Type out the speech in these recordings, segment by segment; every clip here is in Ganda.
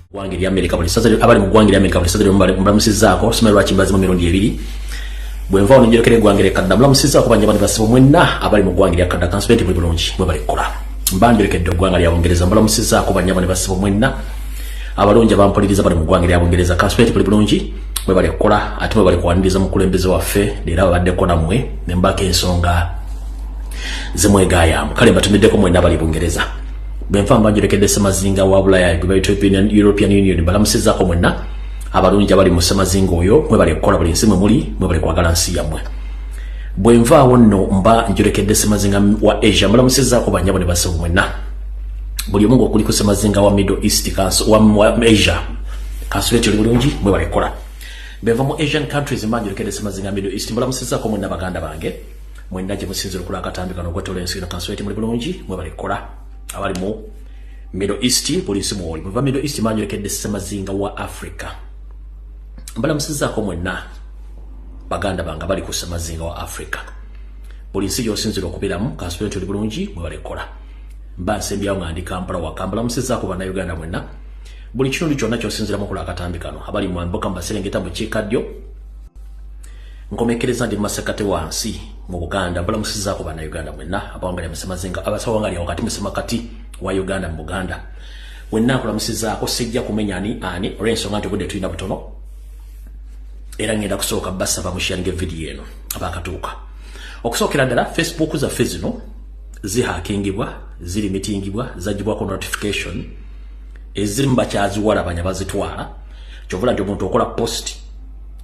Gwangiri Amerika bali sasa abali mu gwangiri Amerika bali sasa mulamusizzaako somerwa kimbazi mu mirundi ebiri bwenva onjekere gwangire kadda mulamusizzaako banyabani basibo mwenna abali mu gwangiri akadda transparent mu bulungi mwe bali kola mbandirekedde gwangiri ya Bungereza mulamusizzaako banyabani basibo mwenna abalonja bampuliriza bali mu gwangiri ya Bungereza transparent mu bulungi mwe bali kola ate mwe bali kwaniriza mu kulembeze waffe era babadde kona mwe nembaka ensonga zimwegayamu kale batumiddeko mwenna bali Bungereza benfa mbanjirekedde semazinga wa Bulaya European Union balamusizzaako mwenna abalungi abali mu semazinga oyo mwe bali kukola buli nsi mwe muli mwe bali kwagala nsi yammwe bwenvaawo nno mba njirekedde semazinga wa Asia balamusizzaako banyabo ne basibu mwenna buli omu ng'okuli ku semazinga wa Middle East wa Asia kansuleti oli bulungi mwe bali kukola benva mu Asian countries mba njirekedde semazinga Middle East balamusizzaako mwenna baganda bange mwenna gye musinzira okula akatambi kano okwetola ensi kansuleti muli bulungi mwe bali kukola abali mu Middle East polisi mwoli muva Middle East manyolekedde semazinga wa Africa mbala musizzaako mwenna baganda banga bali ku semazinga wa Africa polisi yosinzira okubiramu kansulenti oli bulungi mwe balekola mba nsembyawo nga ndi Kampala wakambala musizzaako bana Uganda mwenna buli kitundu kyonna kyosinziramu okula akatambi kano abali mu mboka mbaserengeta mu kiikaddyo nkomekereza ndi masekate wansi mu Buganda mbala musizzaako bana Uganda mwenna abawangalya musemazinga abasawangalya wakati musemakati wa Uganda mu Buganda wenna akula musizzaako sijja kumenya ani olw'ensonga nti obudde tulina butono era ngenda kusooka basaba musharinge video eno abakatuuka okusookera ddala Facebook zaffe zino zihakingibwa ziri mitingibwa zagibwako notification eziri mu bakyaziwalabanya bazitwala kyovula nti omuntu okola post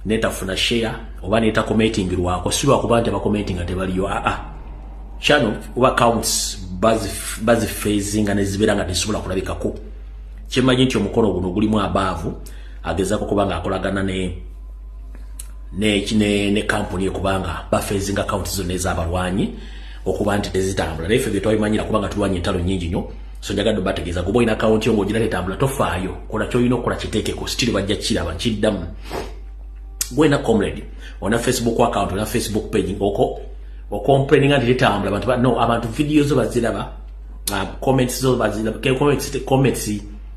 netafuna share oba neta commentingirwako si lwakuba nti abakomentinga tebaliyo channel oba accounts bazi phasing ne zibeera nga tezisobola kulabikako kimanyi nti omukono guno gulimu abaavu agezaako kuba nga akolagana ne company okubanga ba phasing accounts zonna ez'abalwanyi okuba nti tezitambula naye ffe bye twabimanyira kubanga tulwanya entalo nnyingi nnyo so njagadde bategeeza kuba olina account yo ng'ogira tetambula tofaayo kola kyolina okukola kiteekeko sitiri bajja kiraba kiddamu gwena comrade ona Facebook account ona Facebook page complaining nti tetambula abantu no abantu videos baziraba comments zo baziraba comments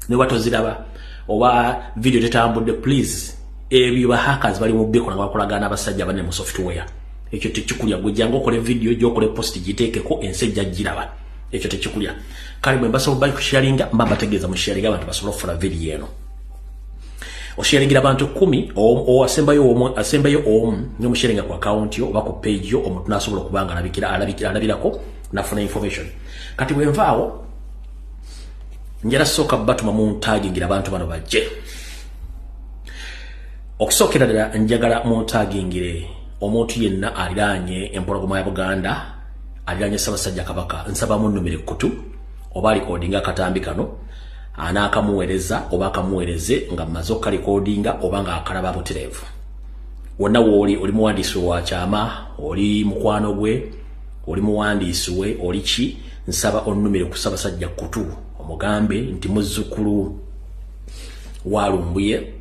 ne batoziraba oba video tetambudde please ebyo ba hackers bali mu biko nabakolagana abasajja bane mu software ekyo tekikulya gujanga okole video gyokole post giteekeko ensejja giraba ekyo tekikulya kale bwe mbaso bali ku sharinga mbamba tegeeza mu sharinga abantu basobola okufuna video eno osharingira abantu 10 asembayo omu ne musharinga ku account yo oba ku page yo omuntu nasobola okubanga alabirako nafuna information kati bwe nvaawo njala soka batuma mu tagingira abantu bano bajje okusookera ddala njagala mu tagingire omuntu yenna aliranye empologoma ya Buganda aliranye Ssaabasajja Kabaka nsaba munnumire kutu oba alikodinga akatambi kano anaakamuweereza oba akamuweereze nga mmaze okukalikodinga oba nga akalaba butereevu wonna wooli oli muwandiisi wa kyama oli mukwano gwe oli muwandiisi we oli ki nsaba onnumire ku Ssaabasajja kutu omugambe nti muzzukulu wa Lumbuye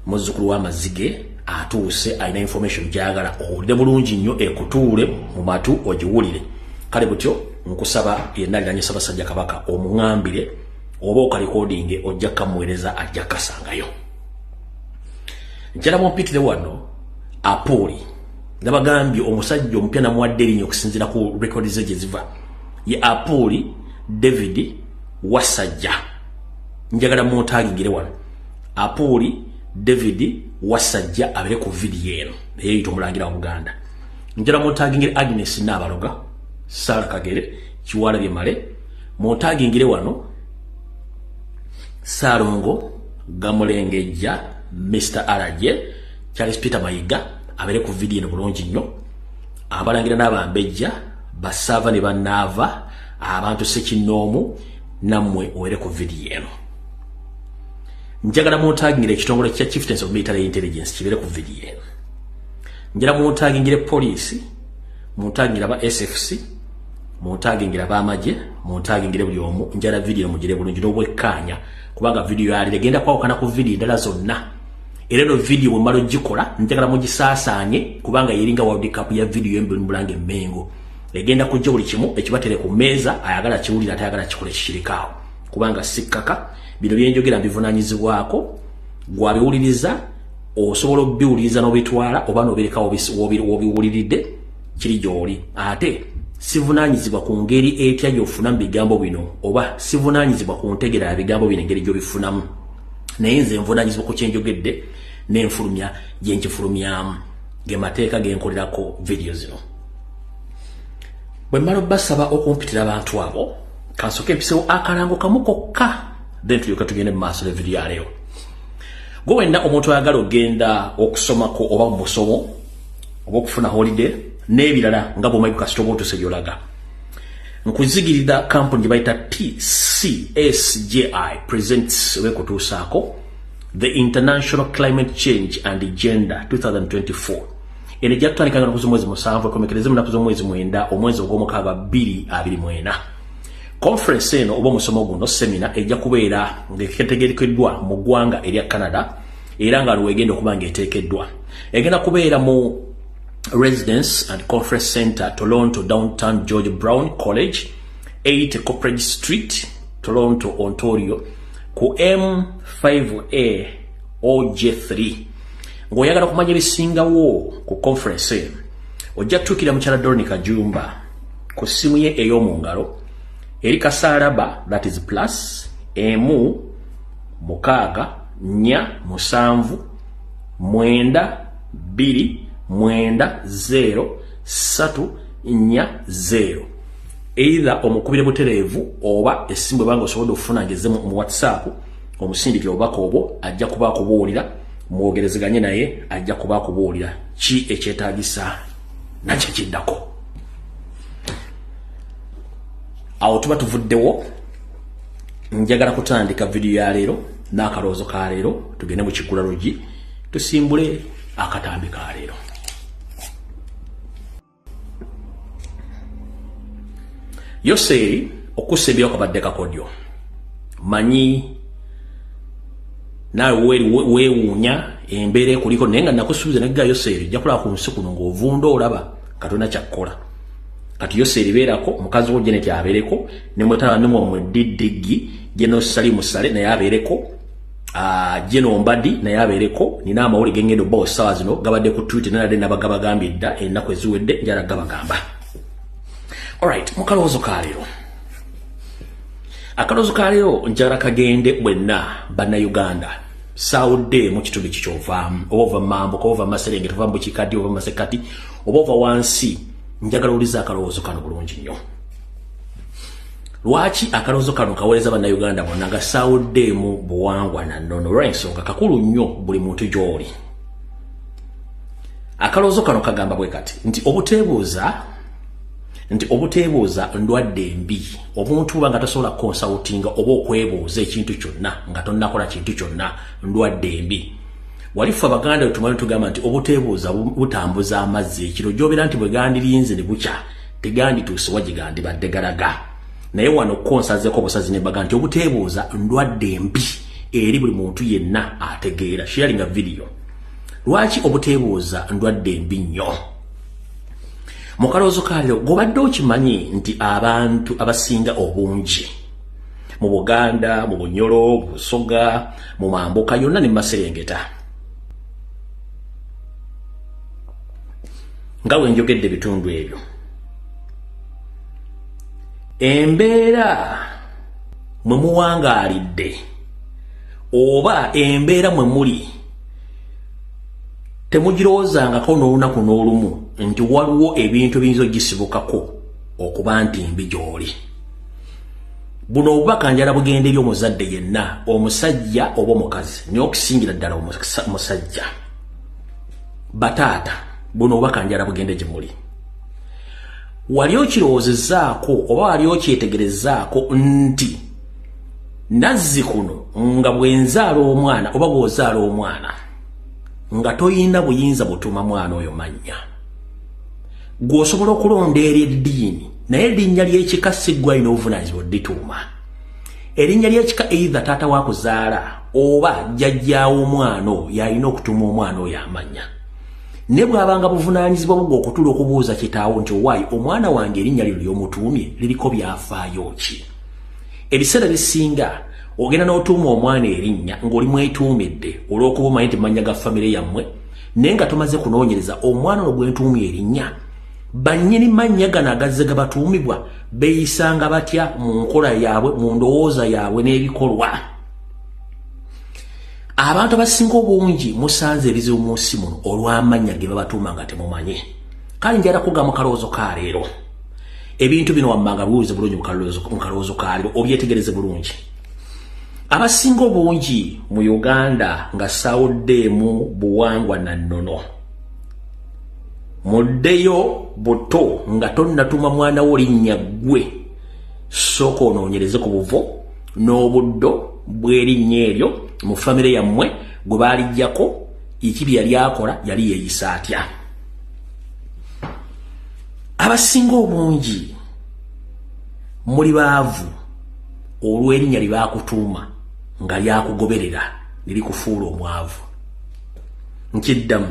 muzzukulu wa Mazige atuuse alina information gyagala owulire bulungi nnyo ekutuule mu matu ogiwulire kale butyo nkusaba yenna aliranye Ssaabasajja Kabaka omuŋambire oba okalikodinge ojja kamuweereza ajja kasangayo njala mumpitire wano Apoli nabagambye omusajja omupya namuwadde erinnya okusinziira ku record ze gye ziva ye Apoli David Wasajja njagala muntagingire wano Apoli David Wasajja abere ku video eno eyita omulangira wa Buganda njala muntagingire Agnes Nabaloga Sara Kagere Kiwalabye Male muntagingire wano Sarongo Gamulengejja Mr. Araje Charles Peter Mayiga abere ku video eno bulungi nnyo abalangira n'abambejja basava ne banava abantu sekinoomu nammwe owere ku video eno njagala muntagingire ekitongole kya Chieftains of Military Intelligence kibere ku video eno njagala muntagingire police muntagingire aba SFC muntagingire abamagye muntagingire buli omu njala video mugire bulungi n'obwekkanya kubanga video yali legenda kwawukana ku video endala zonna era no video bwe malo gikola ntegala mugisaasanye kubanga yeringa World Cup ya video embi mulange Mengo egenda kujja buli kimu ekibatere ku meza ayagala kiwulira atayagala kikole kishirikaawo kubanga sikkaka bino byenjogera mbivunanyizibwako gwabiwuliriza osobola obiwuliriza n'obitwala oba n'obirekawo wobiwuliridde kiri gy'oli ate sivunanyizibwa ku ngeri etya gy'ofuna mu bigambo bino oba sivunanyizibwa ku ntegera ya bigambo bino engeri gy'obifunamu naye nze nvunanyizibwa ku kyenjogedde n'enfulumya gye nkifulumyamu ge mateeka ge nkolerako video zino bwe mmala basaba okumpitira abantu abo kansoke empisewo akalango kamu kokka then tulyoka tugende mu maaso ne video ya leero gwe wenna omuntu ayagala ogenda okusomako oba mu musomo oba okufuna holiday n'ebirala nga bw'omanyi ku kasita oba otuse gy'olaga nkuzigirira kampuni gye bayita TCSJI presents wekutuusaako the International Climate Change and Agenda 2024 ene ejja kutandikanga naku z'omwezi 7 ekomekereze mu naku z'omwezi 9 omwezi ogw'omukaaga 2024 conference eno oba omusomo guno seminar ejja kubeera ng'etegerekeddwa mu ggwanga erya Canada era nga lwegenda okuba ng'eteekeddwa egenda kubeera mu Residence and Conference Center, Toronto, Downtown George Brown College, 8 Copperidge Street, Toronto, Ontario, ku M5A OJ3. Ng'oyagala kumanya ebisingawo ku conference ojja kutuukira mukyala Dorothy Kajumba ku ssimu ye ey'omu ngalo eri kasaalaba that is plus emu 6 4 7 9 2 9-0-3-4-0 either omukubire butereevu oba esimbu banga osobola okufuna ngezemu mu WhatsApp omusindiki obubaka obwo ajja kuba akubuulira mwogerezeganye naye ajja kuba akubuulira ki ekyetaagisa nakyo kiddako awo tuba tuvuddewo njagala kutandika video ya leero n'akaloozo ka leero tugende mu kigula lugi tusimbule akatambi ka leero Yoseri okusebya okabadde kakodyo manyi nawe weewuunya embeera kuliko naye nga nakusuubiza negga Yoseri jakulaba ku nsi kuno ng'ovunda olaba Katonda kyakkola kati Yoseri beerako mukazi wo Janet abeereko ne mwetala ne mwe Didigi Jeno Salimu Sale naye abeereko Jeno Mbadi naye abeereko nina amawulire gengendo boss sawa zino gabadde ku Twitter nalade nabagambye dda ennaku eziwedde njala gabagamba. Alright, mukaloozo ka leero. Akaloozo ka leero njala kagende bwenna bannayuganda sawudde mu kitundu kikyovaamu oba ova mambo ko ova Maserengeta ova Mbukikaddi ova Masekati oba ova wansi njagala uliza akaloozo kano bulungi nnyo. Lwaki akaloozo kano kaweleza bannayuganda bonna nga sawudde mu buwangwa na nnono olw'ensonga kakulu nnyo buli muntu gy'oli. Akaloozo kano kagamba bwe kati nti obuteebuuza ndwadde mbi omuntu nga tasobola consultinga oba okwebuuza ekintu kyonna nga tonnakola kintu kyonna ndwadde mbi. Walifu abaganda tumanyi tugamba nti obuteebuuza butambuza amazzi ekiro gy'obeera nti bwe gandirinze ne bukya tegandituuse wagigandi badde galaga. Naye wano konsazeeko obusazi ne baga nti obuteebuuza ndwadde mbi eri buli muntu yenna ategeera sharinga video. Lwaki obuteebuuza ndwadde mbi nnyo? Mu kaloozo ka leero gobadde okimanyi nti abantu abasinga obungi mu Buganda, mu Bunyoro, mu Busoga, mu Mambuka yonna ne Maserengeta nga bwe njogedde bitundu ebyo embeera mwe muwangaalidde oba embeera mwe muli temugirowoozangako n'olunaku n'olumu nti waliwo ebintu ebiyinza ogisibukako okuba nti mbi gy'oli. Buno obubaka njala bugenda eri omuzadde yenna omusajja oba omukazi naye okusingira ddala omusajja bataata buno obubaka njala bugende gye muli. Wali okirowoozezaako oba wali okyetegerezaako nti nazzi kuno nga bwenzaala omwana oba bw'ozaala omwana nga toyina buyinza butuma mwana oyo mannya gw'osobola okulonda eri eddiini naye erinnya ly'ekika si ggwe alina obuvunaanyizibwa oddituuma erinnya ly'ekika either taata wa kuzaala oba jjajjaawo omwana yalina okutuma omwana oyo amannya. Ne bw'abanga buvunaanyizibwa bugwa okutula okubuuza kitaawo nti owaayi omwana wange erinnya lyo ly'omutuumye liriko byafaayo ki? Ebiseera bisinga ogenda n'otuuma omwana erinnya ng'oli mwetuumidde olw'okuba omanyi nti mannya ga famire yammwe, naye nga tomaze kunoonyereza omwana ono gwe ntuumye erinnya bannyini mannya gano agazze gabatuumibwa beeyisanga batya mu nkola yaabwe, mu ndowooza yaabwe n'ebikolwa. Abantu abasinga obungi musanze ebizibu mu nsi muno olw'amannya ge babatuuma nga temumanyi. Kale njala kuga mu kalowoozo ka leero ebintu bino wammanga biwulize bulungi mu kalowoozo ka leero obyetegereze bulungi. Abasinga obungi mu Uganda nga sawuddeemu buwangwa na nnono, muddeyo buto nga tonnatuma mwana wo linnya ggwe, sooka onoonyereze ku buvo n'obuddo bw'erinnya eryo mu famire yammwe gwe baalijjako, ekibi yali akola yali yeeyisa atya. Abasinga obungi muli baavu olw'erinnya lye baakutuuma nga lyakugoberera lirikufuula omwavu. Nkiddamu,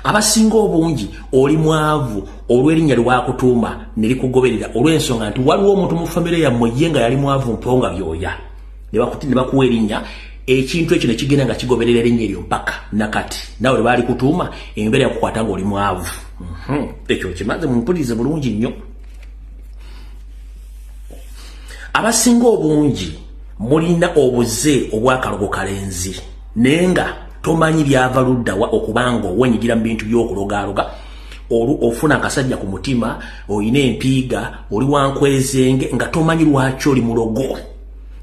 abasinga obungi oli mwavu olw'erinnya lye baakutuuma ne likugoberera olw'ensonga nti waliwo omuntu mu famire yammwe ye nga yali mwavu mpewo nga byoya, ne bakuwa erinnya, ekintu ekyo ne kigenda nga kigoberera erinnya eryo mpaka nakati nawe lwe baali kutuuma embeera yakukwata ng'oli mwavu. Ekyo kimaze mumpulirize bulungi nnyo. Abasinga obungi mulina obuze obw'akalogo kalenzi naye nga tomanyi byava luddawa okubanga owenyigira mu bintu by'okulogaaloga, ofuna akasajja ku mutima, olina empiiga, oli wankwezenge nga tomanyi lwaki oli mulogo,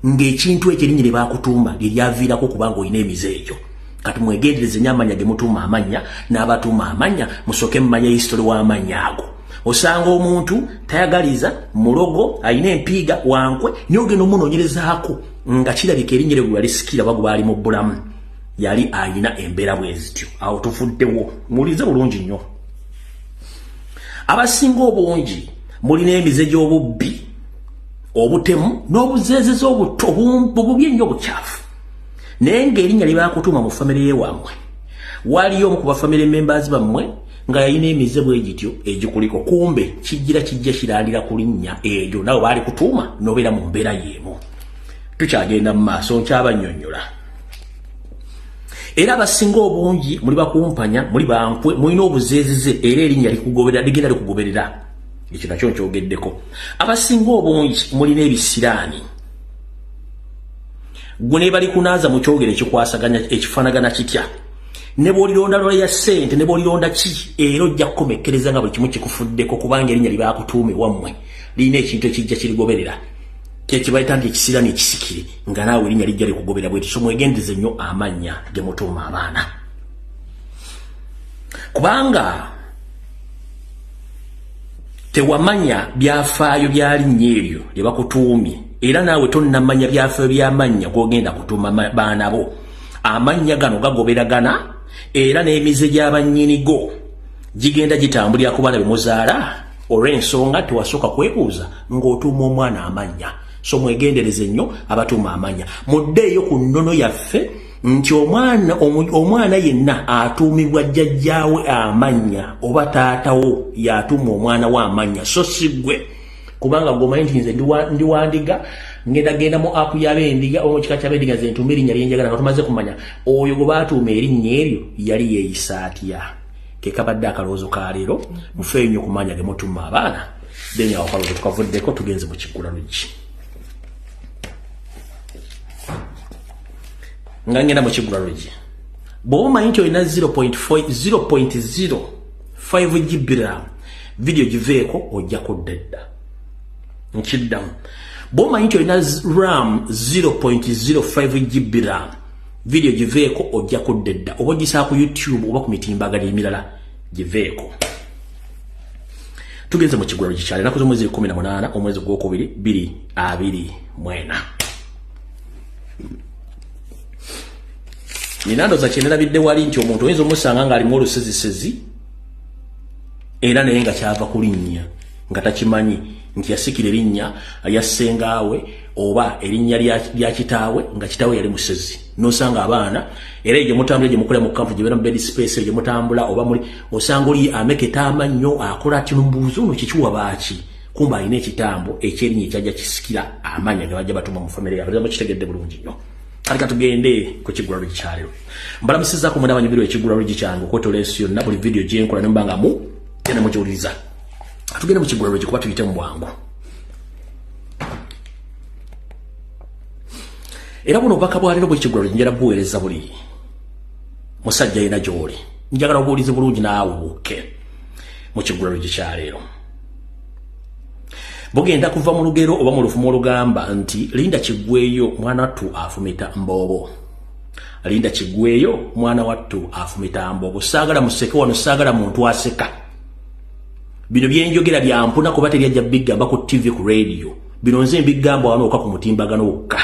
ng'ekintu ekyo erinnya lye baakutuuma lye lyaviirako kubanga olina emize egyo. Kati mwegendereze nnyo amannya ge mutuuma amannya n'abatuuma amannya, musooke mumanya histori w'amannya ago. Osanga omuntu tayagaliza, mulogo, alina empiiga, wankwe, naye ogenda omunoonyerezaako nga kirabika erinnya lye yalisikira bago baali mu bulamu, yali alina embeera bwe zityo. Awo tufuddewo, muwulize bulungi nnyo. Abasinga obungi mulina emize gy'obubbi, obutemu n'obuzeezeza obubi ennyo obukyafu, naye ng'erinnya lye baakutuuma mu famire y'ewammwe waliyo omu ku bafamire members bammwe nga yalina emize bwe gityo egikuliko, kumbe kijja kirandira ku linnya eryo nawe baali kutuuma n'obeera mu mbeera y'emu. Tukyagenda mu maaso nkyabannyonnyola. Era abasinga obungi muli bakumpanya, muli bankwe, mulina obuzeezeze era erinnya ligenda likugoberera. Ekyo nakyo nkyogeddeko. Abasinga obungi mulina ebisiraani, gwe ne bali kunaaza mu kyogero ekikwasaganya ekifaanagana kitya, ne bw'olironda lola ya ssente, ne bw'olironda ki, era ojja kukomekkereza nga buli kimu kikufuddeko kubanga erinnya lye baakutuuma ewammwe lirina ekintu ekijja kirigoberera. Kyekibayita nti ekisiraani ekisikire, nga naawe erinnya lijja likugoberera bwe kityo. Mwegendeze nnyo amannya ge mutuuma abaana, kubanga tewamanya byafaayo bya linnya eryo lye bakutuumye, era naawe tonnamanya byafaayo by'amannya g'ogenda kutuuma baana bo. Amannya gano gagoberagana era n'emize gy'abannyinigo gigenda gitambulira ku baana be muzaala, olw'ensonga tewasooka kwebuuza ng'otuuma omwana amannya. So mwegendereze nnyo abatuuma amannya. Muddeeyo ku nnono yaffe nti omwana yenna atuumibwa jjajjaawe amannya oba taatawo y'atuuma omwana we amannya, so si ggwe, kubanga gwomanyi nti nze ndiwandiga ngenda mu apu y'abendiga oba kika ky'abendiga ze ntuuma erinnya lyenjagala nga tumaze kumanya oyo gwe baatuuma erinnya eryo yali yeeyisa atya. Ke kabadde akalowoozo ka leero, mufeeyo nnyo ku mannya ge mutuuma abaana. Then awo kalowoozo tukavuddeko tugenze mu kiggula luggi. Nga ngenda mu kiggula luggi, bw'oba omanyi nti olina 0.05 GB RAM, video giveeko ojjako ddedda. Nkiddamu, bw'oba omanyi nti olina RAM 0.05 GB RAM, video giveeko ojjako ddedda. Oba ogisaa ku YouTube oba ku mitimbagano emirala, giveeko. Tugenze mu kiggula luggi kyale ennaku z'omwezi 18 omwezi gw'okubiri 2024. Ninandooza kyenderabidde wali nti omuntu oyinza omusanga ng'alimu olusezisezi era naye nga kyava ku linnya nga takimanyi nti yasikira erinnya lya ssengawe oba erinnya lya kitaawe nga kitaawe yali musezi nosanga abaana era gye mutambula gye mukola mu kampu gye bera mu bed space gye mutambula oba muri osanga oli ameketa amanyo akola ati lumbuuzi ono kikiwa baaki kumba alina ekitambo ekyerinnya ekyajja kisikira amanya ge bajja batuma mu famire yaabwe bakitegedde bulungi nnyo kati katugende ku kigulalo gikyalero mbalamusizaako mwena abanyumiro ekigulalo gikyange okwotola ensi yonna buli video gyenkola nembanga mu genda mugiwuliriza tugende mu kigulalo gikuba tuyite mu bwangu era buno obubaka bwalero bwekigulalo njagala buweereza buli musajja yina gy'oli njagala obuwulize bulungi naawe buuke mu kigulalo gikyalero bugenda kuva mu lugero oba mu lufumo olugamba nti linda kigweyo mwana wattu afumita mboobo linda kigweyo mwana wattu afumita mboobo saagala museke wano saagala muntu aseka bino byenjogera byampuna kuba teryajja bigamba ku TV ku radio bino nze mbigamba wano okka ku mutimbagano wokka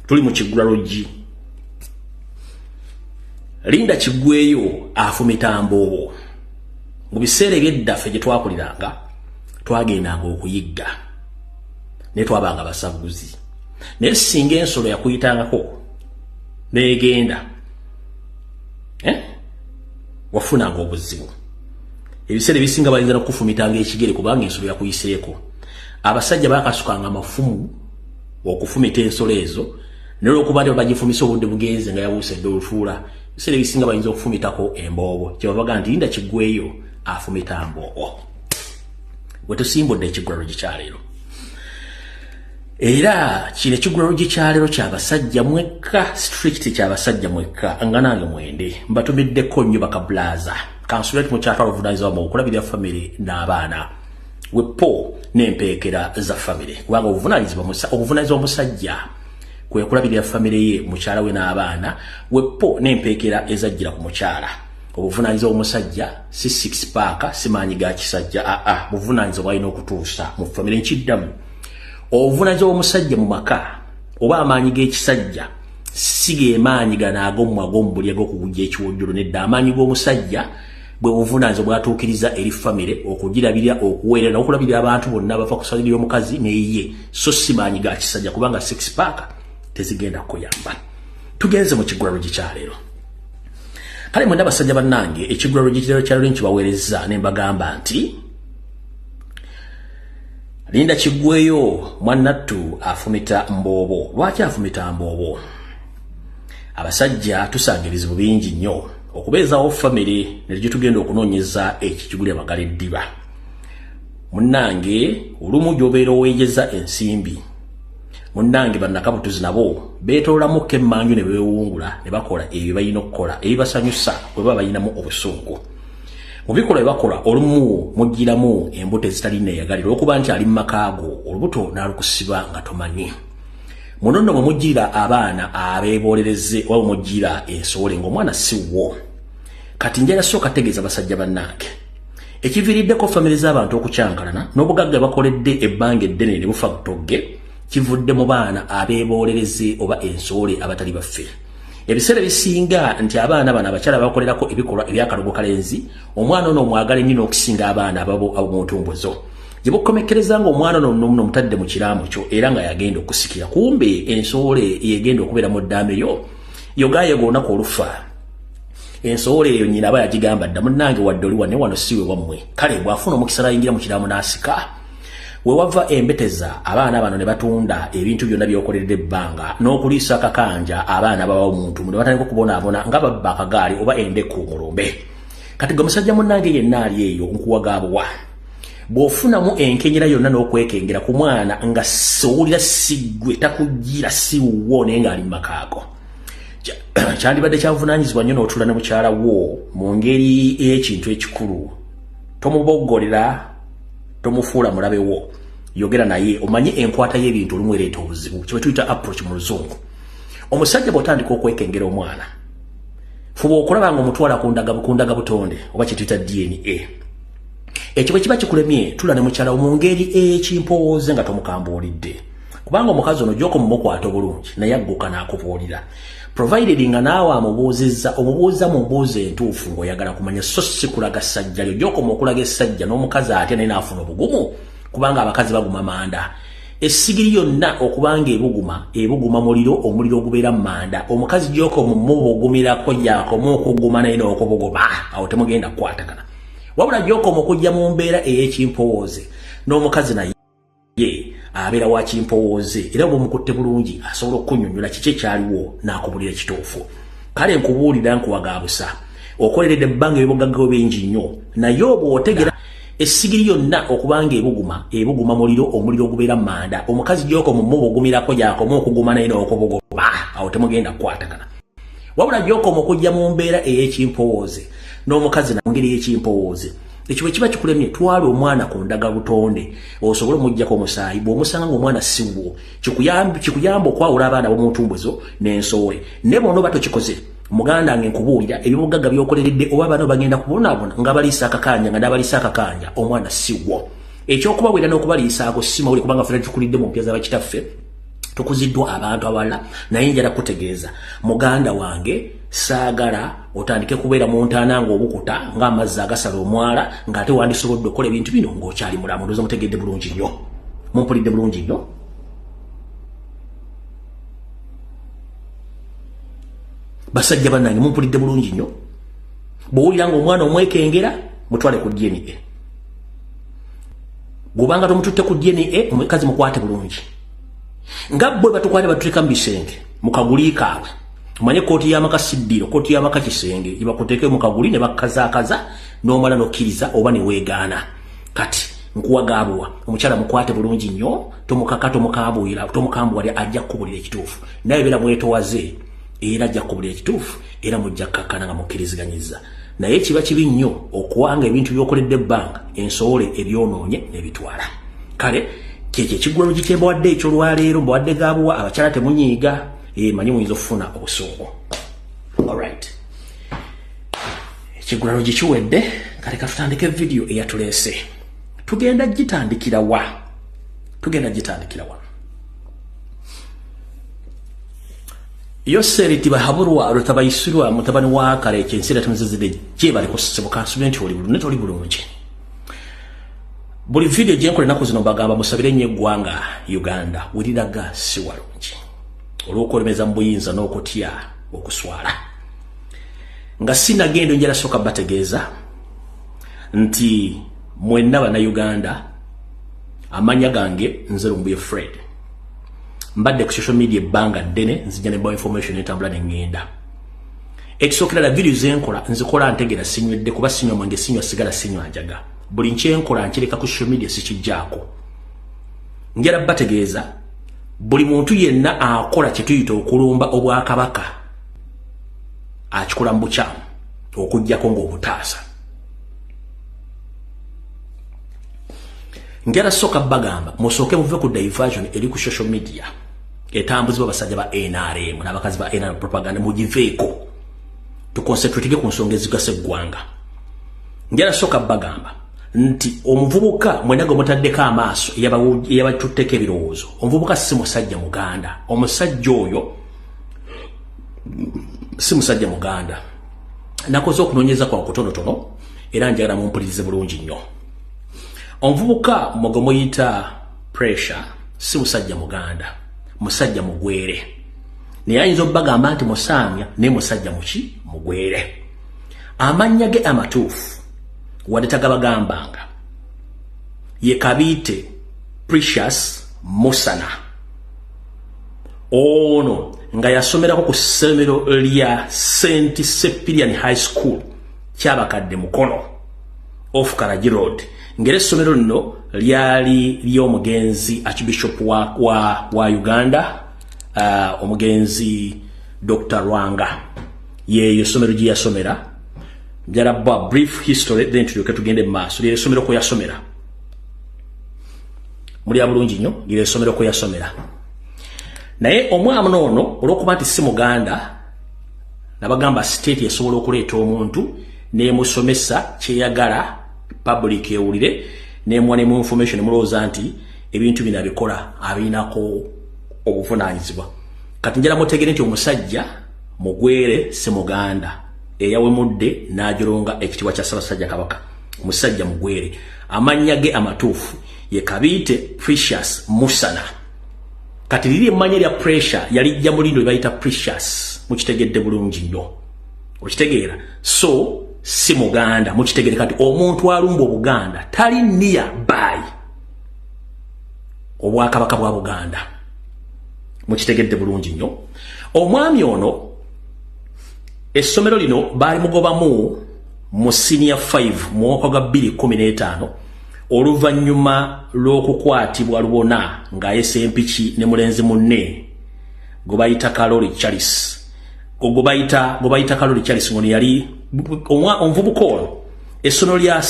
tuli mu kigulalo gi linda kigweyo afumita mboobo mu biseera ebyeddafe gye twakuliranga twagendanga okuyigga ne twabanga basaguzi naye singa ensolo yakuyitangako neegenda wafunanga obuzibu ebiseera ebisinga bayinza nokufumitanga ekigere kubanga ensolo yakuyiseeko abasajja bakasukanga amafumu okufumita ensolo ezo nolwokuba nti bagifumisa obudde bugenze nga yabuusedde olutuula ebiseera ebisinga bayinza okufumitako emboobo kyebabaga nti linda kigweyo afumita mboobo wetusimbudde ekigulalo gikyalero era kino ekigulalo gikyalero kyabasajja mwekka strict kyabasajja mwekka nga nange mwende mbatumiddeko nnyo bakabulaza kansulate mukyatwala obuvunaanyizibwa mu okulabirira famire n'abaana wepo n'empeekera za famire kubanga obuvunaanyizibwa omusajja kwe kulabirira famire ye mukyala we n'abaana wepo n'empeekera ezajjira ku mukyala obuvunaanyizibwa omusajja si 6 paaka simaanyi ga kisajja buvunaanyizibwa bwalina okutuusa mu famire nkiddamu obuvunaanyizibwa omusajja mu maka oba amaanyi g'ekisajja si ge maanyi gano ag'omubuli ag'okugujja ekiwojjolo nedda amaanyi g'omusajja bwe buvunaanyizibwa bwatuukiriza eri famire okugirabirira okuweerera n'okulabirira abantu bonna bava ku saliri y'omukazi neye so si maanyi ga kisajja kubanga 6 paaka tezigenda kuyamba tugenze mu kigulalo gikyalero kale mwenda basajja bannange ekigulalo gikyalero nkibaweereza ne mbagamba nti linda kigweyo mwannattu afumita mboobo lwaki afumita mboobo abasajja tusanga ebizibu bingi nnyo okubeezaawo famire neryo tugenda okunoonyeza ekikigulira magala eddiba munnange olumu gy'obeera oweejeza ensimbi munnange bannakabutuzi nabo beetoolamuko emmanju ne beewungula ne bakola ebyo balina okukola ebibasanyusa bwe baba balinamu obusungu mu bikolwa bye bakola olumu mugiramu embuto ezitali neeyagalira okuba nti ali mu makaago olubuto n'alukusiba nga tomanyi muno nno bwe muggira abaana abeebolereze oba muggira ensowole ng'omwana siwo kati njala sooka tegeeza basajja bannange ekiviiriddeko famire z'abantu okukyankalana n'obugagga bakoledde ebbanga eddene ne bufa butogge kivudde mu baana abeebolereze oba ensowole abatali baffe ebiseera bisinga nti abaana bano abakyala bakolerako ebikolwa ebyakalogo kalenzi omwana ono omwagala ennyo okusinga abaana ababo mu ntumbuzo gye bukomekereza ng'omwana ono nno mutadde mu kiraamo kyo era nga yagenda okusikira kumbe ensowole yegenda okubeera mu ddaame yo gaayeega olunaku olufa ensowole eyo nnyina aba yagigamba dda munnange wadde oli wane wano siwe wammwe kale bw'afuna omukisa n'ayingira mu kiraamo n'asika we wava embeteza abaana bano ne batunda ebintu byonna byokoleredde ebbanga n'okuliisa akakanja abaana baba omuntu ne batandika okubonaabona nga babba akagaali oba endeku mulumbe kati gwe musajja munnange yenna ali eyo nkuwagaabuwa bw'ofunamu enkenyera yonna n'okwekengera ku mwana nga sowulira siggwe takugira siwuwo naye ng'ali mu makaago kyandibadde kyavunaanyizibwa nnyo n'otuula ne mukyala wo mu ngeri ey'ekintu ekikulu tomuboggolera tomufuula mulabe wo yogera naye omanye enkwata y'ebintu olumu ereeta obuzibu kye tuyita approach mu luzungu omusajja bw'otandika okwekengera omwana fuba okulaba nga omutwala ku ndaga butonde oba kye tuyita DNA ekyo bwe kiba kikulemye tula ne mukyala mu ngeri ekimpooze nga tomukambuulidde kubanga omukazi ono gy'oko mumukwata obulungi naye agguka n'akubuulira provided nga naawe omubuuza mu mbuuzi entuufu ng'oyagala kumanya so si kulaga ssajja lyo gy'okoma okulaga essajja n'omukazi atya naye n'afuna obugumu kubanga abakazi baguma manda esigiri yonna okubanga ebuguma muliro omuliro ogubeera manda omukazi gyoko mumubo ogumirako jako mukuguma naye n'okubuguma awo temugenda kukwatagana wabula gyoko mukujja mu mbeera ey'ekimpowooze n'omukazi naye abeera wa kimpowooze era bw'omukutte bulungi asobola okukunnyonnyola kiki ekyaliwo n'akubulira ekituufu kale nkubuulira nkuwagaabusa okoleredde ebbanga ebibugaggawo bingi nnyo naye obw'otegera esigiri yonna okubanga ebuguma muliro omuliro ogubeera manda omukazi gyoko mumubo ogumirako jako mukuguma naye n'okubuguma awo temugenda kukwatagana wabula gyoko mukujja mu mbeera ey'ekimpowooze n'omukazi nangeri y'ekimpowooze ekyo bwe kiba kikulemye twala omwana ku ndaga butonde osobole omuggyako omusaayi bw'omusanga ng'omwana siwo kikuyamba okwawula abaana b'omuntumbwezo n'ensowole ne bono batokikoze muganda wange nkubuulira ebibugagga byokoleredde oba bano bagenda kubonaabona nga baliisa akakanja nga n'abaliisa akakanja omwana siwo ekyokubawera n'okubaliisaako simawuli kubanga fena tukulidde mu mpya z'abakitaffe tukuziddwa abantu abalala naye njala kutegeeza muganda wange saagala otandike kubeera mu ntaana ng'obukuta ng'amazzi agasala omwala ng'ate wandisobodde okukola ebintu bino ng'okyali mulamu ndowooza mutegedde bulungi nnyo mumpulidde bulungi nnyo basajja bannange mumpulidde bulungi nnyo bw'owulira ng'omwana omwekengera mutwale ku DNA bw'obanga tomututte ku DNA omukazi mukwate bulungi nga bwe batukwate batuteeka mu bisenge mu kaguli kaabwe omanye kooti y'amaka siddiro kooti y'amaka kisenge ibakuteeke mu kaguli ne bakazaakaza n'omala n'okkiriza oba ne weegaana kati nkuwagaabuwa omukyala mukwate bulungi nnyo tomukaka tomukambuwalya ajja kukubulira ekituufu naye beera mwetowaze era ajja kukubulira ekituufu era mujja kukakkana nga mukkiriziganyiza naye kiba kibi nnyo okuwanga ebintu by'okoledde ebbanga ensowole ebyonoonye n'ebitwala kale kyekyo ekiggwalo gikyembawadde ekyolwaleero mbawadde gaabuwa abakyala temunyiiga manyi muyinza okufuna obusungu alright ekiggwalo gikiwedde kale katutandike vidiyo eyatuleese tugenda gitandikira wa Yoseri tibahaburwa rutabayisirwa mutabani wa kare ekensira tumuzizide je bali kusibuka nsubye nti oli bulungi oli bulungi buli video jenkole nako zino bagamba musabire nye gwanga Uganda wiriraga si walungi olwokolemeza mbuyinza n'okutya okuswala nga sina gendo njala soka bategeeza nti mwenna bana Uganda amanya gange nze Lumbuye Fred mbadde ku social media banga dene nzijja ne ba information etambula n'engenda ekisokera la video zenkola nzikola ntegera sinywedde kuba sinywa mwange sinywa sigala sinywa njaga buli nkyenkola nkireka ku social media sikijjaako njala bategeeza buli muntu yenna akola kituyita okulumba obwakabaka akikola mu bukyamu okujjako ng'obutaasa njala soka bagamba musooke muve ku diversion eri ku social media etambuzibwa basajja ba NRM n'abakazi ba NRM propaganda mugiveeko tukonsentrate ku nsonga ezigasa eggwanga njala soka bagamba nti omuvubuka mwenaga mutaddeko amaaso eyabatutteko ebirowoozo omuvubuka si musajja muganda omusajja oyo si musajja muganda nakoze okunoonyeza kwa kutonotono era njagala mumpulirize bulungi nnyo omuvubuka mwogo muyita pressure si musajja muganda musajja mugwere naye ayinza obbagamba nti musaamya naye musajja muki mugwere amannya ge amatuufu wadde tagabagambanga ye Kabiite Precious Musana ono nga yasomerako ku ssomero lya St. Cyprian High School kyabakadde Mukono off Karaji Road ngere essomero lino lyali ly'omugenzi Archbishop wa Uganda omugenzi Dr. Rwanga yeyo essomero gye yasomera njala ba brief history then tulyoke tugende maaso lye essomero ko yasomera muri abulungi nnyo lye essomero ko yasomera naye omwana ono olwokuba nti si muganda nabagamba state esobola okuleeta omuntu nemusomesa kyeyagala public ewulire nemwane mu information mulowooza nti ebintu bino abikola abiinako obuvunaanyizibwa kati njala mutegere nti omusajja mugwere si muganda eyawemudde n'ajironga ekitiibwa kya Ssaabasajja Kabaka musajja mugwere amanya ge amatuufu ye Kabite Precious Musana kati liri emmanya lya pressure yalijja mulindo bayita Precious mukitegedde bulungi nnyo okitegeera so si Muganda mukitegere kati omuntu alumba Obuganda tali nearby Obwakabaka bwa Buganda mukitegedde bulungi nnyo omwami ono essomero lino baali mugobamu mu senior 5 mu mwaka gwa 2015 oluvannyuma lw'okukwatibwa lubona ng'ayese empiki ne mulenzi munne gwe bayita Kalori Charles gwe bayita Kalori Charles ngono yali omuvubuka ono essomero lya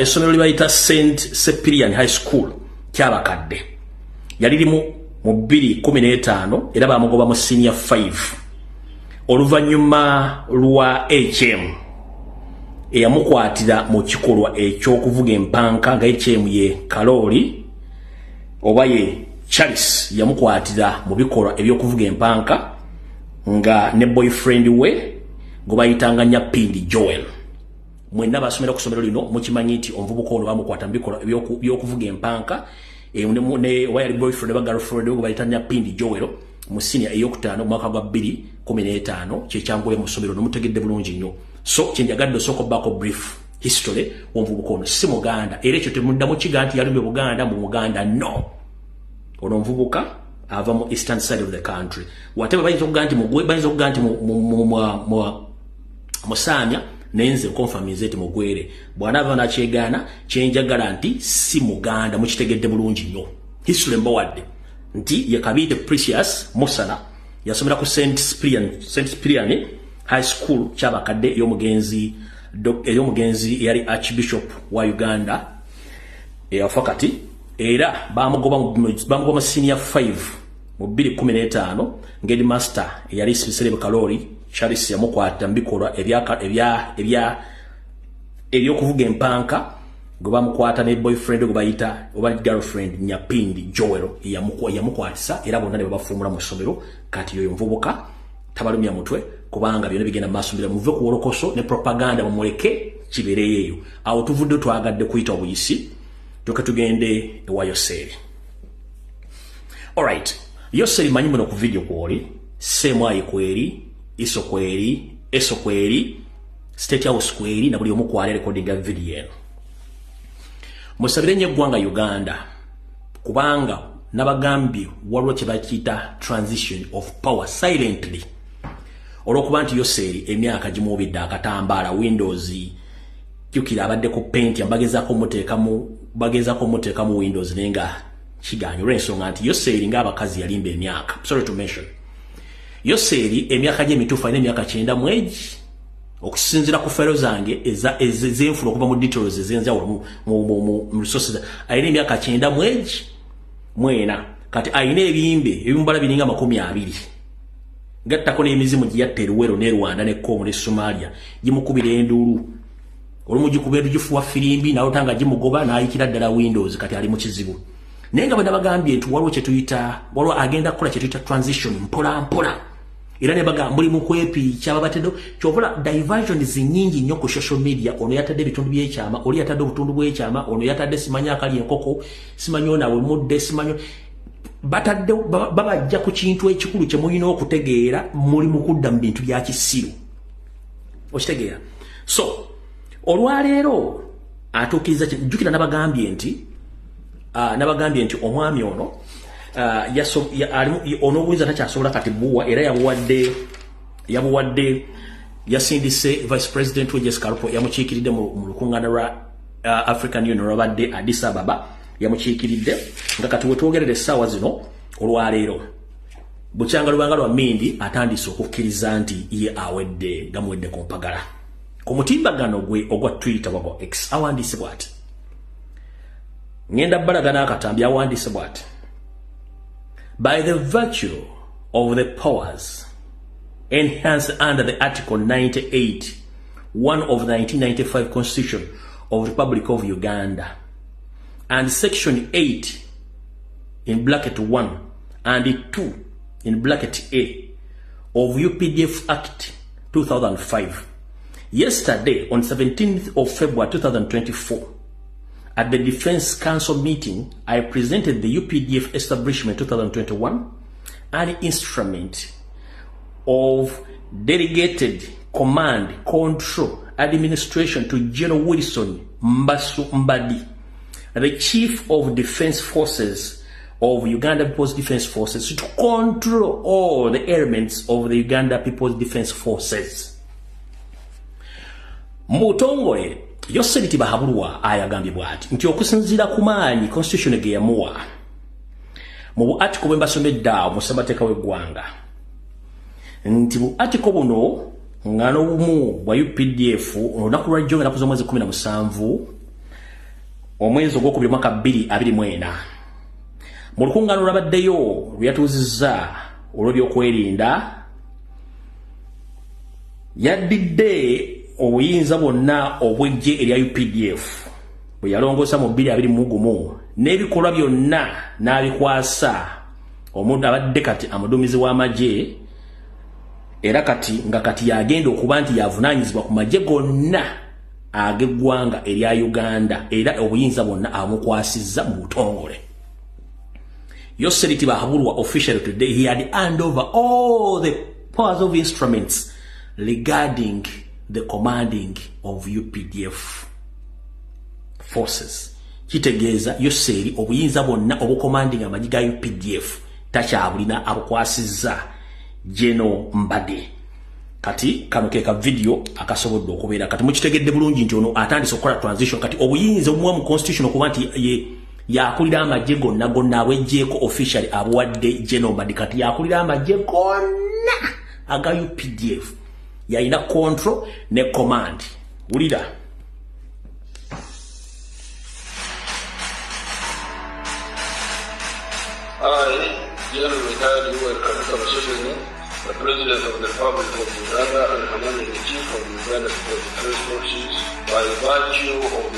essomero lye bayita St. Cyprian High School kyabakadde yali limu mu 2015 era bamugoba mu senior 5 oluvannyuma lwa HM eyamukwatira mu kikolwa ekyokuvuga empanka nga HM ye Kalori oba ye Charles yamukwatira mu bikolwa ebyokuvuga empanka nga ne boyfriend we gwe bayitanga Nyapindi Joel mwenna basomera ku ssomero lino mukimanyi nti omuvubuka ono bamukwata mu bikolwa ebyokuvuga empanka ne wayali boyfriend ba girlfriend gwe bayita Nyapindi Joel mu senior eyokutaano mu mwaka gwa 2015 kyekyanguye mu ssomero nomutegedde bulungi nnyo so kyenjagadde soko bako brief history omuvubuka ono si Muganda era ekyo temuddamu kiga nti yalumbye Buganda mu Muganda no ono omuvubuka ava mu eastern side of the country whatever bayinza okuga nti mugwe bayinza okuga nti musamya nenze confirmize eti mugwere bwana ava nakyegana kyenjagala nti si Muganda mukitegedde bulungi nnyo history mbawadde nti ye Kabite Precious Musana yasomera ku St. Cyprian High School kyabakadde eyomugenzi yali Archbishop wa Uganda eyafakati era bamugoba mu senior 5 mu 2015 ngedi master yali Sibisere Kalori Charles yamukwata mbikolwa ebyokuvuga empanka gwe bamukwata ne boyfriend gwe bayita oba girlfriend Nyapindi Joel yamukwatisa era bonna ne babafuumula mu ssomero kati yoyo mvubuka tabalumya mutwe kubanga byonna bigenda maaso muve ku wolokoso ne propaganda mumuleke kibereyeyo awo tuvudde twagadde kuyita obuyisi tugende ewa Yoseri. Alright, Yoseri manyi muno ku video kwoli semwayi kweri iso kweri eso kweri State House kweri na buli omu kwali recording video eno musabire nnyo eggwanga Uganda kubanga nabagambye waliwo kye bakiyita transition of power silently olwokuba nti Yoseri emyaka gimuubidde akatambaala Windows jukira abadde ku paint yambagezaako muteekamu Windows nenga kiganyulwa ensonga nti Yoseri ng'abakazi yalimba emyaka sorry to mention Yoseri emyaka gye emituufu alina emyaka 9 mwegi okusinzira ku fero zange ezenfula okuva mu details ezenjawulo mu resources alina emyaka 9 mwegi mwena kati alina ebimbe ebimbala biringa 20 gattako n'emizimu gye yatta Luwero ne Rwanda ne Congo ne Somalia gimukubira endulu olumu gikubeeru gifuwa firimbi nawo tanga gimugoba n'ayikira ddala Windows kati ali mu kizibu naye nga bwe nabagambye nti waliwo agenda kukola kye tuyita transition mpola mpola era ne bagamba muli mu kwepiikya babatedde kyovula diversions nnyingi nnyo ku social media ono yatadde ebitundu by'ekyama oli yatadde obutundu bw'ekyama ono yatadde simanyi akali enkoko simanyi onawe mudde simanyi batadde babajja ku kintu ekikulu kye mulina okutegeera muli mu kudda mu bintu bya kisiru okitegeera so olwaleero atuukiriza jjukira nabagambye nti omwami ono ono obuyinza takyasobola kati buwa era yabuwadde yasindise vice president we Jessica Karupo yamukiikiridde mu lukuŋŋaana lwa African Union lwabadde Addis Ababa yamukiikiridde nga kati wetwogerera essaawa zino olwaleero bukyanga lubanga lwa Mindi atandise okukkiriza nti ye awedde gamuwedde ku mpagala ku mutimbagano gwe ogwa Twitter wagwa X awandiise bw'ati ngenda balagana akatambi awandiise bw'ati by the virtue of the powers enhanced under the Article 98 1 of the 1995 Constitution of the Republic of Uganda and Section 8 in bracket 1 and 2 in bracket A of UPDF Act 2005 Yesterday, on 17th of February 2024, at the Defense Council meeting, I presented the UPDF establishment 2021 an instrument of delegated command, control, administration to General Wilson Mbasu Mbadi, the Chief of Defense Forces of Uganda People's Defense Forces, to control all the elements of the Uganda People's Defense Forces. Mutongole Yoseliti Bahabulwa ayagambye bwati nti okusinzira ku maanyi constitution ge yamuwa mu article bwembasomedda mu Ssemateeka w'eggwanga nti mu article buno ngano bumu bwa UPDF olunaku lwa jjo nakuza mwezi 17 omwezi ogwokubiri mwaka 2024 mu lukungano lwabaddeyo luyatuuzizza olw'ebyokwerinda yaddidde obuyinza bwonna obw'eggye erya UPDF bwe yalongoosa mu 2021 n'ebikolwa byonna n'abikwasa omuntu abadde kati amuduumizi w'amagye era kati nga kati yagenda okuba nti yavunaanyizibwa ku magye gonna ag'eggwanga erya Uganda era obuyinza bwonna amukwasizza mu butongole. Yoseliti Bahabulwa officially today he had handed over all the powers of instruments regarding the commanding of UPDF forces. Kitegeeza Yoseri obuyinza bwonna obucommanding amagye ga UPDF takyabulina abukwasizza Jeno Mbade. Kati kano keka video akasobodde okubeera kati mukitegedde bulungi nti ono atandise okukola transition kati obuyinza obumwe mu constitution okuba nti yakulira amagye gonna gonna abweggyeko officially abuwadde Jeno Mbade kati yakulira amagye gonna aga UPDF yalina control ne command. Wulira. General Retired the President of the Republic of Uganda and Commander-in-Chief of the Uganda Defense Forces, by virtue of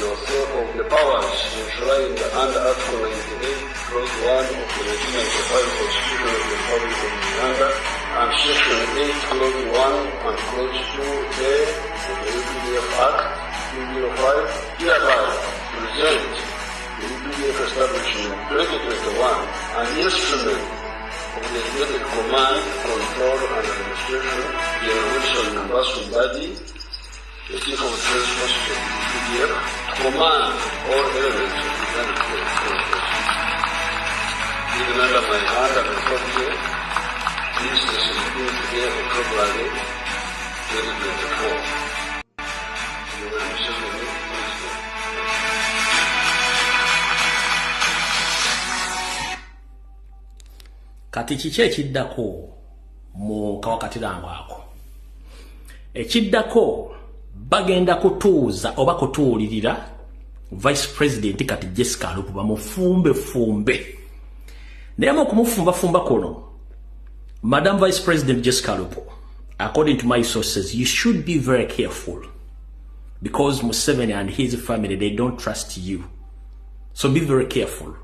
the powers enshrined under Article 98, Clause 1 of the 1995 Constitution of the Republic of Uganda, and Section 8, Clause 1 and Clause 2A of the UPDF Act 2005, hereby present the UPDF establishment 2021 an instrument of the delegated command, control, and administration, General Wilson Mbasu Mbadi, the Chief of Defense Forces of the UPDF, to command all elements of the Uganda Defense Forces. Given under my hand and authority, this is the 17th day of February 2024. Kati kiki ekiddako mu kawakatirango ako? Ekiddako bagenda kutuuza oba kutuulirira Vice President kati Jessica Alupo bamufumbe. Naye mu kumufumba kono, Madam Vice President Jessica Alupo, according to my sources, you should be very careful because Museveni and his family, they don't trust you. So be very careful.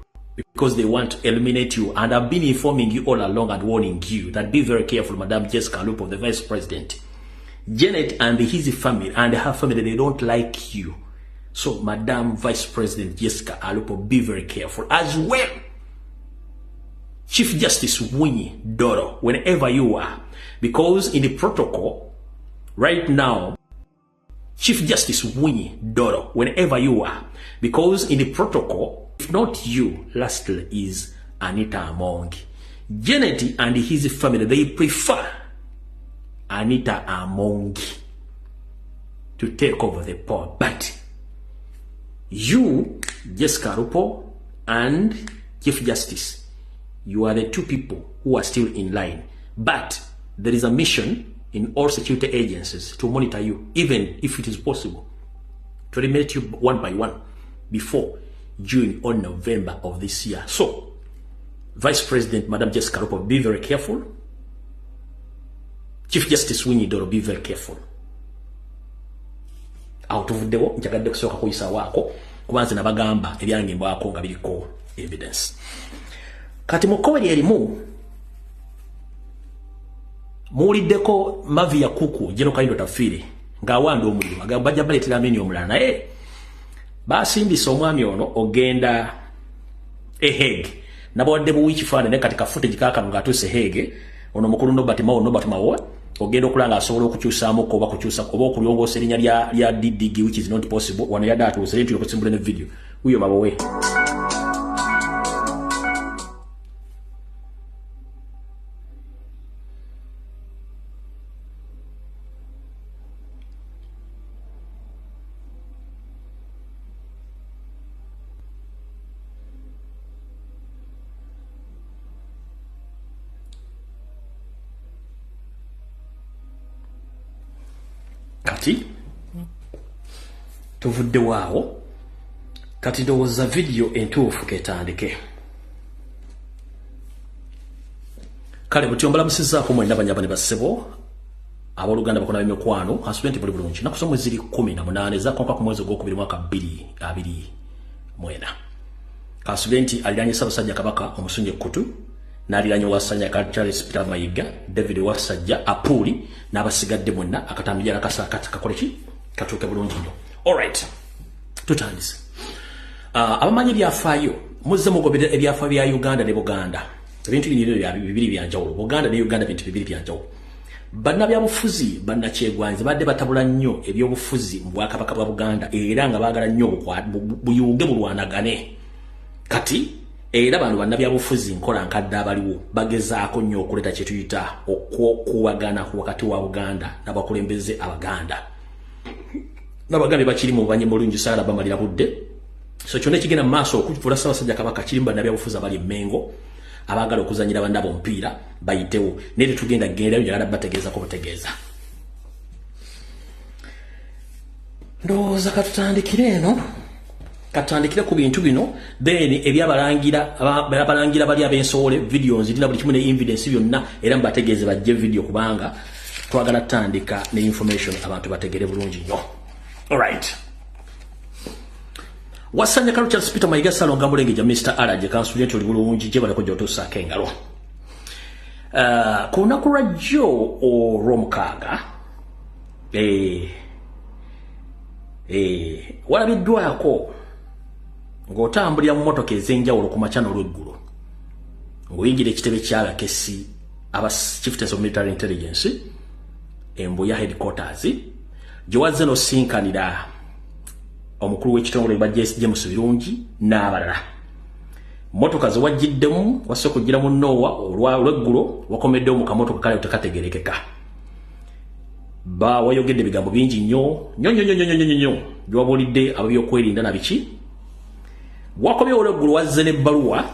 Because they want to eliminate you, and I've been informing you all along and warning you that be very careful, Madam Jessica Alupo, the Vice President. Janet and his family and her family, they don't like you. So, Madam Vice President Jessica Alupo, be very careful. As well, Chief Justice Winnie Doro, whenever you are, because in the protocol, right now, Chief Justice Winnie Doro, whenever you are, because in the protocol, if not you, lastly is Anita Amongi. Janet and his family, they prefer Anita Amongi to take over the power. But you, Jessica Alupo, and Chief Justice, you are the two people who are still in line. But there is a mission in all security agencies to monitor you, even if it is possible, to eliminate you one by one before June or November of this year. So, Vice President Madam Jessica Alupo, be very careful. Chief Justice Winnie Doro, be very careful. Out of the world, njagadde kusooka kuyisa waako kubanze nabagamba ebyange mbwako nga biriko evidence. Kati mukoberi erimu muwuliddeko mavi ya kuku Jeno Kaindo Tafiri ng'awanda omulimu agamba bajja baleetera amini omulala naye baasindisa omwami ono ogenda Hague nabawadde buwi kifaananyi naye kati ka footage kaakano ng'atuuse Hague ono mukulu Nobert Mawo ogenda okulanga asobola okukyusaamu oba okulongoosa erinnya lya DDG which is not possible wano yadde atuuse nti okusimbula ne video wuyo Mawowe. Kati tuvudde waawo kati ndowooza video entuufu ketandike kale butyombola musizaako mwenna banyabane bassebo abooluganda bakona b'emikwano asubenti buli bulungi naku zo mwezi 18 zakonka ku mwezi ogwokubiri mwaka 2024 kasubenti aliranye Ssaabasajja Kabaka omusunye Kutu n'aliranye Wasajja Charles Peter Mayiga David Wasajja Apuli n'abasigadde mwenna akatambira akasakati kakoleki katuuke bulungi nnyo. Alright, tutandise. Abamanyi byafaayo muzze mugoberera ebyafaayo bya Uganda ne Buganda. Ebintu bibiri byanjawulo. Buganda ne Uganda bintu bibiri byanjawulo. Bannabyabufuzi bannakyegwanyiza badde batabula nnyo ebyobufuzi mu Bwakabaka bwa Buganda era nga baagala nnyo buyunge bulwanagane. Kati era bano bannabyabufuzi nkola nkadde abaliwo bagezaako nnyo okuleeta kye tuyita okuwagana wakati wa Buganda n'abakulembeze Abaganda. N'Abaganda bakiri mu banye mulungi saala bamalira budde. So kyonna ekigenda mu maaso okufuula Ssaabasajja Kabaka kiri mu bannabyabufuzi abali Mengo abaagala okuzanyira bannabo omupiira bayitewo naye tetugenda genda njagala bategeeza ko butegeeza. Ndowooza katutandikire eno katandikire ku bintu bino then ebyabalangira bali ab'ensowole videos ndina buli kimu ne evidence byonna era mbategeeze bajje video kubanga twagala tandika ne information abantu bategere bulungi nnyo. Alright, Wasajja Charles Peter Mayiga Salonga Mulengeja Mr. Alaje kansulient oli bulungi gye baleko gy'otuusaako engalo. Ku lunaku lwa jjo olw'omukaaga walabiddwako ng'otambulira mu mmotoka ez'enjawulo ku makya n'olweggulo ng'oyingira ekitebe ky'abakesi aba Chieftains of Military Intelligence Embuya headquarters gye wazze n'osinkanira omukulu w'ekitongole ba James Birungi n'abalala. Mmotoka ze wajjiddemu wasse kugira mu Nowa olweggulo wakomeddewo mu kamotoka kale tekategerekeka. Wayogedde ebigambo bingi nnyo gy'owabuulidde ab'ebyokwerinda na biki. Wakomyewo olweggulo wazze n'ebbaluwa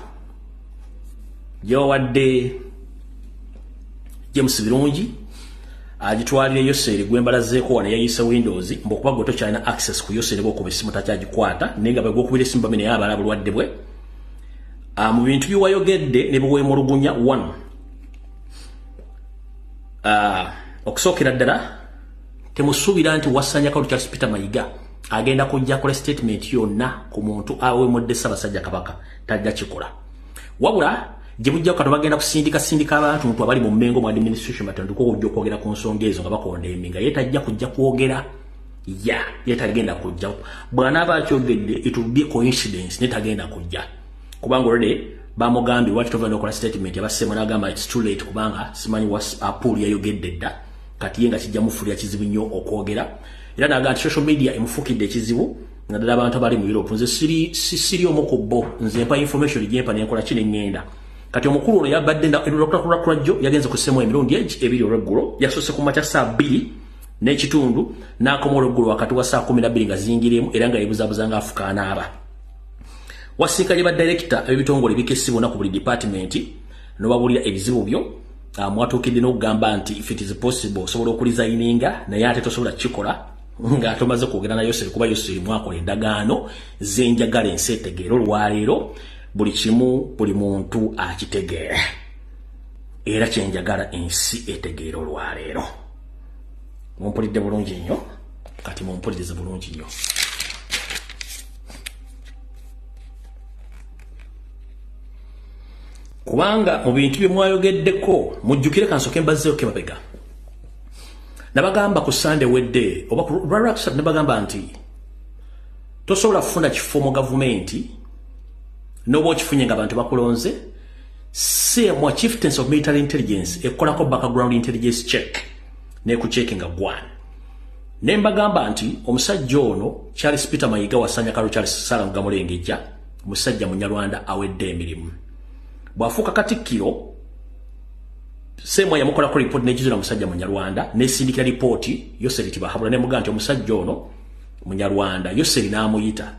gyewawadde James Birungi agitwalire Yoseri gwembalazeeko wano yayise Windows mbokuba gwe tokyalina access ku Yoseri bw'okuba essimu takyagikwata naye nga bw'okubira essimu bamene yabala bulwadde bwe. Mu bintu byewayogedde ne biweemulugunya 1 okusookera ddala temusuubira nti Wasajja Charles Peter Mayiga agenda kujja kola statement yonna ku muntu aweemudde Ssaabasajja Kabaka tajja kikola wabula gye bujja kano bagenda kusindika abantu muntu abali mu Mengo mu administration batandika okujja okwogera ku nsonga ezo nga bakonda eminga yetajja kujja kwogera yetagenda kujja bw'anaaba akyogedde it will be coincidence netagenda kujja kubanga already bamugambye wati tovenda okola statement yabassemu n'agamba it's too late kubanga simanyi Apuli yayogedde dda kati ye nga kijja mufulira kizibu nnyo okwogera era n'agamba social media emufukidde ekizibu naddala abantu abali mu Europe nze siri omu ku bo nze mpa information gyempa nenkola kino engenda. Kati omukulu ono yabadde kulajjo yagenze kusemu emirundi ebiri olweggulo yasoose ku makya saa 2 n'ekitundu n'akoma olweggulo wakati wa saa 12 nga zingiremu era nga yebuzabuza nga afuka anaaba. Wasinkanye ba director ebitongole bikesibwa ku buli department n'obabuulira ebizibu byo mwatuukidde n'okugamba nti if it is possible osobola okulizayininga naye ate tosobola kikola nga tomaze kwogera na Yoseri kuba Yoseri mwakola endagaano z'enjagala ensi etegeera olwaleero buli kimu buli muntu akitegeera era kyenjagala ensi etegeera olwaleero. Mumpulidde bulungi nnyo kati mumpulirize bulungi nnyo. Kubanga mu bintu bye mwayogeddeko mujjukire kansooke mbazzeeko mabega nabagamba ku Sunday wedde oba ku Raraksat nabagamba nti tosobola kufuna kifo mu gavumenti n'oba okifunye nga abantu bakulonze mwa chieftains of military intelligence ekolako background intelligence check nekucheckinga gwana nembagamba nti omusajja ono Charles Peter Mayiga wasanya kalo Charles Sala Mugamulengeja musajja munyarwanda awedde emirimu bwafuuka Katikkiro semwa yamukola ko report nejizira musajja munyarwanda nesindikira report yose litibahabula nemuga nti omusajja ono munyarwanda yose linamuyita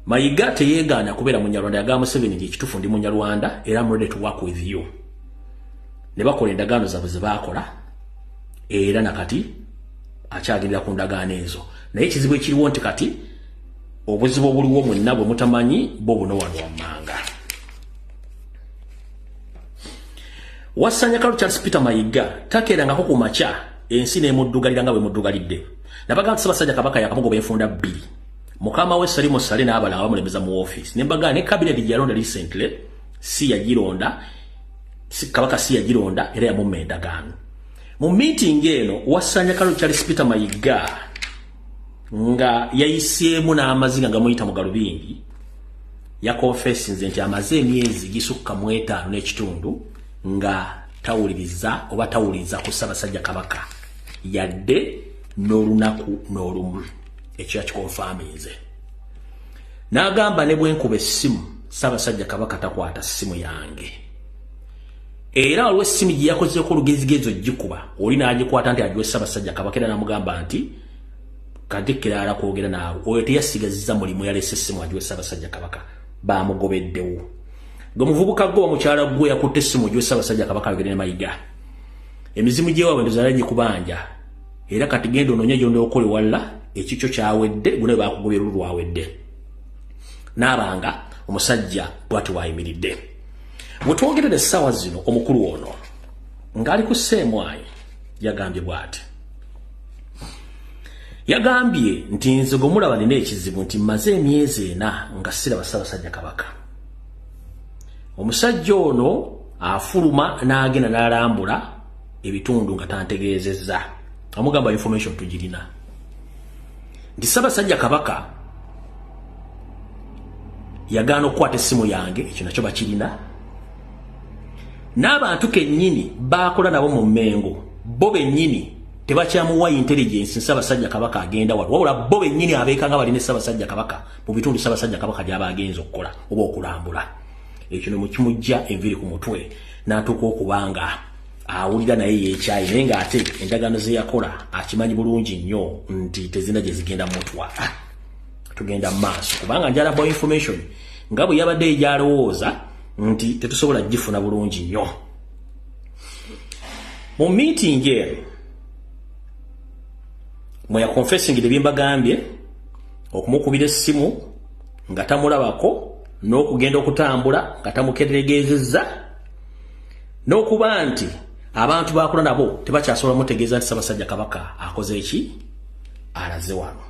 Mayiga teyegana kubera munyarwanda yagamba Museveni ndi kitufu ndi munyarwanda era I'm ready to work with you ne bakola endagaano zaabwe ze bakola era nakati akyagendera ku ndagaano ezo naye kizibu ekiriwo nti kati obuzibu obuliwo mwenna bwe mutamanyi bo buno wano wammanga wasanya kalo Charles Peter Mayiga takerangako ku macha ensi n'emuddugalira nga bwe muddugalidde nabagamba Ssaabasajja Kabaka yakamugoba enfunda bbiri mukama we Salimo Sale n'abala abamulembeza mu office nembaga ne cabinet yalonda recently si Kabaka si yagironda era yamumma endagaano mu meeting eno wasanya kalo Charles Peter Mayiga nga yayiseemu n'amazinga gamuyita mu galubindi yakonfessinze nti amaze emyezi gisukka mu 5 n'ekitundu nga tawuliriza oba tawuliriza ku Ssaabasajja Kabaka yadde n'olunaku n'olumu ekyo yakikonfaminze n'agamba ne bwenkuba essimu Ssaabasajja Kabaka takwata ssimu yange era olwo essimu gye yakozeko olugezigezo gikuba oli n'agikwata nti agiwe Ssaabasajja Kabaka era n'amugamba nti Katikkiro ala kwogera naawe oyo teyasigazizza mulimu yalese essimu agiwe Ssaabasajja Kabaka bamugobeddewo gwe muvubuka gwe omukyala gwe yakutte essimu giwe Ssaabasajja Kabaka ayogere ne Mayiga emizimu gy'ewaabwe ndozala gikubanja era kati genda onoonye gy'onda okole walla ekikyo kyawedde gune bakugobye lulu lwawedde n'abanga omusajja bwati wayimiridde bwe twogerera essaawa zino omukulu ono ng'ali ku Ssemwayi yagambye bw'ati yagambye nti nze gwe mulaba nina ekizibu nti mmaze emyezi 4 nga siraba Ssaabasajja Kabaka omusajja ono afuluma n'agenda n'alambula ebitundu nga tantegeezezza amugamba information tugirina nti Ssaabasajja Kabaka yagaana okukwata essimu yange ekyo nakyo bakirina n'abantu kennyini bakola nabo mu Mmengo bo bennyini tebakyamuwa intelligence Ssaabasajja Kabaka agenda wabula bo bennyini abeekanga balina Ssaabasajja Kabaka mu bitundu Ssaabasajja Kabaka gy'aba agenza okukola oba okulambula ekyo ne mukimujja enviri ku mutwe n'atuuka okubanga awulira naye yeekyayi naye ng'ate endagaano ze yakola akimanyi bulungi nnyo nti tezina gye zigenda mutwa tugenda mu maaso kubanga njalaba information nga bwe yabadde egyalowooza nti tetusobola gifuna bulungi nnyo mu meeting eno mwe yakonfessingire bye mbagambye okumukubira essimu nga tamulabako n'okugenda okutambula nga tamukeregeezezza n'okuba nti abantu bakola nabo tebakyasobola mutegeeza nti Ssaabasajja Kabaka akoze eki alaze wano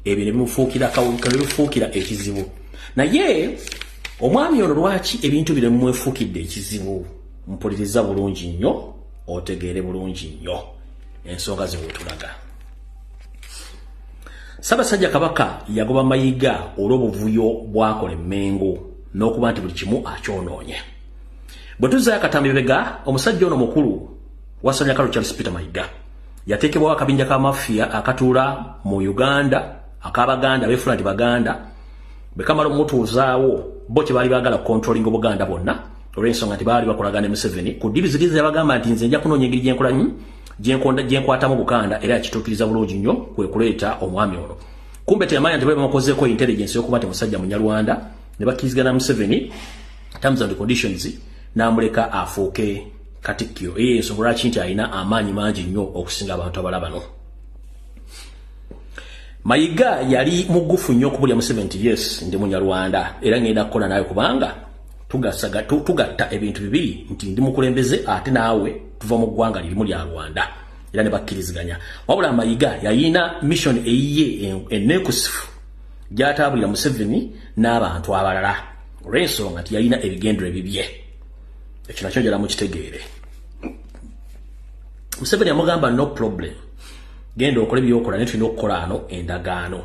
ebyo ne bimufuukira ekizibu naye omwami ono lwaki ebintu bino mumwefuukidde ekizibu mpuliriza bulungi nnyo otegeere bulungi nnyo ensonga ze wetulaga Ssaabasajja Kabaka yagoba Mayiga olw'obuvuyo bwakola Mmengo n'okuba nti buli kimu akyonoonye bwe tuzzayo akatambibega omusajja ono mukulu wasanya kalo Charles Peter Mayiga yateekebwawo akabinja k'amafiya akatuula mu Uganda ak'Abaganda beefula nti Baganda bwe kamala omutuuzaawo bo tebaali baagala controlling Obuganda bonna olw'ensonga nti baali bakolagana ne Museveni ku dibiziriza yabagamba nti nze nja kunoonya engeri gyenkwatamu Buganda era yakituukiriza bulungi nnyo kwe kuleeta omwami ono kumbe teyamanya nti bwe bamukozeeko intelligence y'okuba nti musajja munyarwanda ne bakkirizigana Museveni terms and conditions n'amuleka afuuke Katikkiro ensonga lwaki nti alina amaanyi mangi nnyo okusinga abantu abalala bano Mayiga yali mugufu nnyo okubulya Museveni nti yes ndi munyarwanda era ngenda kukola nawe kubanga tugatta ebintu bibiri nti ndi mukulembeze ate naawe tuva mu ggwanga lirimu lya Rwanda era ne bakkiriziganya wabula Mayiga yalina mission eyiye enekusifu gy'ataabulira Museveni n'abantu abalala olw'ensonga nti yalina ebigendero ebibye ekyo nakyo njala mukitegeere Museveni amugamba no problem genda okola byokola netulina okukola ano endagaano.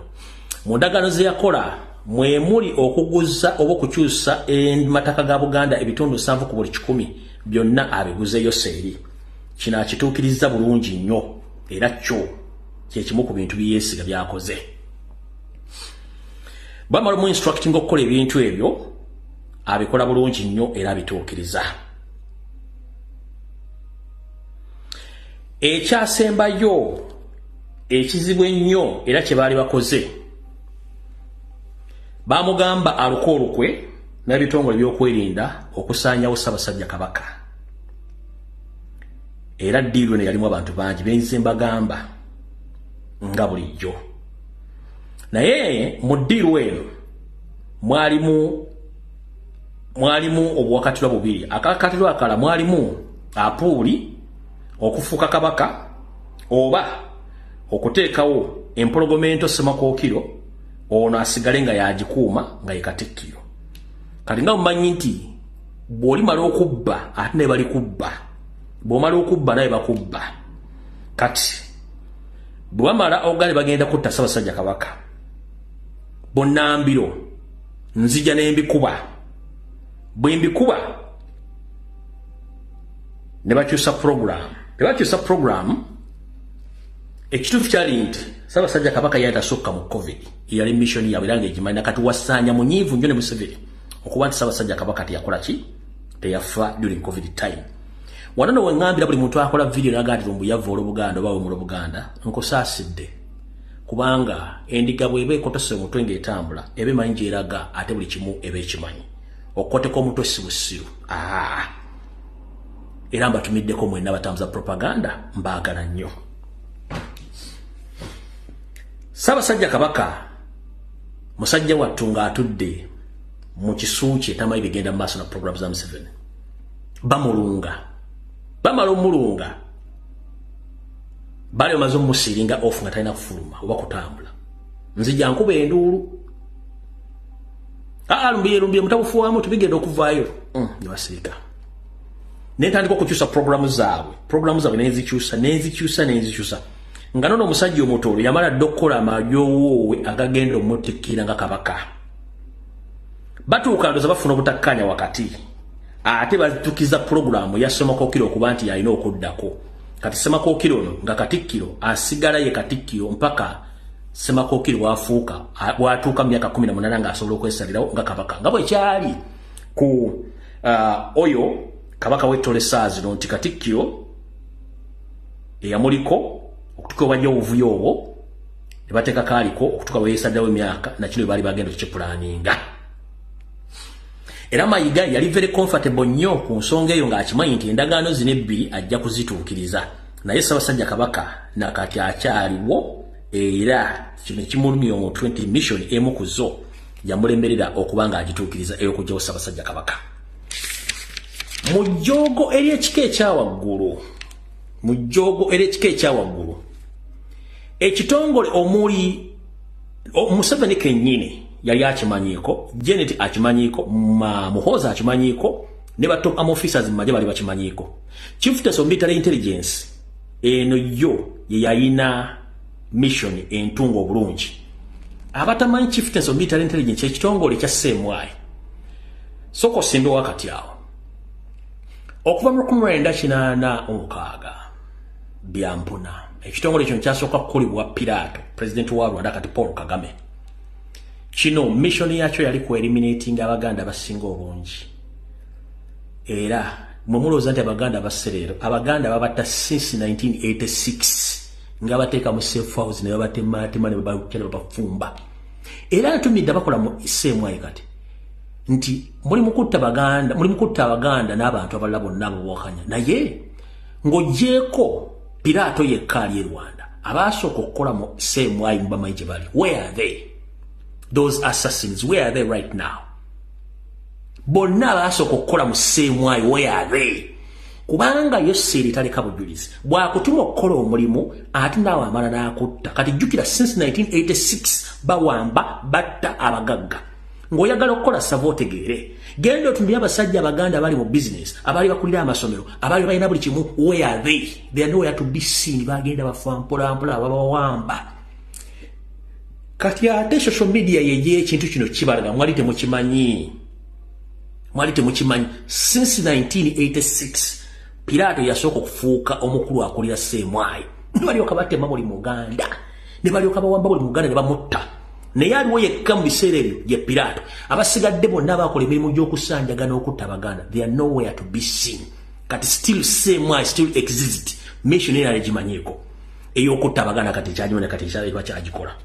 Mu ndagaano ze yakola mwe muli okuguza oba okukyusa mataka ga Buganda ebitundu 7 ku buli 100 byonna abiguzeyo seeri. Kino akituukiriza bulungi nnyo era kyo kyekimu ku bintu byesiga byakoze. Bamala mu instructing okukola ebintu ebyo abikola bulungi nnyo era abituukiriza. Ekyasembayo ekizibu ennyo era kye baali bakoze, bamugamba aluko olukwe n'ebitongole by'okwerinda okusaanyawo Ssaabasajja Kabaka. Era ddiiro ne yalimu abantu bangi benyize mbagamba nga bulijjo. Naye mu ddiiro eno mwalimu obuwakatirwa bubiri. Akakatirwa akala mwalimu apuuli okufuuka kabaka oba okuteekawo empologomento Ssemakookiro ono asigale nga yagikuuma nga ye Katikkiro. Kati nga mumanyi nti bw'olimala okubba ate ne bali kubba, bw'omala okubba naye bakubba. Kati bwe bamala ogale bagenda kutta Ssaabasajja Kabaka, bonnambiro nzija n'embikuba. Bwe mbikuba ne bakyusa program. Bwe bakyusa program, ekituufu kyali nti Ssaabasajja Kabaka yali tasukka mu COVID, yali mission yaabwe era ng'egimanyi. Kati wasaanya munyiivu nnyo ne Museveni okuba nti Ssaabasajja Kabaka teyakola ki? Teyafa during COVID time. Wano no wengambira buli muntu akola video n'agamba Lumbuye yavoola Buganda oba wemula Buganda, nkosaasidde. Kubanga endiga bw'eba ekotose omutwe ng'etambula eba emanyi gy'eraga ate buli kimu eba ekimanyi. Okoteko omutwe si busiru. Era mbatumiddeko mwenna batambuza propaganda mbaagala nnyo. Ssaabasajja Kabaka musajja wattu ng'atudde mu kisu kye tamanyi bigenda mu maaso na program za Museveni. Bamulunga. Bamala omulunga bali bamaze omusiringa off nga talina kufuluma oba kutambula. Nzija nkuba enduulu. Lumbuye mutabufuwamu tubigenda okuvaayo. Ne basirika. Netandika okukyusa programu zaabwe n'ezikyusa. Nga nono omusajja omutoolo yamala dde okukola amajoowowe agagenda omutikkira nga kabaka. Batuuka ndoza bafuna obutakkanya wakati. Ate bazitukiza programu ya Ssemakookiro okuba nti yalina okuddako. Kati Ssemakookiro ono nga Katikkiro asigala ye Katikkiro mpaka Ssemakookiro bwatuuka mu myaka 18 ng'asobola okwesalirawo nga kabaka. Nga bwe kyali ku oyo kabaka w'ettole saazino nti Katikkiro eyamuliko okutuka bajja obuvuyo obwo ne bateeka kaaliko okutuka bwe yeesaddawo emyaka na kino baali bagenda okikipulaninga. Era Mayiga yali very comfortable nnyo ku nsonga eyo ng'akimanyi nti endagaano zino ebbiri ajja kuzituukiriza. Naye Ssaabasajja Kabaka nakati akyaliwo era kino kimulumya omutwe nti mission emu ku zo yamulemberera okuba ng'agituukiriza ey'okugyawo Ssaabasajja Kabaka. Mu jjoogo ery'ekika ekyawaggulu, ekitongole omuli Museveni kennyini yali akimanyiiko, Janet akimanyiiko, Muhoozi akimanyiiko, ne ba top officers mu magye bali bakimanyiiko. Chieftains of Military Intelligence eno yo ye yalina mission entungo obulungi. Abatamanyi Chieftains of Military Intelligence ekitongole kya Ssemwai soko simbe wakati awo okuva mu 1986 byampuna. Ekitongole kino kyasooka kukolebwa Piraato, President wa Rwanda kati Paul Kagame. Kino mission yakyo yali ku eliminating Abaganda abasinga obungi. Era mumulooza nti Abaganda abaserero, Abaganda babatta since 1986 nga bateeka mu safe house ne babatemaatema ne babafumba. Era ntumidde bakola mu Ssemwai kati nti muli mukutta Abaganda n'abantu abalala bonna abawakanya. Naye ng'oggyeko Piraato yekka ali e Rwanda, abaasooka okukola mu Ssemwai mubamanyi gye bali. Where are they? Those assassins, where are they right now? Bonna abaasooka okukola mu Ssemwai, where are they? Kubanga yo seeri taleka bujulizi. Bw'akutuma okukola omulimu ate naawe amala n'akutta. Kati jjukira since 1986 bawamba batta abagagga. ng'oyagala okukola sava otegeere. Genda otumbire abasajja abaganda abali mu business, abali bakulira amasomero, abali balina buli kimu, where are they? They are nowhere to be seen. Bagenda bafa mpola mpola babawamba. Kati ate social media yeje ekintu kino kibalaga mwali temukimanyi. Since 1986 Pilato yasooka okufuuka omukulu akulira Ssemwai. Ne balyoka batema buli Muganda. Ne balyoka bawamba buli Muganda ne bamutta. Naye aliwo yekka mu biseera ebyo ye Pilato. Abasigadde bonna abakola emirimu gy'okusanjagana okutta Abaganda. They are nowhere to be seen. Kati still Ssemwai still exist. Mission era agimanyiiko. Ey'okutta Abaganda kati kyanyone kati kyalibwa kyagikola.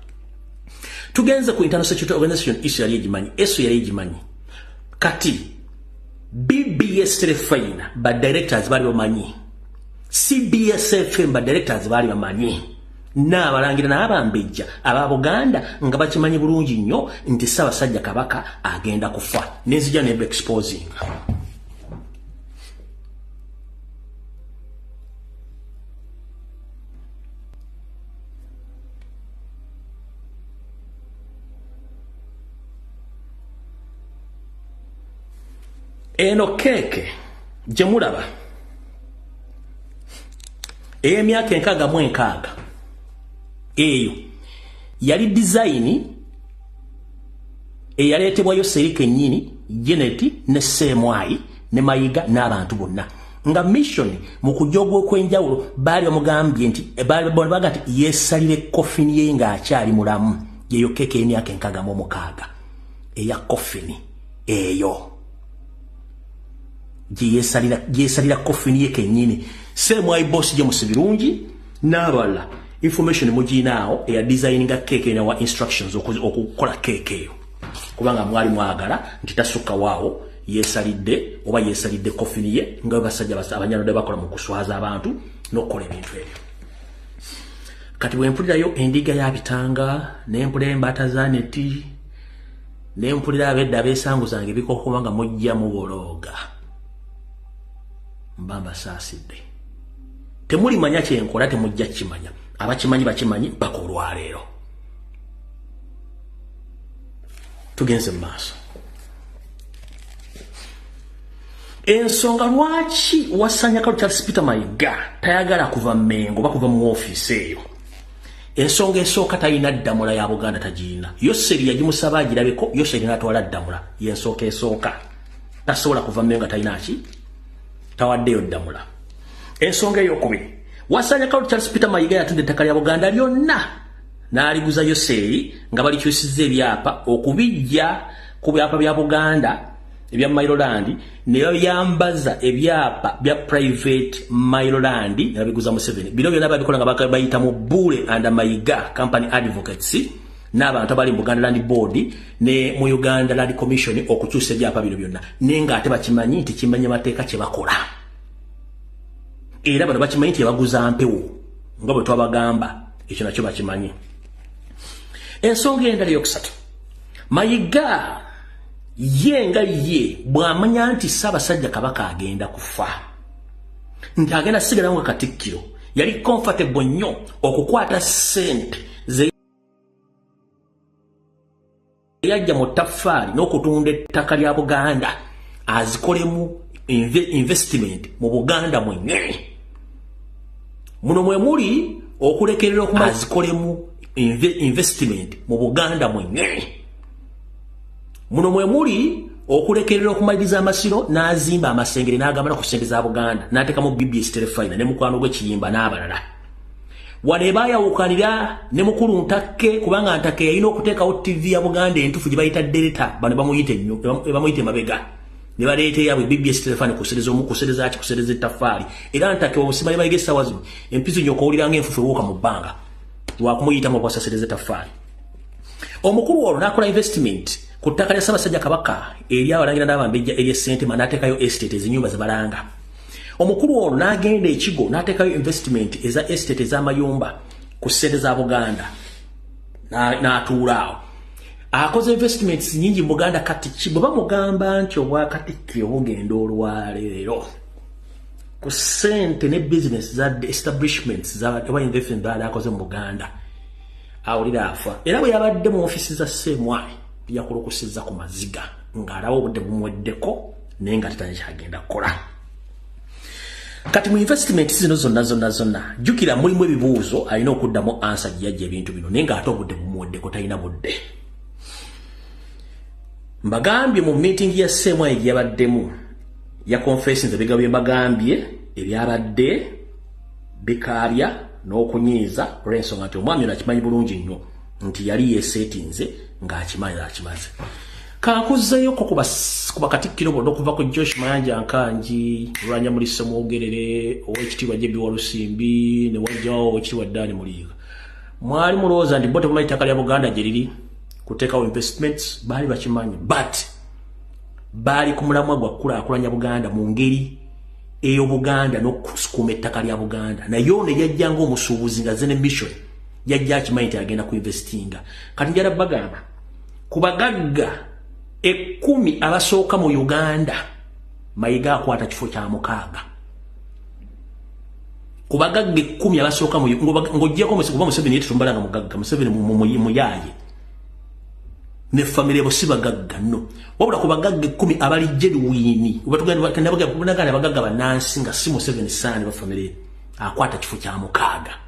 Tugenze ku International Security Organization issue yali egimanyi. Eso yali egimanyi. Kati BBS Telefina ba directors bali bamanyi. CBS FM ba directors bali bamanyi. N'abalangira n'abambejja aba Buganda nga bakimanyi bulungi nnyo nti Ssaabasajja Kabaka agenda kufa. Nenzija ne exposing. Eno keke jemulaba emyaka 66 eyo yali design eyaleetebwayo Serike nnyini Janet ne Ssemwai ne Mayiga n'abantu bonna nga mission mu kujogwa okwenjawulo baali bamugambye nti baga nti yeesalire coffin ye ng'akyali mulamu yeyo keke emyaka 66 eya coffin eyo yesalira coffin ye kennyini. Ssemwai boss je musibirungi n'abala information mujinaawo eya designinga keke na wa instructions okukola keke eyo kubanga mwali mwagala nti tasukka waawo yesalidde coffin ye nga basajja abanyalode bakola mu kuswaza abantu n'okukola ebintu ebyo. Kati bwempulirayo endiga ya bitanga n'empulira embata za neti n'empulira abedda abeesanguzanga ebikoko kubanga mujja mubologa mbamba saasidde. Temuli manya kyenkola temujja kimanya. Abakimanyi bakimanyi mpaka olwaleero. Tugenze mu maaso. Ensonga lwaki wasanya Charles Peter Mayiga tayagala kuva Mmengo bakuva mu office eyo. Ensonga esooka talina ddamula ya Buganda tagiina. Yoseri yagimusaba agirabeko, Yoseri n'atwala ddamula. Y'ensooka esooka. Tasobola kuva Mmengo talina ki? Tawaddeyo ddamula. Ensonga ey'okubiri. Wasanya Charles Peter Mayiga yatudde ettaka lya Buganda lyonna n'aliguza Yoseri nga balikyusizza ebyapa okubijja ku byapa bya Buganda ebya Mailoland ne bayambaza ebyapa bya private Mailoland ne babiguza Museveni. Bino byonna babikola nga bayita mu Bule and Mayiga Company Advocates n'abantu abali mu Buganda Land Board ne mu Uganda Land Commission okukyusa ebyapa bino byonna nenga ate bakimanyi nti kimanye mateeka kye bakola. Era bano bakimanyi nti baguza mpewo nga bwe twabagamba ekyo nakyo bakimanyi. Ensonga endala eyokusatu. Mayiga yenga ye bw'amanya nti Ssaabasajja Kabaka agenda kufa nti agenda sigala nga Katikkiro yali comfortable nnyo okukwata ssente ze yajja mu ttaffaali n'okutunda ettaka lya Buganda azikolemu investment mu Buganda mwennyini. Muno mwe muli okulekerera okumazikolemu investment mu Buganda mwennyini. Muno mwe muli okulekerera okumaliriza amasiro n'azimba amasengere n'agamba ku ssente za Buganda n'ateekamu BBS Telefina ne mukwano gw'ekiyimba n'abalala. Wane baayawukanira ne mukulu Ntakke kubanga Ntakke yalina okuteekawo TV ya Buganda entufu gye bayita Delta bano bamuyite mabega. Ne baleeta yabwe BBS Telefina kusereza ettaffaali. Era Ntakke obusimanyi bayiga essaawa zino empiso nyo okowulira ng'enfufu ewuuka mu bbanga lwakumuyitamu okwasasereza ettaffaali. Omukulu olwo n'akola investment ku ttaka lya Ssaabasajja Kabaka eri abalangira n'abambejja eri Ssentema n'ateekayo estate ezinyumba zebalanga. Omukulu olwo n'agenda ekigo n'ateekayo investment eza estate ez'amayumba ku ssente za Buganda n'atuula awo. Akoze investments nyingi mu Buganda. Kati bwe bamugamba nti obwa Katikkiro bugenda olwaleero ku ssente ne business za establishments za investment akoze mu Buganda awulira afa. Era bwe yabadde mu office za Ssemwai yakulukusizza ku maziga ng'alaba obudde bumuweddeko naye nga tetanye kyagenda kukola. Kati mu investment zino zonna jjukira mulimu ebibuuzo alina okuddamu ansa gy'ajja ebintu bino naye ng'ate obudde bumuweddeko talina budde. Mbagambye mu meeting ya Ssemwanga egyabaddemu ya conference ebigabo bye mbagambye ebyabadde bikaabya n'okunyiiza olw'ensonga nti omwami ono akimanyi bulungi nnyo nti yali yeeseetinze ng'akimaze. Kankuzzeeyo ko kuba Katikkiro bonna okuva ku Josh Mayanja Nkanji, Lwanya Mulisa Mwogerere, Oweekitiibwa Jebi Walusimbi ne wajjawo Oweekitiibwa Dani Muliiga. Mwali mulowooza nti bo temumanyi ttaka lya Buganda gye liri kuteekawo investments, baali bakimanyi, but baali ku mulamwa gwa kukulaakulanya Buganda mu ngeri ey'Obuganda n'okusukuuma ettaka lya Buganda. Naye ono yajja ng'omusuubuzi nga zene mission yajja akimanyi nti agenda ku investinga. Kati njala bagamba ku bagagga 10 abasooka mu Uganda Mayiga akwata kifo kya 6. Ku bagagga 10 abasooka mu ng'oggyeko Museveni yetutumbalanga mugagga, Museveni muyaaye ne family bo si bagagga no. Wabula ku bagagga 10 abali genuine batugenda bagagga banansi nga si Museveni saani ba family akwata kifo kya 6.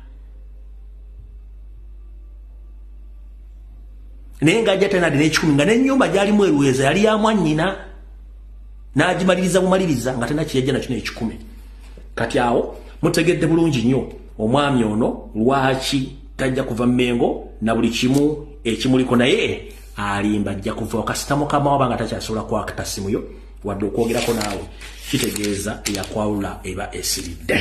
Naye ng'ajja tena adina 10 nga n'ennyumba gy'alimu eruweza yali ya mwannyina n'agimaliriza bumaliriza nga tena kiyajja nakyo n'ekikumi. Kati awo mutegedde bulungi nnyo omwami ono lwaki tajja kuva Mmengo na buli kimu ekimuliko, naye alimba ajja kuva kasita mukama waba nga takyasobola kwakata simu yo wadde okwogerako naawe, kitegeeza eyakwawula eba esiridde.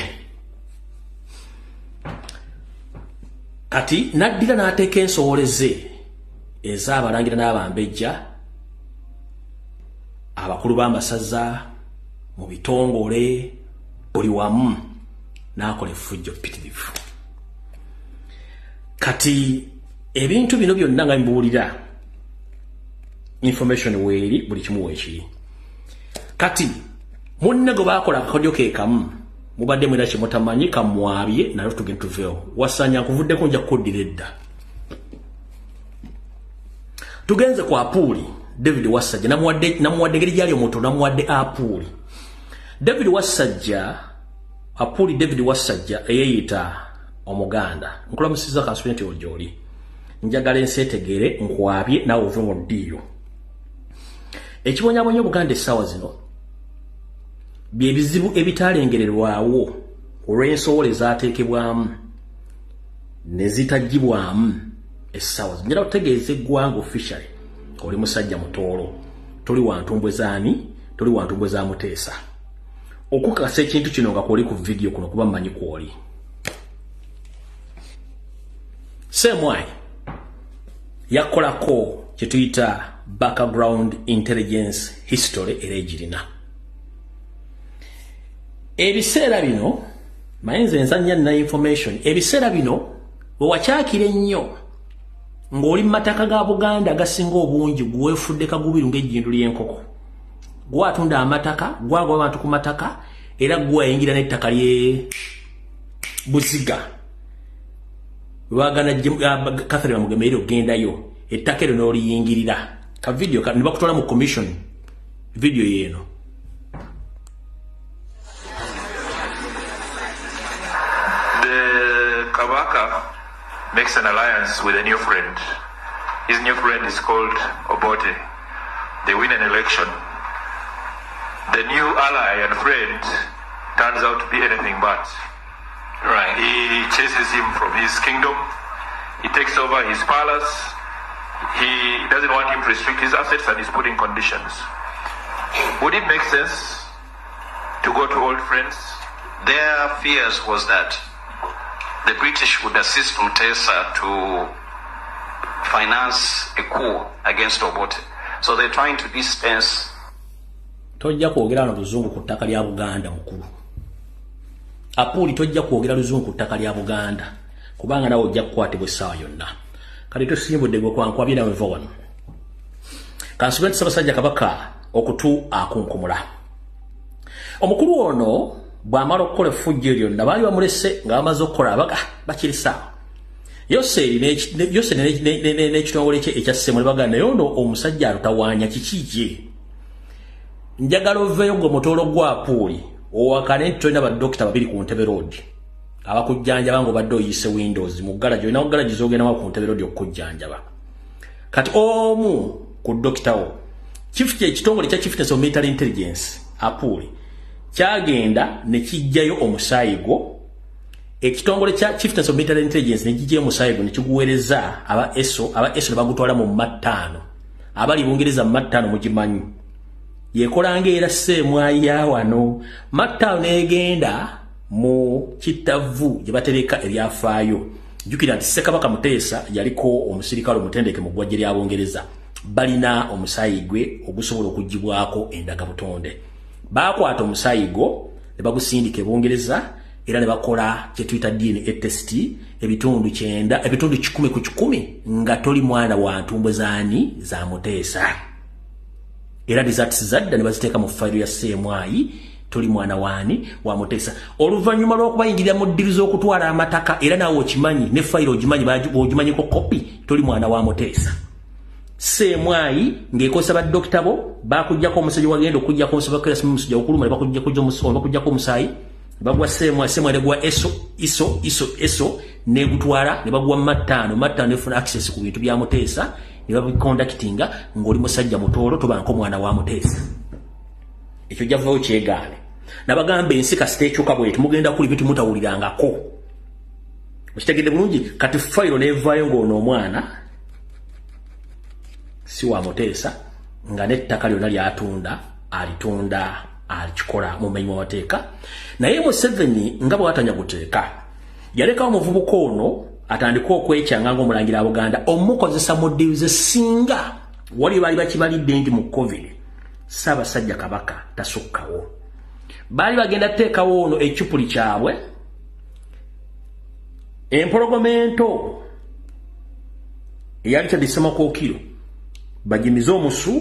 Kati naddira n'ateeka ensowoleze ez'abalangira n'abambejja, abakulu b'amasaza mu bitongole buli wamu, n'akola effujjo ppitirivu. Kati ebintu bino byonna nga mbibuulira information weeri buli kimu weekiri. Kati munne gwe baakola akakodyo ke kamu mubadde mwera kimutamanyi kamwabye nayo tugenda tuveewo wasanya nkuvuddeko nja kukuddira edda. Tugenze ku Apuuli David Wasajja namuwadde ngeri gyali omuntu namuwadde Apuuli David Wasajja. Apuuli David Wasajja eyeeyita Omuganda nkulamusiza kansubenti olyoli njagala ensi etegere nkwabye naawe ove mu ddiiro. Ekibonyabonya Buganda essaawa zino bye bizibu ebitalengererwawo olw'ensowole ezaateekebwamu ne zitagibwamu essaawa zino. Njala kutegeeza eggwanga officially oli musajja mutoolo, toli wa ntumbwe zaani, toli wa ntumbwe za Muteesa. Okukakasa ekintu kino nga kwoli ku video kuno kuba mmanyi kwoli. Ssemwanga yakolako kye tuyita background intelligence history era egirina. Ebiseera bino mayinza enzanya na information. Ebiseera bino wewakyakira ennyo ng'oli mu mataka ga Buganda agasinga obungi gweefudde kagubiru ng'ejjindu ly'enkoko. Gwatunda amataka, gwagwa abantu ku mataka, era gwayingira n'ettaka lye Buziga. Lwagana Catherine Mugemeeri ogendayo, ettaka eryo n'oliyingirira. Ka video ne bakutwala mu commission video yeeno. The Kabaka makes an alliance with a new friend. His new friend is called Obote. They win an election. The new ally and friend turns out to be anything but. Right. He chases him from his kingdom. He takes over his palace. He doesn't want him to restrict his assets and he's putting conditions. Would it make sense to go to old friends? Their fears was that the British would assist Mutesa to finance a coup against Obote. So they're trying to distance. Tojja kwogera na luzungu ku ttaka lya Buganda mukulu. Apuuli tojja kwogera luzungu ku ttaka lya Buganda kubanga nawe ojja kukwatibwa essaawa yonna. Kati tosimbudde gwe kwankwabye nawe va wano. Kansubenti Ssaabasajja Kabaka okutu akunkumula. Omukulu ono bw'amala okukola effujjo lyonna baali bamulese nga bamaze okukola abaga bakiri ssaawa. yose n'ekitongole kye ekyassemu baganda yono omusajja alutawaanya kikije njagala oveeyo gwe mutolo gwa Puuli owakane nti tolina badokita babiri ku Ntebe Road abakujjanjaba ng'obadde oyise windows mu galaji olina galaji z'ogendamu ku Ntebe Road okukujjanjaba kati omu ku dokita wo ekitongole kya Chiefness of Military Intelligence Puuli kyagenda ne kijjayo omusaayi gwo ekitongole kya Chiefness of Military Intelligence ne kijjayo omusaayi gwo ne kiguweereza aba ESO ne bagutwala mu mattaano abali Bungereza mu mattaano mugimanyi yekolanga era Ssemwayi ya wano mattaano negenda mu Kitavu gye batereka ebyafaayo jukira nti Ssekabaka Muteesa yaliko omusirikale omutendeke mu ggwajje lya Bungereza balina omusaayi gwe ogusobola okugibwako endaga butonde bakwata omusaayi gwo ne bagusindika Bungereza era ne bakola kye tuyita DNA test ebitundu 100 ku 100 nga toli mwana wa ntumbwe zaani za Muteesa era results zadda ne baziteeka mu file ya Ssemwayi toli mwana waani wa Muteesa oluvannyuma lw'okubayingirira mu ddiri z'okutwala amataka era naawe okimanyi ne file ogimanyi ko copy toli mwana wa Muteesa Ssemwayi ng'ekozesa badokita bo bakujjako omusajja wagenda okujjako omusajja musajja okuluma ne bakujjako omusaayi bagwa Ssemwayi ne gwa ESO ne gutwala ne bagwa mattaano nefuna access ku bintu bya Muteesa ne babiconductinga ng'oli musajja mutoolo tobanko mwana wa Muteesa ekyo javaayo kyegaane nabagamba ensi kasita ekyuka bw'eti mugenda kuli bitu mutawulirangako okitegedde bulungi kati fayiro neevaayo ng'ono omwana si wa Muteesa nga n'ettaka lyonna lyatunda alikikola mu mumenyi w'amateeka naye Museveni nga bw'atanya guteeka yalekawo omuvubuka ono atandika okwekyanga ng'omulangira Buganda omukozesa mu ddiru ze singa wali baali bakibalidde nti mu COVID Ssaabasajja Kabaka tasukkawo baali bagenda teekawo ono ekyupuli kyabwe empologomento eyali kyadisemakookiro bagimize omusu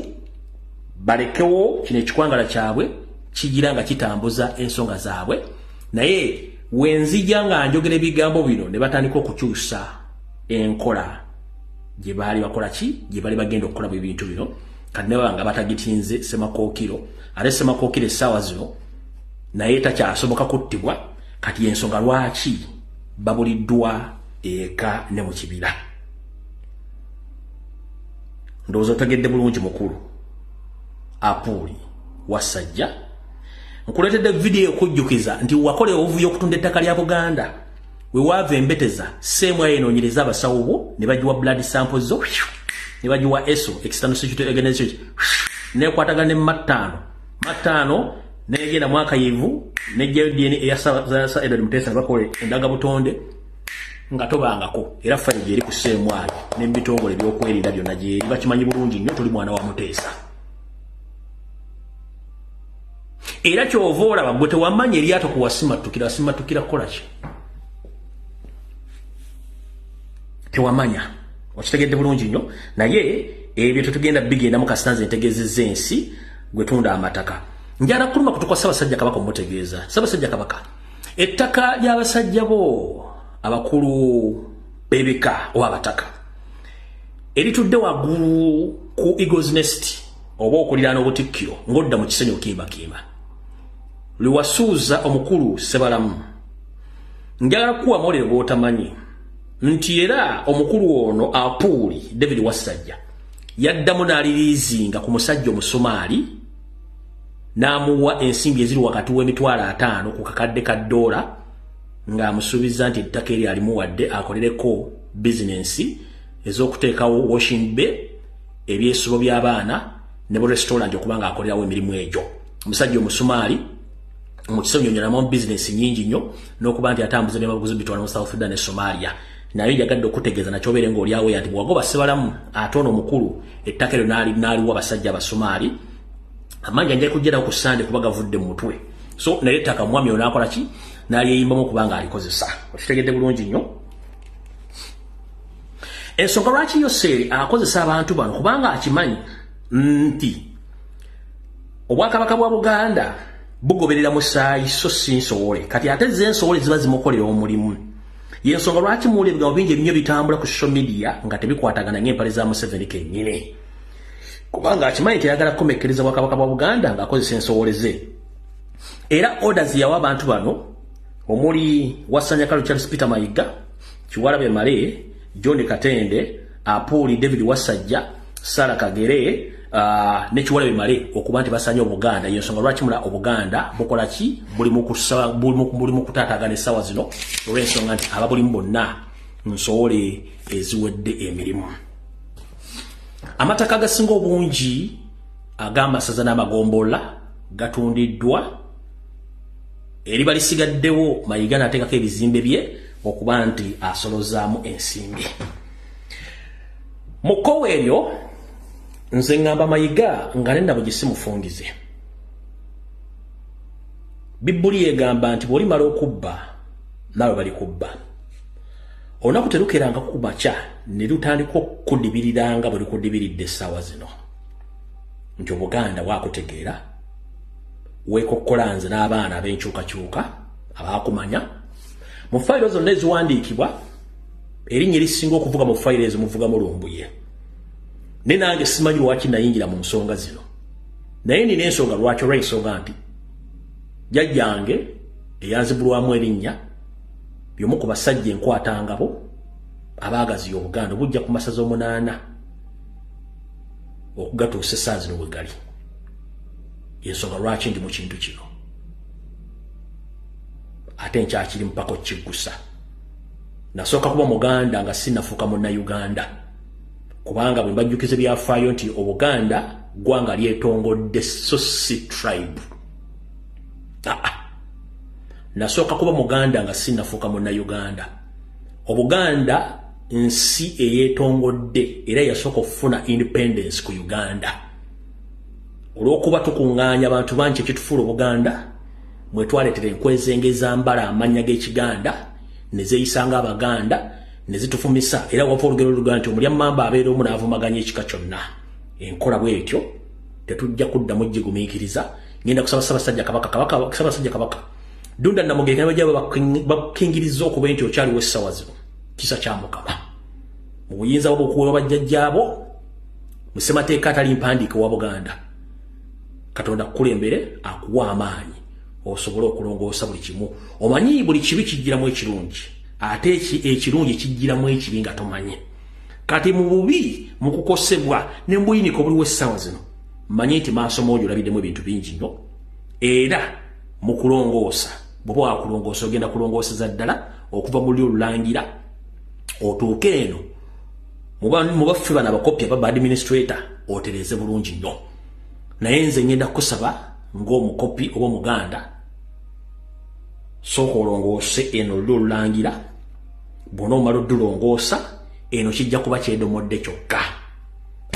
balekewo kino ekikwangala kyabwe kigira nga kitambuza ensonga zaabwe naye wenzija nga njogera ebigambo bino ne batandika okukyusa enkola gye baali bakola ki gye baali bagenda okukola ebintu bino kati naye nga batagitinze Semakookiro ate Semakookiro essaawa zino naye takyasoboka kuttibwa kati ensonga lwaki babuliddwa eka ne mu kibira ndowooza otegedde bulungi mukulu Puuli Wasajja nkuleetedde video okujjukiza nti wakola obuvuyo okutunda ettaka lya Buganda we waava embeteza Ssemwayi enoonyereza abasawo bo ne bagiwa blood samples zo ne bagiwa ESO External Security Organization nekwatagana ne mattaano negenda mwaka yivu nejjayo DNA eyasa Edward Muteesa bakola endaga butonde nga tobangako era fayiro gyeri ku Ssemwayi n'ebitongole by'okwerinda byonna gyeri bakimanyi bulungi nnyo tuli mwana wa Muteesa era kyova olaba gwe tewamanya eryato kuwasimatukira kolaki tewamanya okitegedde bulungi nnyo naye ebyo tetugenda bigenda mu kasitanze ntegezezza ensi gwe tunda amataka njala kuluma kutuka Ssaabasajja Kabaka omutegeeza Ssaabasajja Kabaka ettaka ly'abasajja bo abakulu b'ebika oba abataka eritudde waggulu ku Eagles Nest oba okuliraana obutikkiro ng'odda mu kisenyi okimbakimba liwasuuza omukulu Ssebalamu njagala kuwa molero bw'otamanyi nti era omukulu ono Puuli David Wasajja yaddamu n'aliriizinga ku musajja Omusomaali n'amuwa ensimbi eziri wakati w'emitwalo 5 ku kakadde ka $, ng'amusuubiza nti ettaka eri alimuwadde akolereko bizinensi ez'okuteekawo washing bay ebyesubo by'abaana ne restaurant okubanga akolerawo emirimu egyo omusajja Omusomaali mu kisenyi nyonyoramu bizinensi nnyingi nnyo n'okuba nti atambuza n'emabuguzi bitwala mu South Sudan ne Somalia naye yagadde okutegeeza nakyobeere ng'olyawo nti bwagoba Ssebalamu ate ono omukulu ettaka eryo n'aliwa abasajja Abasomaali amanyi anjali kujjerawo ku Sande kuba gavudde mu mutwe so naye ettaka mwami ono akola ki n'alyeyimbamu okubanga alikozesa okitegedde bulungi nnyo ensonga lwaki Yoseeri akozesa abantu bano kubanga akimanyi nti Obwakabaka bwa Buganda bugoberera musaayi so si nsowole kati ate ze nsowole ziba zimukolera omulimu yensonga lwaki muwulira ebigambo bingi ebinyo bitambula ku social media nga tebikwatagana ng'empale za Museveni kennyini kubanga akimanyi teyagala kukomekkereza bwakabaka bwa Buganda ng'akozesa ensowoleze era orders yawa abantu bano omuli Wasanyakalu Charles Peter Mayiga Kiwalabe Male John Katende Apuli David Wasajja Sara Kagere ne Kiwalabe Male okuba nti basanya Obuganda yensonga lwaki mula Obuganda bukola ki buli mu kutaatagana essaawa zino olw'ensonga nti ababulimu bonna nsowole eziwedde emirimu amataka agasinga obungi ag'amasaza n'amagombola gatundiddwa eri balisigaddewo Mayiga n'ateekako ebizimbe bye okuba nti asolozaamu ensimbi mu kkowe eryo nze ngamba Mayiga nga nenda bugisimufungize Bibbuli egamba nti bw'olimala okubba nawe bali kubba olunaku terukeranga ku makya ne lutandika okudibiriranga bwe lukudibiridde essaawa zino nti Obuganda bwakutegeera weekokkola nze n'abaana ab'enkyukakyuka abaakumanya mu fayiro zonna eziwandiikibwa erinnya erisinga okuvuga mu fayiro ezo muvugamu Lumbuye ne nange simanyi lwaki nayingira mu nsonga zino naye nina ensonga lwaki olw'ensonga nti jjajjange eyanzibulwamu erinnya y'omu ku basajja enkwatangabo abaagaziya Obuganda obujja ku masaza 8 okugatuusa essaawa zino bwe gali yensonga lwaki ndi mu kintu kino ate nkyakiri mpaka okiggusa nasooka kuba Muganda nga sinnafuuka Munnayuganda kubanga bwe mbajjukiza byafaayo nti Obuganda ggwanga lyetongodde so si tribe nasooka kuba Muganda nga sinnafuuka Munnayuganda Obuganda nsi eyeetongodde era yasooka okufuna independence ku Uganda olw'okuba tukuŋŋaanya abantu bangi ekitufuula Obuganda mwe twaleetera enkwezenge ezambala amannya g'Ekiganda ne zeeyisanga Abaganda ne zitufumisa era wava olugero luga nti omulya mmamba abeera omu n'avumaganya ekika kyonna enkola bw'etyo tetujja kuddamu gigumiikiriza ngenda kusaba Ssaabasajja Kabaka Dunda Namugeeka ne bajja bakingiriza okuba nti okyaliwo essaawa zino kisa kya Mukama mu buyinza bw'okuweebwa bajjajjaabo mu ssemateeka atali mpandiike wa Buganda Katonda kukulembere akuwa amaanyi osobole okulongoosa buli kimu omanyi buli kibi kijjiramu ekirungi ate ekirungi kijjiramu ekibi nga tomanyi kati mu bubi mu kukosebwa ne mbuyiniko buliwo essaawa zino manyi nti maaso moojo olabiddemu ebintu bingi nnyo era mu kulongoosa bw'oba wakulongoosa ogenda kulongooseza ddala okuva mu Lulangira otuuke eno mu baffe bano abakopya baba administrator otereeze bulungi nnyo naye nze ngenda kusaba ng'omukopi oba Omuganda sooka olongoose eno Lulangira bw'ona omala oddulongoosa eno kijja kuba kyedomodde kyokka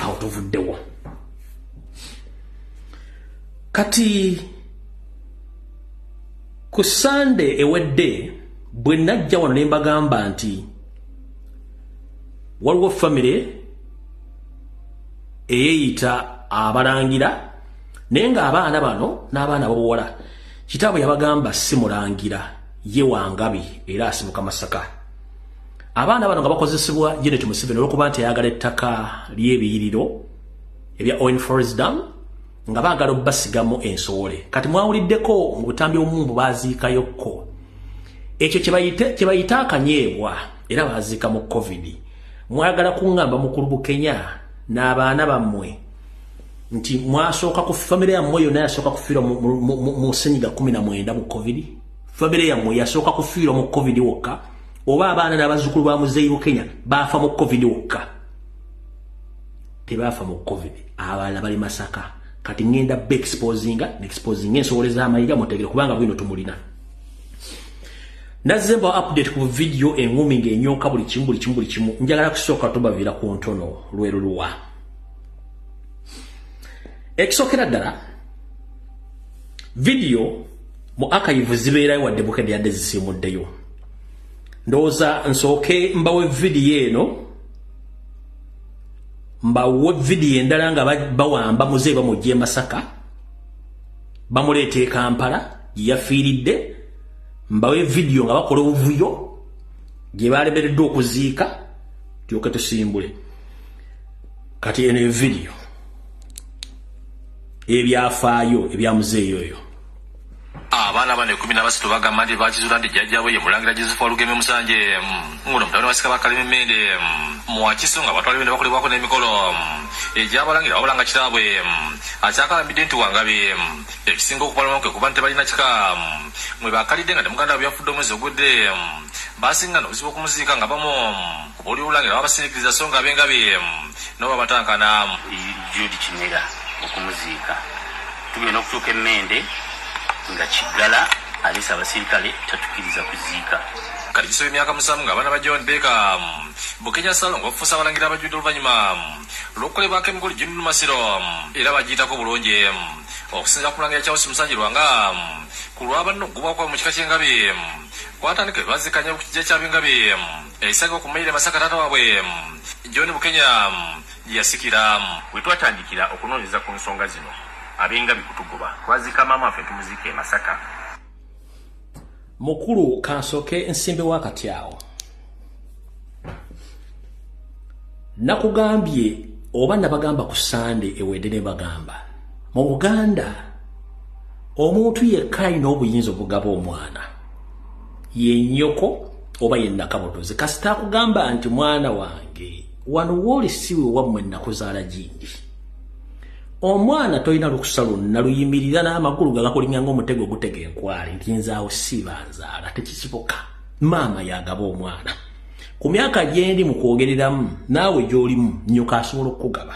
awo tuvuddewo kati ku Sande ewedde bwe najja wano ne mbagamba nti waliwo famire eyeeyita Abalangira naye ng'abaana bano n'abaana b'obuwala kitaabwe yabagamba si Mulangira ye Wangabi era asibuka Masaka abaana bano nga bakozesebwa Janet Museveni olw'okuba nti ayagala ettaka ly'ebiyiriro ebya Owen Forest Dam nga baagala obbasigamu ensowole kati mwawuliddeko mu butambi omumbu baaziikayokko ekyo kye bayita akanyeebwa era baaziika mu COVID mwagala kuŋŋamba mukulu Bukenya n'abaana bammwe nti mwasooka ku famire yammwe yonna yasooka kufiirwa mu senyiga 19 mu COVID famire yammwe yasooka kufiirwa mu COVID wokka oba abaana n'abazzukulu ba Muzeeyi Bukenya baafa mu COVID wokka tebaafa mu COVID abalala bali Masaka kati ngenda exposinga ensowole z'Amayiga mutegere kubanga bwino tumulina nazze mba update ku video engumi ng'enyooka buli kimu njagala kusooka tubaviira ku ntono lweruluwa ekisookera ddala video mu archive zibeerayo wadde Bukedde yadde zisiimuddeyo ndowooza nsooke mbawe video eno mbawe video endala nga bawamba Muzeeyi bamugye Masaka bamuleeta e Kampala gye yafiiridde mbawe video nga bakola obuvuyo gye balemereddwa okuziika tulyoke tusimbule kati eno video ebyafaayo ebya muzeeyi oyo abaana bane 13 bagamba nti bakizula ndi jjajjabwe ye mulangira Joseph Olugeme Musanje ngono mutawali wasika bakalime mende mwakiso nga batwali bende bakolebwako n'emikolo egy'abalangira wabulanga kitaabwe akyakalambidde nti wangabe ekisinga okupalama kwe kuba nti balina kika mwe bakalidde nga temuganda byafudde omwezi ogudde basinga n'obuzibu okumuziika nga bamu oli obulangira babasinzikiriza so nga bengabe nabo babatankana Judy Kimera okumuziika tugenda okutuuka emmende nga Kigala alisa abasirikale tatukiriza kuziika kati kisobe emyaka 7 nga abaana ba John Baker Bukenya Salongo bafuusa abalangira abajjudde oluvannyuma lw'okukolebwako emikolo gy'ennu Masiro era bagiyitako bulungi okusinza ku mulangira Charles Musanje Lwanga ku lw'abanno okugubwako mu kika ky'Engabi kwatandika bazikanya ku kijja ky'ab'Engabi ebisaga ku Maire Masaka taata waabwe John Bukenya yasikira we twatandikira okunoonyeza ku nsonga zino ab'Engabi kutugoba twazika maama waffe tumuziike e Masaka mukulu kansoke ensimbe wakati awo nakugambye oba nabagamba ku Sande ewedde ne bagamba mu Buganda omuntu yekka alina obuyinza obugaba omwana ye nnyoko oba ye nakabotozi kasita akugamba nti mwana wange wano wooli siwe wammwe nakuzaala gindi omwana toyina lukusa lwonna luyimirira n'amagulu gagakulinga ng'omutego ogutega enkwale nti nzaawo sibanzaala tekisiboka maama yagaba omwana ku myaka gyendi mu kwogereramu naawe gy'olimu nnyoko asobola okukugaba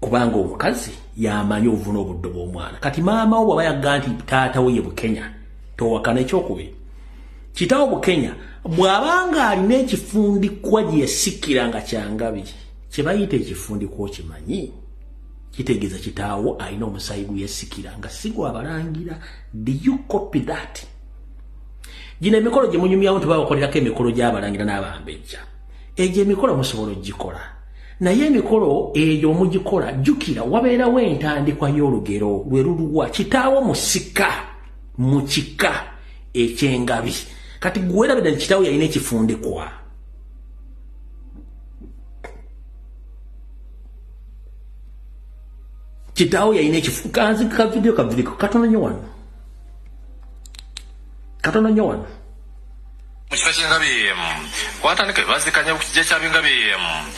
kubanga omukazi yamanyi obuvuna obudde bw'omwana kati maama wo bw'aba yagga nti taata we ye Bukenya towakana ekyokubiri kitaawo Bukenya bw'abanga alina ekifundikwa gye yasikira nga kyangabi kye bayita ekifundikwa okimanyi kitegeeza kitaawo alina omusayi gwe yasikira nga si gwabalangira. Do you copy that? Gino emikolo gye munyumyawo nti babakolerako emikolo gy'abalangira n'abambejja egyo emikolo musobola ogikola naye emikolo eyo omugikola jjukira wabeerawo entandikwa y'olugero lwe luluwa kitaawo musika mu kika eky'Engabi kati gwerabira kitaawo yalina ekifundikwa kitaawo yalina ekifunkanzi ka video katono nnyo wano mu kika ky'Engabi kwatandika bazikanya ku kijja ky'ab'Engabi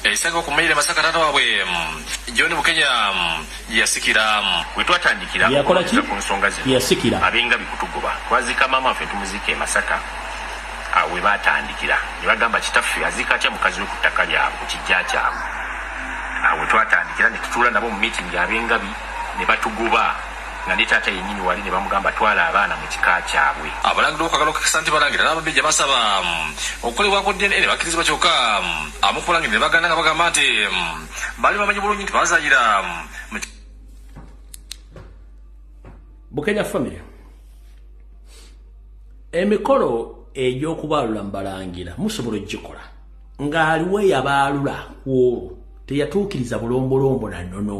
ebisaga ku Maire Masaka taata waabwe John Bukenya yasikira we twatandikira yakola ki ku nsonga zino yasikira ab'Engabi kutugoba twazika maama waffe tumuziike e Masaka we batandikira ne bagamba kitaffe azika atya mukazi we ku ttaka lyabwe ku kijja kyabwe we twatandikira ne tutuula nabo mu meeting ab'Engabi ne batugoba nga ne taata yennyini wali ne bamugamba twala abaana mu kika kyabwe abalangira okwagala okukisa nti balangira n'ababejja basaba okukolebwako DNA ne bakkirizibwa kyokka amukulangira ne baganda nga bagamba nti bali bamanyi bulungi nti bazayira Bukenya family emikolo egy'okubaalula mbalangira musobola ogikola ng'aliwo eyabaalula kwolwo teyatuukiriza bulombolombo na nnono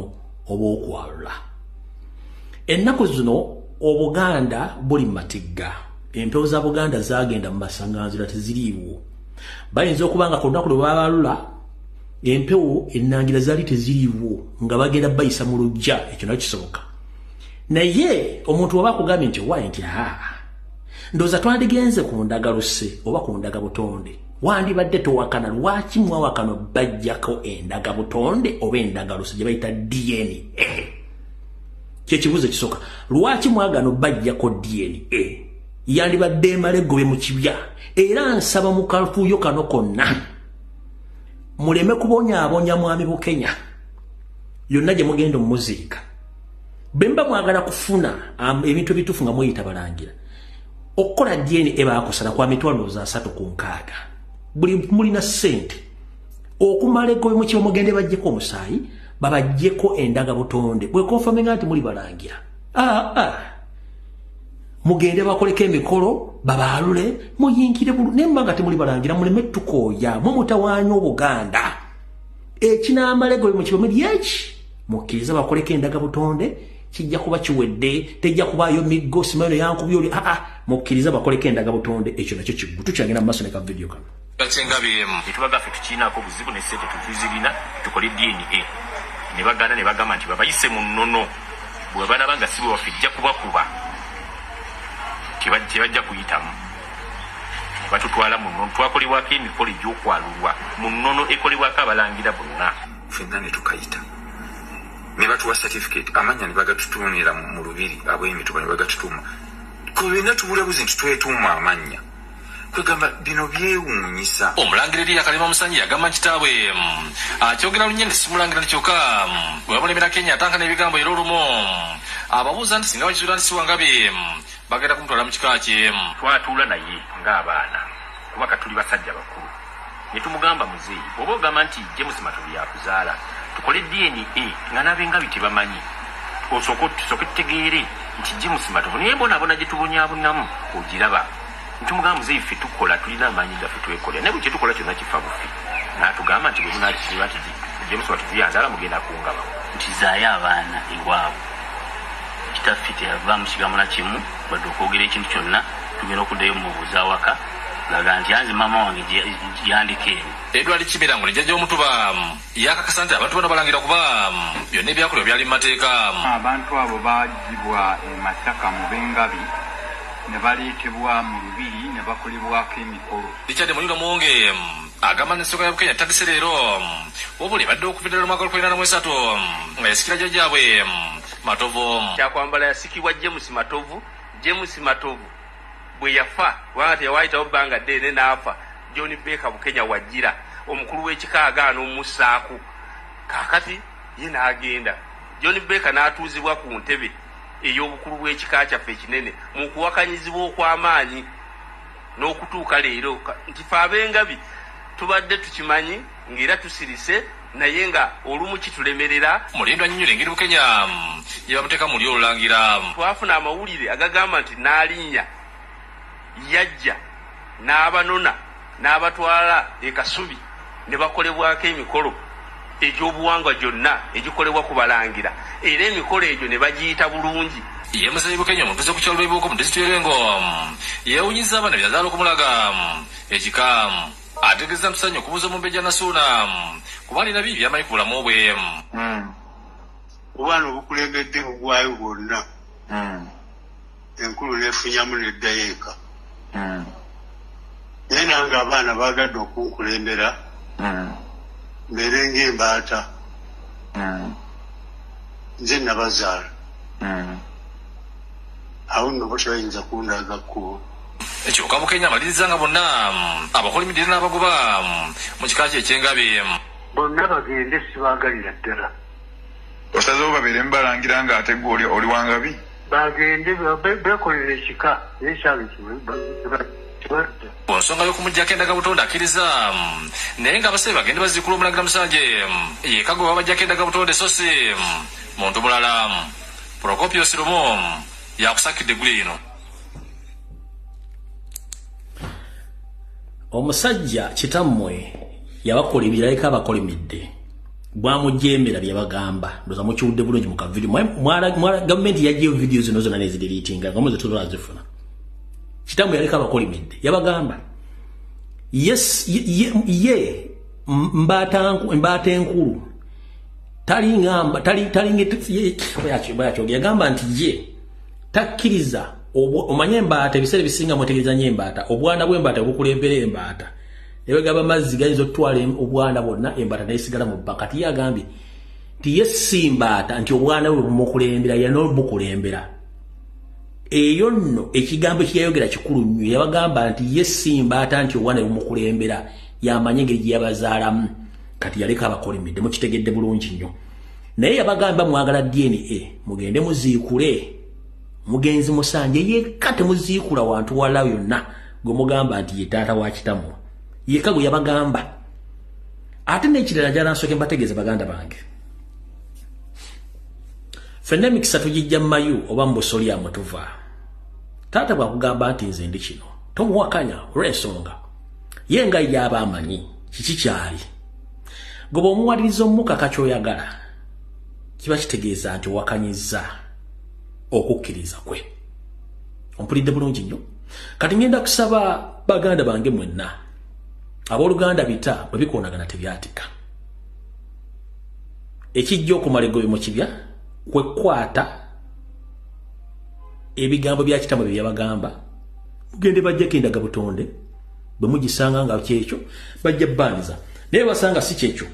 oba okwalula. Ennaku zino Obuganda buli matigga empewo za Buganda zagenda mu masanganzira teziriiwo bayinza okubanga ku lunaku lwe babaalula empewo ennangira zaali teziriiwo nga bagenda bayisa mu lujja ekyo nakyo kisoboka naye omuntu waba akugambye nti owaye nti ndowooza twandigenze ku ndagaluse oba ku ndagabutonde wandibadde towakana lwaki mwawakana bajjako endagabutonde oba endagaluse gye bayita DNA kyekibuzo kisooka lwaki mwagano bajjako DNA yandibadde emale gobe mu kibya era nsaba mu kafuuyo kano konna muleme kubonyaabonya mwami Bukenya yonna gye mugenda omuziika bemba mwagala kufuna ebintu ebituufu nga mweyita balangira okukola DNA ebaakosala kwa mitwalo za 3.6 buli mulina ssente okumala egobe mu kiba mugende bajjeko omusaayi babajjeko endagabutonde bwekonfamenga nti muli balangira mugende bakoleko emikolo babaalule muyinkire bulu nemba nga temuli balangira muleme tukooya mumutawaanya Obuganda ekinamala egobe mu kiba muli eki mukkiriza bakoleko endagabutonde kijja kuba kiwedde tejja kubaayo miggo simayo yankubye oli mukkiriza bakoleko endaga butonde ekyo nakyo kiggu tukyagenda mu maaso ne ka video kano etubaga ffe tukiinaako obuzibu ne ssente tetuzirina tukole DNA ne bagana ne bagamba nti babayise mu nnono bwe banaba nga si bwe waffe ejja kubakuba tebajja kuyitamu batutwala mu nnono twakolebwako emikolo egy'okwalulwa mu nnono ekolebwako abalangira bonna ffenna ne tukayita ne batuwa certificate amanya ne bagatutuunira mu lubiri ab'emituba ne bagatutuuma kubina tubulabuzi nti twetuuma amanya kwegamba bino byewuunyisa omulangiriri yakalema musanyi yagamba nkitaabwe akyogera lunyende simulangira nikyokka bwebamulemera Kenya atanka n'ebigambo era olumu ababuuza nti singa bakizuula nti siwangabe bagenda kumutwala mu kika kye twatuula naye ng'abaana kubaka tuli basajja bakulu ne tumugamba muzeeyi oba ogamba nti James Matovu yakuzaala tukole DNA nga n'abengabi tebamanyi osooke tutegeere nti James Matovu naye bonaabona gye tubonyaabonamu ogiraba ntumugamba muzeeyi ffe tukola tulina amaanyi gaffe twekolera naye bwe kye tukola kyonna kifa buffe n'atugamba nti bwe munaakiriba nti James Matovu yanzaala mugenda kungaba nti zaayo abaana ewaabwe kitaffe teyava mu kigambo na kimu badde okwogera ekintu kyonna tugenda okuddayo mubuuza awaka laga nti yanze maama wange yandika eno Edward Kimirango ne jjajja omutuba yakakasa nti abantu bano balangira kuba byonna ebyakolebwa byali mu mateeka abantu abo baagibwa e Masaka mu Bengabi ne baleetebwa mu lubiri ne bakolebwako emikolo Richard Munyula Muwonge agamba n'ensonga ya Bukenya tagise leero wabula ebadde okuviira mu mwaka gw'ebibiri nga yasikira jjajjaabwe Matovu kyakwambala yasikibwa James Matovu bwe yafa kubanga teyawayitawo bbanga ddene n'afa John Baker Bukenya wajjira omukulu w'ekika agaana omussaako kaakati ye n'agenda John Baker n'atuuzibwa ku ntebe ey'obukulu bw'ekika kyaffe ekinene mu kuwakanyizibwa okw'amaanyi n'okutuuka leero nti ffe ab'engabi tubadde tukimanyi ng'era tusirise naye nga olumu kitulemerera Mulindwa annyonnyola engeri Bukenya ye bamuteeka mu lyo olulangira twafuna amawulire agagamba nti n'alinnya yajja n'abanona n'abatwala e Kasubi ne bakolebwako emikolo egy'obuwangwa gyonna egikolebwa ku balangira era emikolo egyo ne bagiyita bulungi ye Musayi Bukenya omutuuze ku kyalo lw'ebiwuka mu disitulikiti y'Erengo yeewunyizza abaana byazaala okumulaga ekika ategeeza Musanyi okubuuza Mumbejja Nasuuna kuba alina bibi by'amanyi ku bulamu bwe obwana obukulembedde obwayo bwonna enkulu neefunyamu neddayo eka naye nange abaana baagadde okunkulembera mbeere ng'embaata nze nabazaala awo nno bo tebayinza kundaga kkubo ekyokka Bukenya amaliriza nga bonna abakolimidire n'abagoba mu kika kye ekyengabi bonna bagende sibaagalira ddala osazeewo babeere mubalangira ng'ate gwe oli wangabi bagende beekolera ekika nekyalo kibalidda ku nsonga y'okumuggyako endaga butonde akkiriza naye ng'abasebe bagende baziikula omulangira Musanje yeka gwe babaggyako endaga butonde so si muntu mulala Procopio Siromo yakusakidde eggulu eno omusajja kitammwe yabakola ebiraleka abakolimidde bwamujjembera byabagamba ndoza mukiwudde bulungi mu kavidiyo gavumenti yajjayo vidiyo zino zonna nezidiriitinga nga muze tuzifuna kitammwe yaleka abakolimidde yabagamba ye mbaata enkulu talinga yagamba nti ye takkiriza omanye embaata ebiseera ebisinga mwetegereza nnyo embaata obwana bw'embaata bukulembera embaata ebagamba amazzi gayinza okutwala obwana bwonna embaata nayesigala mu bbanga kati ye agambye nti ye si mbaata nti obwana bwe bumukulembera yena obukulembera eyo nno ekigambo ekiyayogera kikulu nnyo yabagamba nti ye si mbaata nti obwana bwe bumukulembera yamanye engeri gye yabazaalamu kati yaleka abakolimidde mukitegedde bulungi nnyo naye yabagamba mwagala DNA mugende muziikule mugenzi Musanje yekka temuziikula wantu wala yonna gwe mugamba nti ye taata wa kitammwe yekka gwe yabagamba ate n'ekirala njala nsooke mbategeeza baganda bange ffenna emikisa tugijja mu mayu oba mu busolyamu tuva taata bwakugamba nti nze ndi kino tomuwakanya olw'ensonga ye nga y'aba amanyi kiki kyali gwe bw'omuwaliriza omukaka ky'oyagala kiba kitegeeza nti owakanyizza okukkiriza kwe. Ompulidde bulungi nnyo. Kati ngenda kusaba baganda bange mwenna abooluganda bita bwe bikoonagana tebyatika. Ekijja okumala egobe mu kibya kwe kwata ebigambo bya kitambo bye yabagamba mugende bajjako endaga butonde bwe mugisanga nga kyekyo bajja bbaniza naye basanga si kyekyo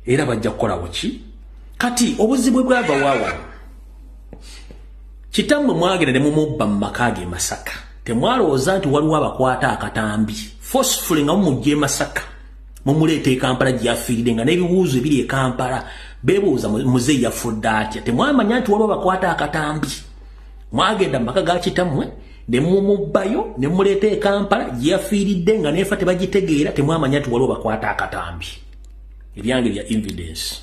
era bajja kukolawo ki. Kati obuzibu bwava waawa kitambo mwagenda ne mumubba mu maka ge Masaka temwalowooza nti waliwo abakwata akatambi forcefully nga mumujja e Masaka mumuleeta e Kampala gyafiiridde nga n'ebibuuzo ebiri e Kampala beebuuza muzeeyi yafudde atya. Temwamanya nti waliwo abakwata akatambi. Mwagenda mu maka ga kitammwe ne mumubbayo ne mumuleeta e Kampala gyafiiridde nga neefa tebagitegeera. Temwamanya nti waliwo bakwata akatambi. Ebyange bya evidence.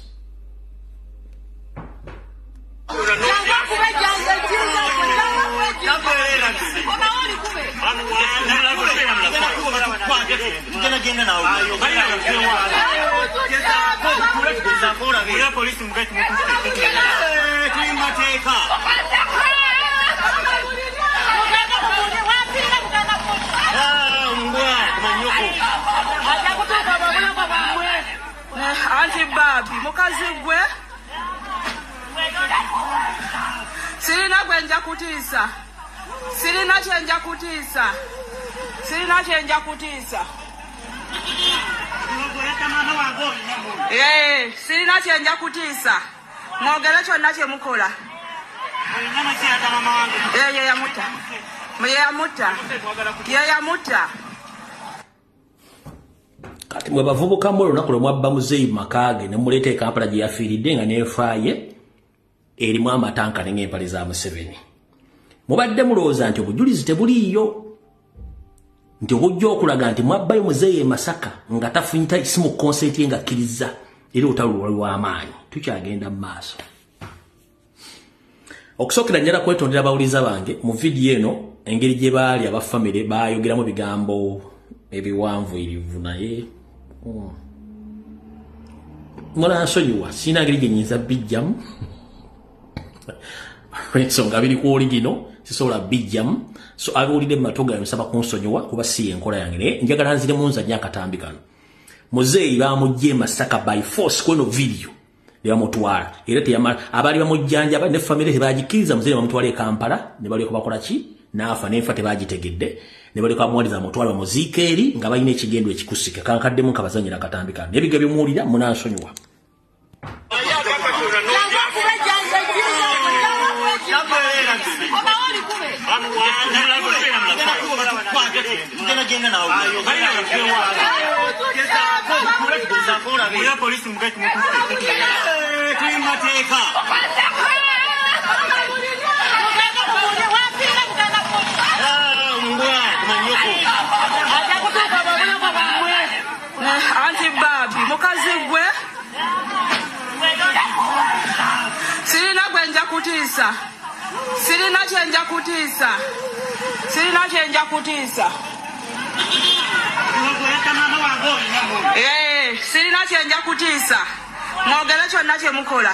Anti babi mukazi gwe sirina gwenja kutiisa sirina kyenja kutiisa sirina kyenja kutiisa mwogere kyonna kye mukola. Yeyamutta. Kati mwe bavubuka mu lunaku lwe mwabba muzeeyi makage ne muleeta e Kampala gye yafiiridde nga neefaaye erimu amatanka n'empale za Museveni. Mubadde mulowooza nti obujulizi tebuliiyo nti obujja okulaga nti mwabbayo muzeeyi e Masaka nga tafunyita isimu konsenti nga akkiriza era olutalo lw'amaanyi. Tukyagenda mu maaso. Okusookera njala kwetondera abawuliza bange mu vidiyo eno engeri gye baali abafamire baayogeramu bigambo ebiwanvuyirivu naye munansonyiwa sina ngeri gye nyinza bijjamu ensonga biri ku oligino sisobola bijjamu so abiwulidde mu matu gayo nsaba kunsonyiwa kuba si enkola yange naye njagala nziremu nzanya akatambi kano. Muzeeyi bamugye Masaka by force kweno video ne bamutwala era teyamala abaali bamujjanja ne famire tebagikkiriza muzeeyi bamutwala e Kampala ne baleka bakola ki n'afa n'enfa tebagitegedde ne baleka bamuwaliza mutwala bamuziika eri nga balina ekigendo ekikusike kankaddemu nkabazanyira akatambi kano n'ebiga byemuwulira munansonyiwa. Anti babi mukazi gwe sirina gwenja kutiisa sirina kyenja kutiisa mwogere kyonna kye mukola.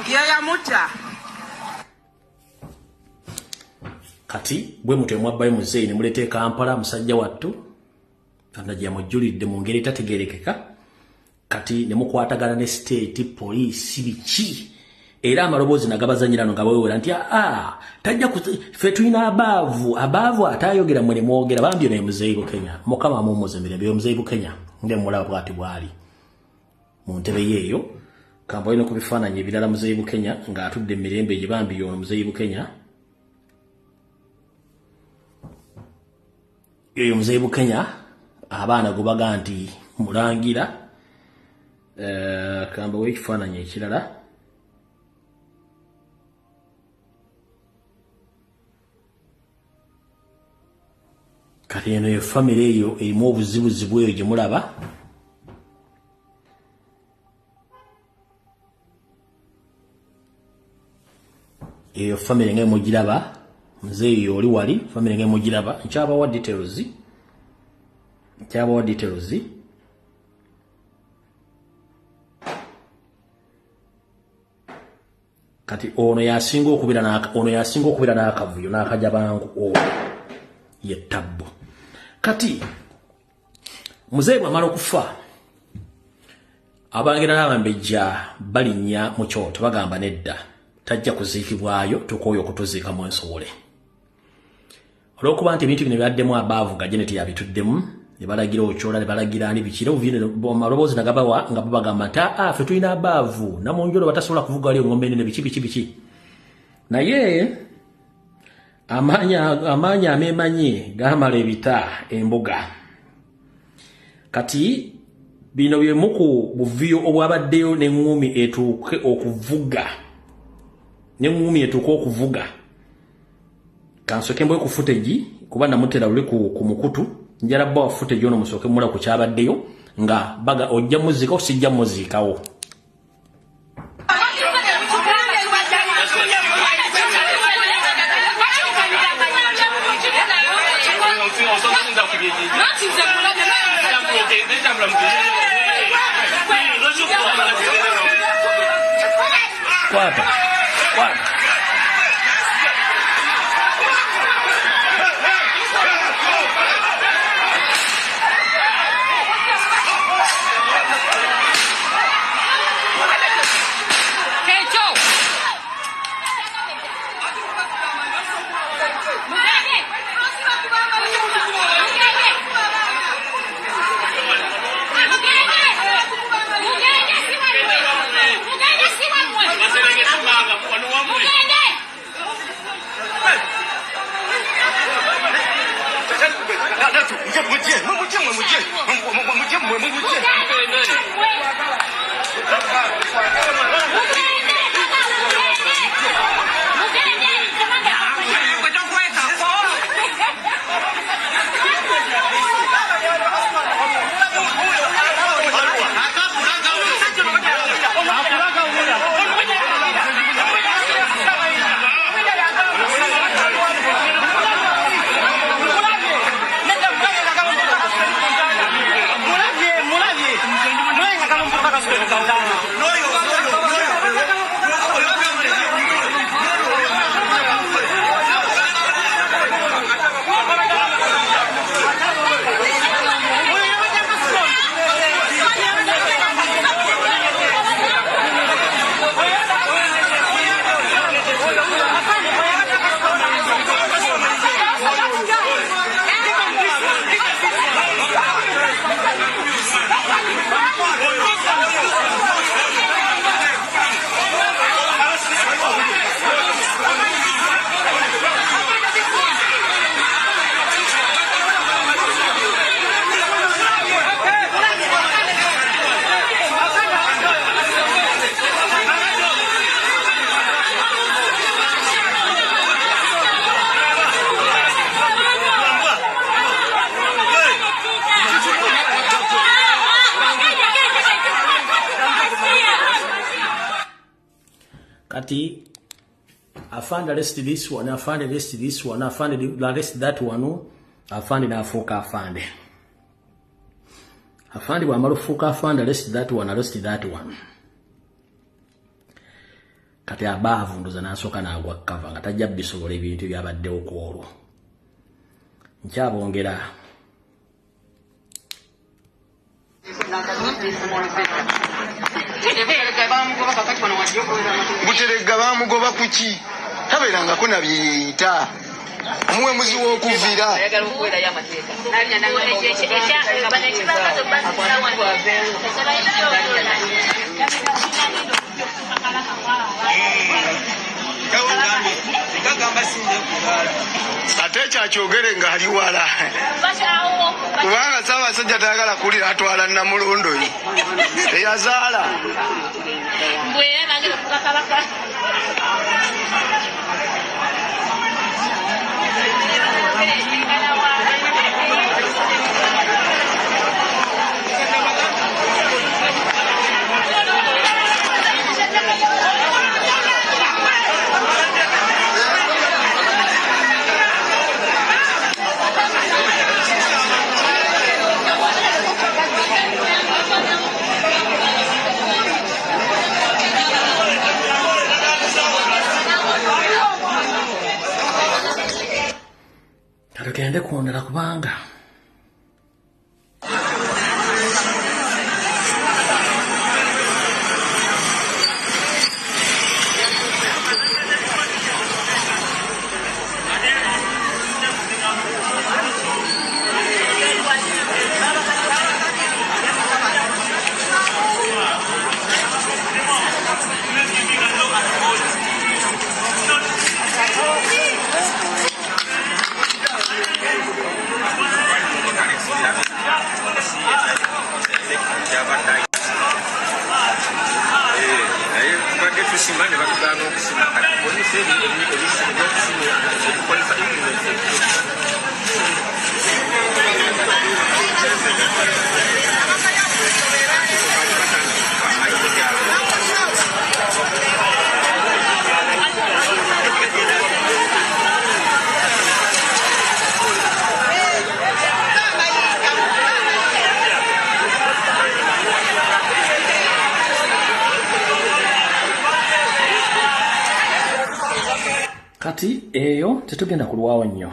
Yeyamutta. Kati bwe mutwe mwabbayo muzeeyi ne muleeta e Kampala musajja wattu kana gye mujjulidde mu ngeri etategeerekeka. Kati ne mukwatagana ne state police biki era amaloboozi nagabazanyirano nga bwewera nti tajja ffe tulina abaavu atayogera mwe ne mwogera bambi ne muzeeyi Bukenya mukama mumuzembere byo muzeeyi Bukenya nge mulaba bwati bwali mu ntebe yeeyo kambo ino ku bifaananyi ebirala muzeeyi Bukenya ng'atudde emirembe gye bambi yono muzeeyi Bukenya yeyo muzeeyi Bukenya abaana gubaga nti mulangira kambo w'ekifaananyi ekirala kati eno yo famire eyo erimu obuzibuzibu eyo gye mulaba eyo famire nga mugiraba muzeeyi oli wali famire nga mugiraba nkyabawa details kati ono yasinga okubira n'akavuyo n'akajabangu ye Tabbo. Kati muzee bw'amala okufa abangera n'abambejja balinnya mu kyoto bagamba nedda tajja kuziikibwayo tukooyo okutuziika mu ensowole olw'okuba nti ebintu bino byaddemu abaavu nga Janet yabituddemu ne balagira okyola ne balagira ani bikira amaloboozi nagabawa nga babagamba nti ffe tulina abaavu namunjolo batasobola kuvuga wali engombe nene biki naye amaanyi ameemanyi gaamala ebita embuga kati bino byemu ku buviyo obwabaddeyo n'eŋŋumi etuuke okuvuga kansoke mbwe ku footage kuba namutera luli ku mukutu njala bba wa footage ono musooke mula ku kyabaddeyo nga baga ojja muzika osijja muzikawo Kwata. Kati afande arrest this one, afande arrest this one, afande arrest that one, afande n'afuuka afande. Afande bw'amala okufuuka afande arrest that one, arrest that one. Kati abaavu ndoza n'asooka n'agwa kava nga tajja bisobola ebintu byabaddewo ku olwo. Nkyabongera. Buterega bamugoba kuki tabeerangako na byeyita muwe muzi w'okuvira ate kyakyogere nga ali wala kubanga Ssaabasajja tayagala kuwulira atwala Namulundo eyazaala tugende kwondera kubanga kati eyo tetugenda kulwawo nnyo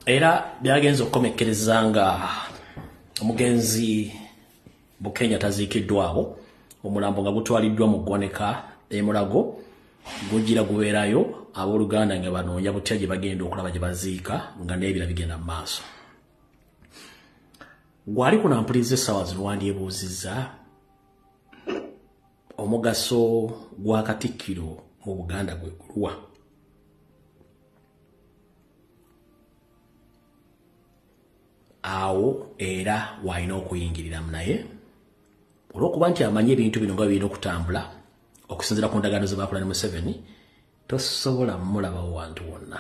era byagenze okukomekkereza nga omugenzi Bukenya taziikiddwawo omulambo nga gutwaliddwa mu ggwanika Mulago gugira gubeerayo abooluganda nga banoonya butya gye bagenda okulaba gye baziika nga n'ebira bigenda mu maaso. Gwali kunampuliriza essaawa zino wandyebuuzizza omugaso gwa Katikkiro mu Buganda gwe gulwa. Awo era walina okuyingiriramu naye olw'okuba nti amanyi ebintu bino nga birina okutambula okusinziira ku ndagaano ze baakola ne Museveni, tosobola mulabawo wantu wonna.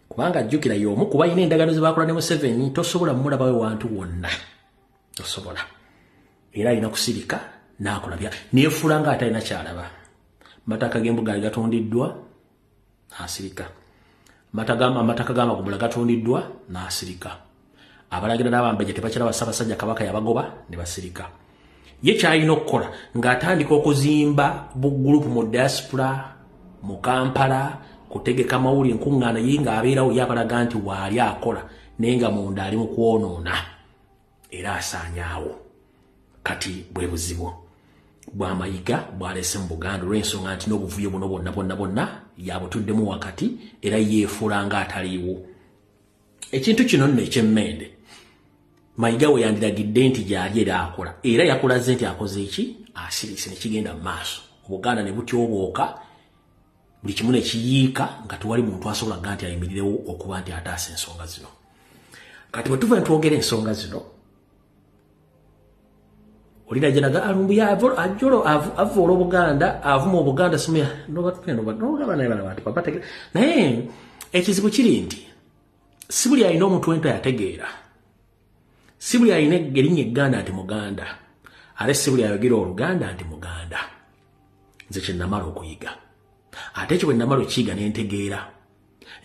Kubanga jjukira y'omu kuba alina endagaano ze baakola ne Museveni, tosobola mulabawo wantu wonna. Tosobola. Era alina kusirika n'akola bya neefuula nga atalina kyalaba. Mataka g'embuga gatondiddwa n'asirika. Amataka g'amagumula gatondiddwa n'asirika. Abalagira n'abambejja tebakiraba Ssaabasajja Kabaka yabagoba ne basirika. Ye kyalina okukola ng'atandika okuzimba bugurupu mu diaspora mu Kampala kutegeka mawulire enkuŋŋaana ye ng'abeerawo yabalaga nti waali akola naye nga munda ali mu kwonoona era asaanyaawo. Kati bwe buzibu bw'amayiga bw'aleese mu Buganda olw'ensonga nti n'obuvuyo buno bonna yabutuddemu wakati era yeefuula ng'ataliiwo. Ekintu kino nno eky'emmende Mayiga we yandiragidde nti gy'ali era akola era yakulaze nti akoze eki asiriise ne kigenda mu maaso. Obuganda ne butyobooka buli kimu ne kiyiika nga tewali muntu asobola kugaa nti ayimirirewo okuba nti ataasa ensonga zino. Kati bwe tuva ne twogera ensonga zino olina jenaga Lumbuye ajolo avoola Obuganda avuma Obuganda simya naye ekizibu kiri nti si buli alina omuntu wento yategeera, si buli alina erinnya egganda nti Muganda, ate si buli ayogera Oluganda nti Muganda. Nze kye namala okuyiga ate ekyo bwe namala okukiyiga ne ntegeera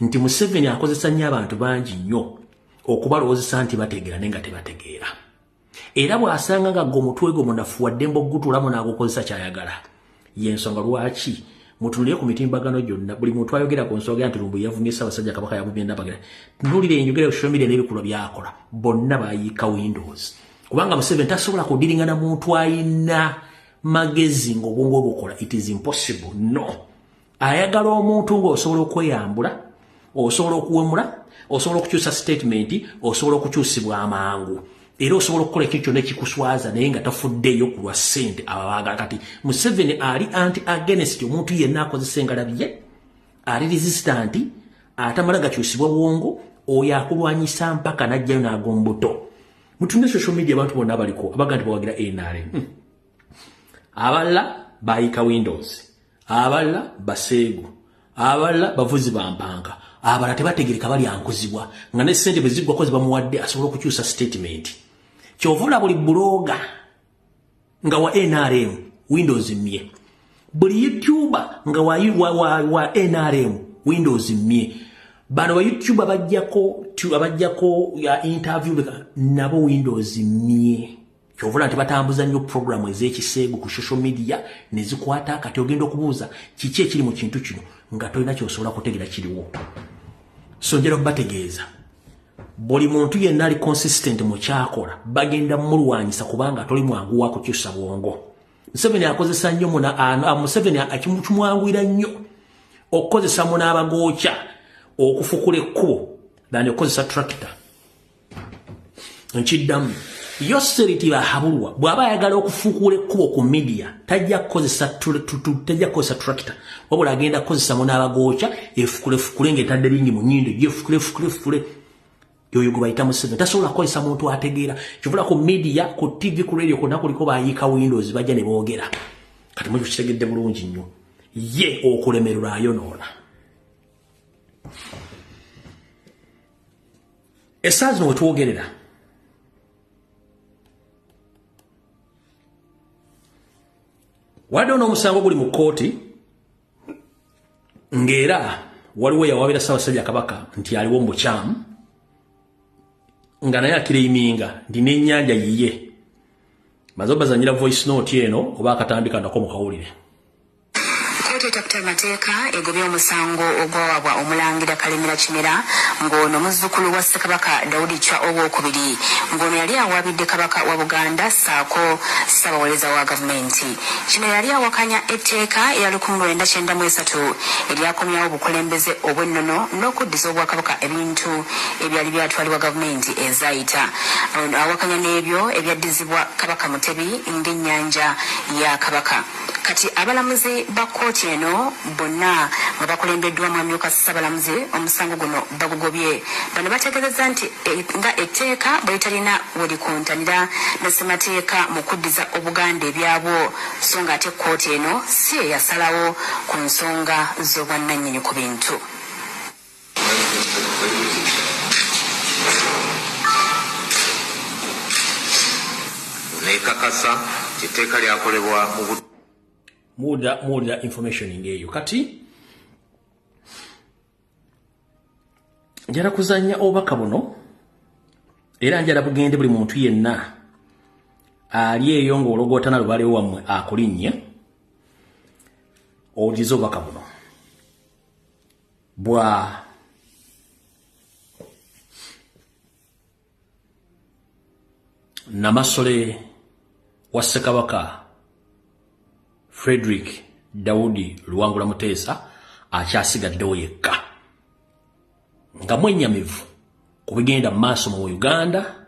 nti Museveni akozesa nnyo abantu bangi nnyo okubalowoozesa nti bategeera naye nga tebategeera. Era bw'asanga nga omutwe gwo munafuwadde mbogutuulamu n'agukozesa kyayagala. Y'ensonga lwaki mutunulire ku mitimbagano gyonna buli muntu ayogera ku nsonga nti Lumbuye yavumye Ssaabasajja Kabaka yavumye Nabagala. Tunuulire enjogera social media n'ebikolwa by'akola bonna bayiika Windows. Kubanga Museveni tasobola kudiringana muntu ayina magezi ng'obwongo bukola. It is impossible. No. Ayagala omuntu ng'osobola okweyambula, osobola okuwemula, osobola okukyusa statement, osobola okukyusibwa amangu. Era osobola okukola ekintu kyonna ekikuswaza naye nga tafuddeeyo ku lwa ssente ababaagala. Kati Museveni ali anti against omuntu yenna akozesa engalabi ye, ali resistant, atamala gakyusibwa bwongo, oyo akulwanyisa mpaka n'ajjayo n'agombuto. Mutunde social media abantu bonna abaliko abaga nti bawagira NRM. Abalala baayika Windows, abalala baseegu, abalala bavuzi bampanga, abalala tebategereka bali ankuzibwa nga ne ssente bwe ziggwako ze bamuwadde asobola okukyusa statement. Kyovula buli bloga nga wa NRM Windows mmye, buli YouTuber nga wa NRM Windows mmye. Bano ba YouTube abajjako ya interview nabo Windows mmye. Kyovula nti batambuza nnyo programu ez'ekiseegu ku social media ne zikwata kati ogenda okubuuza kiki ekiri mu kintu kino nga tolina ky'osobola kutegeera kiriwo. so njera kubategeeza buli muntu yenna ali consistent mu kyakola bagenda mulwanyisa kubanga toli mwangu wa kukyusa bwongo. Museveni akozesa nnyo Museveni akimwanguyira nnyo okukozesa munaabagookya okufukula ekkubo dani okukozesa tractor. Nkiddamu Yoseriti bahabulwa bw'aba ayagala okufukula ekkubo ku media tajja kukozesa tractor wabula agenda kukozesa munaabagookya efukule ng'etadde lingi mu nnyindo yefukule yoyo gwe bayita Museveni. Tasobola kukozesa muntu ategeera kivula ku media ku TV ku radio konna kuliko bayiika Windows bajja ne boogera kati mujju kitegedde bulungi nnyo ye okulemererwa ayonoona. Essaazi no wetwogerera wadde n'omusango guli mu kkooti ng'era waliwo yawabira Ssaabasajja Kabaka nti aliwo mu bukyamu nga naye akireiminga ndi n'ennyanja yiye maze bazanyira voice note eno oba akatambika ndako mu kawulire. Kkooti etapita amateeka egobye omusango ogwawabwa omulangira Kalemera Kimera ng'ono muzzukulu wa Ssekabaka Daudi Chwa owookubiri ng'ono yali awabidde Kabaka wa Buganda ssaako ssaabawolereza wa gavumenti. Kimera yali awakanya etteeka erya 1993 eryakomyawo obukulembeze obw'ennono n'okuddiza obwakabaka ebintu ebyali byatwalibwa gavumenti ezayita. Awakanya n'ebyo ebyaddizibwa Kabaka Mutebi ng'ennyanja ya Kabaka. Kati abalamuzi ba kkooti eno bonna nga bakulembeddwa amyuka Ssaabalamuzi omusango guno bagugobye. Bano bategeezezza nti nga etteeka bwe litalina we likuntanira ne ssemateeka mu kuddiza Obuganda ebyabwo so nga ate kkooti eno si eyasalawo ku nsonga z'obwannannyini ku bintu. Nekakasa etteeka lyakolebwa mu muda information ngeyo kati njala kuzanya obaka buno era njala bugende buli muntu yenna ali eyo ng'ologotana lubale wammwe akulinnye ogize obaka buno bwa Namasole wa Ssekabaka Frederick Daudi Luwangula Muteesa akyasigaddewo yekka nga mwennyamivu ku bigenda mu maaso mu Uganda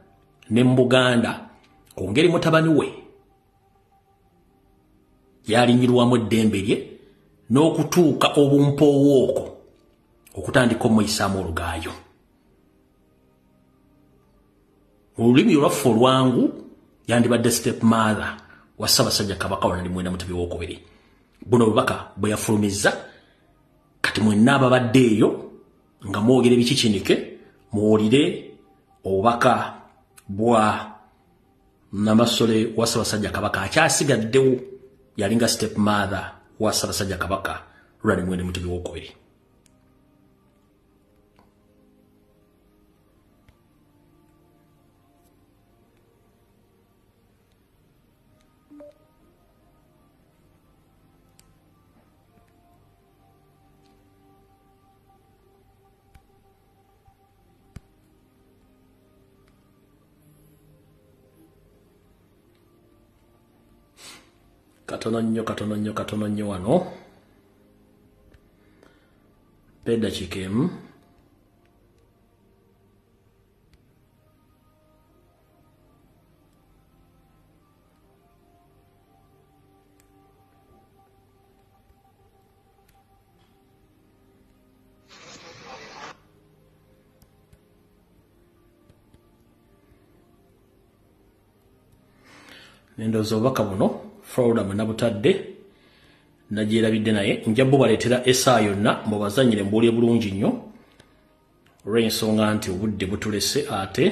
ne mu Buganda ku ngeri mutabani we yalinyirwamu eddembe lye n'okutuuka obumpoowooko okutandika omuyisaamu olugaayo. Mu lulimi olwaffe olwangu yandibadde step mother wa Ssaabasajja Kabaka Ronald Muwenda Mutebi owookubiri. Buno obubaka bwe yafulumizza kati mwenna ababadde eyo nga mwogere bikikinike muwulire obubaka bwa Namasole wa Ssaabasajja Kabaka akyasigaddewo yalinga step mother wa Ssaabasajja Kabaka Ronald Muwenda Mutebi owookubiri. Katono nnyo wano peda chikemu nendoza obubaka buno Florida munabutadde nagyerabidde naye nja bubaleetera essaawa yonna mubazanyire mbuulye bulungi nnyo olw'ensonga nti obudde butulese ate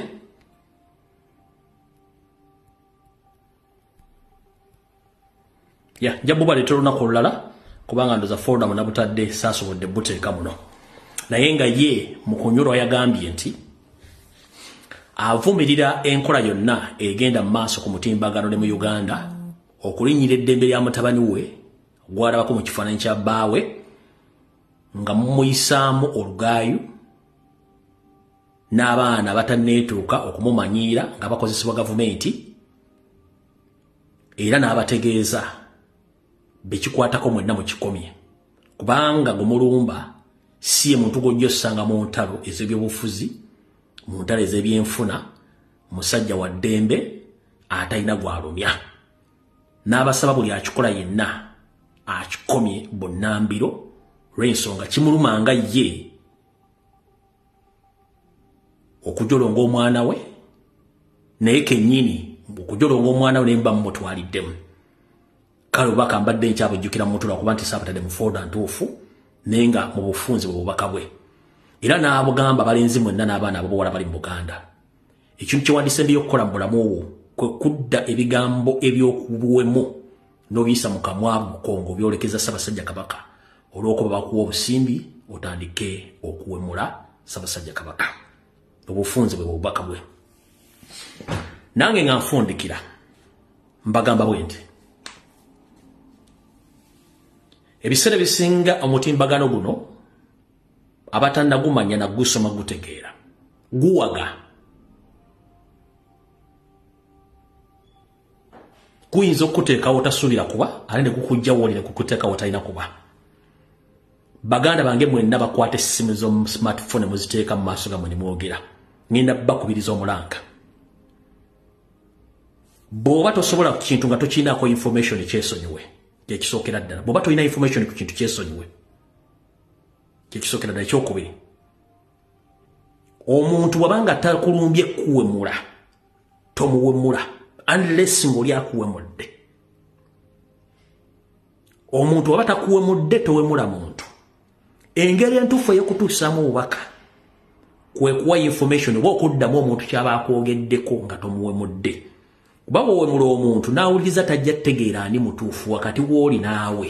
nja bubaleetera olunaku olulala kubanga ndoza Florida munabutadde saasobodde buteeka muno naye nga ye mu kunyolwa yagambye nti avumirira enkola yonna egenda mu maaso ku mutimbagano ne mu Uganda okulinnyira eddembe lya mutabani we gwalabako mu kifaananyi kya bbaawe nga mumuyisaamu olugaayu n'abaana batanneetuuka okumumanyiira nga bakozesebwa gavumenti era n'abategeeza bekikwatako mwenna mu kikomye kubanga Gumulumba si ye muntu gojja osanga mu ntalo ez'ebyobufuzi mu ntalo ez'ebyenfuna musajja wa ddembe atalina gwalumya n'abasaba buli akikola yenna akikomye bonnambiro lw'ensonga kimulumanga ye okujolonga omwana we naye kennyini okujolonga omwana we nemba mumutwaliddemu kale obubaka mbadde nkyabujjukira mutula kuba nti saabatadde mu folda ntuufu naye nga mu bufunzi bwe bubaka bwe era n'abugamba balenzi mwenna n'abaana ab'obuwala bali mu Buganda ekintu kye wandise ndiyo okukola mu bulamu obwo kwe kudda ebigambo ebyokubuwemu n'obiyisa mu kamwa mukongo byolekeza Ssaabasajja Kabaka olw'okuba bakuwa obusimbi otandike okuwemula Ssaabasajja Kabaka obufunzi bwe bubaka bwe nange nga nfundikira mbagamba bwe nti ebiseera bisinga omutimbagano guno abatannagumanya na gusoma gutegeera guwaga kuyinza okuteekawo tasuubira kuba ate ne kukujjawo oli ne kukuteekawo talina kuba baganda bange mwenna bakwata essimu z'omu smartphone muziteeka mu maaso gammwe ne mwogera ngenda bakubiriza omulanga bw'oba tosobola ku kintu nga tokiinaako information kyesonyiwe kyekisookera ddala bw'oba tolina information ku kintu kyesonyiwe kyekisookera ddala ekyokubiri omuntu wabanga takulumbye kuwemula tomuwemula unless ng'oli akuwemudde omuntu waba takuwemudde towemula muntu engeri entuufu ey'okutuusaamu obubaka kwe kuwa information oba okuddamu omuntu kyaba akwogeddeko nga tomuwemudde kuba bw'owemula omuntu n'awuliriza tajja tegeera ani mutuufu wakati w'oli naawe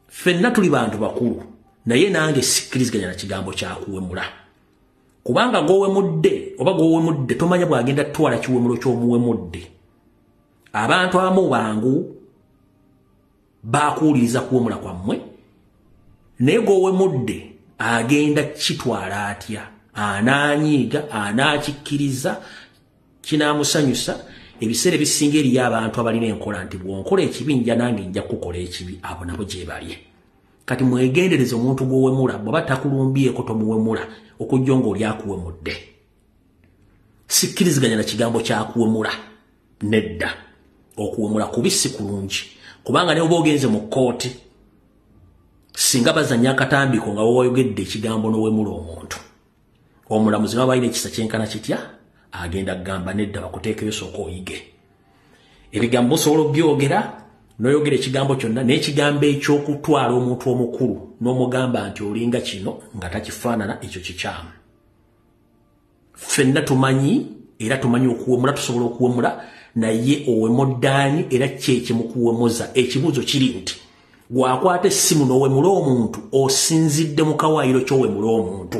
ffenna tuli bantu bakulu naye nange sikkiriziganya na kigambo kyakuwemula kubanga gw'owemudde oba gw'owemudde tomanya bw'agenda twala kiwemulo ky'omuwemudde abantu abamu bangu baakuwuliriza kuwemula kwammwe naye gw'owemudde agenda kitwala atya anaanyiiga anaakikkiriza kinaamusanyusa ebiseera ebisinga eriyo abantu abalina enkola nti bw'onkola ekibi nja nange nja kukola ekibi abo nabo gye balye kati mwegendereze omuntu gw'owemula bw'aba takulumbyeko tomuwemula okujja ng'oli akuwemudde sikkiriziganya na kigambo kyakuwemula nedda okuwemula kubi si kulungi kubanga ne oba ogenze mu kkooti singa bazanya akatambiko nga woyogedde ekigambo n'owemula omuntu omulamuzi baba balina ekisa kyenkana kitya agenda kugamba nedda bakuteekeyo sooka oyige ebigambo osobola obyogera n'oyogera ekigambo kyonna n'ekigambo eky'okutwala omuntu omukulu n'omugamba nti olinga kino nga takifaanana ekyo kikyamu ffenna tumanyi era tumanyi okuwemula tusobola okuwemula naye owemuddaani era kyekye mu kuwemuza ekibuuzo kiri nti gwakwata essimu n'owemula omuntu osinzidde mu kawaayiro ky'owemula omuntu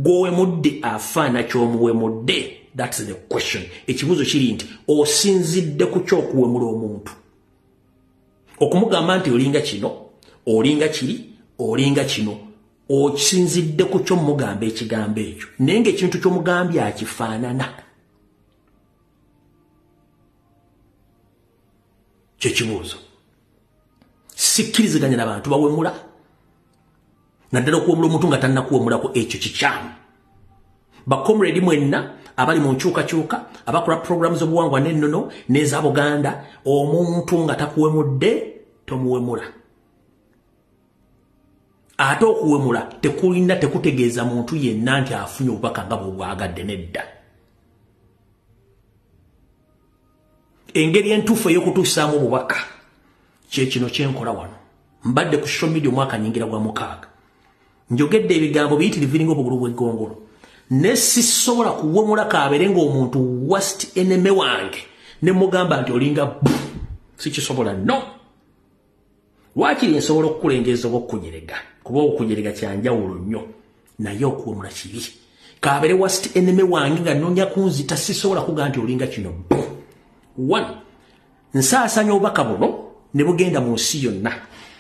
gw'owemudde afaana ky'omuwemudde that's the question ekibuuzo kiri nti osinzidde ku ky'okuwemula omuntu okumugamba nti olinga kino olinga kiri olinga kino okisinzidde ku ky'omugamba ekigambo ekyo naye ng'ekintu ky'omugambye akifaanana kyekibuuzo sikkiriziganya n'abantu bawemula naddala okuwemula omuntu nga tannakuwemulako ekyo kikyamu bakomredi mwenna abali mu nkyukakyuka abakola programu z'obuwangwa n'ennono n'eza Buganda omuntu nga takuwemudde tomuwemula ate okuwemula tekulina tekutegeeza muntu yenna nti afunye obubaka nga bw'obwagadde nedda engeri entuufu ey'okutuusaamu obubaka kyekino kyenkola wano mbadde ku social media omwaka nyingira gwa 6 njogedde ebigambo biyitirivu biringa obugulu bw'eggongolo ne sisobola kuwemula kaabere ng'omuntu worst enemy wange ne mugamba nti olinga sikisobola no waakiri nsobola okukulengeza oba okukunyerega kuba okukunyerega kyanjawulo nnyo naye okuwemula kibi kaabere worst enemy wange nga noonya kunzita sisobola kugaa nti olinga kino one nsaasanya obubaka buno ne bugenda mu nsi yonna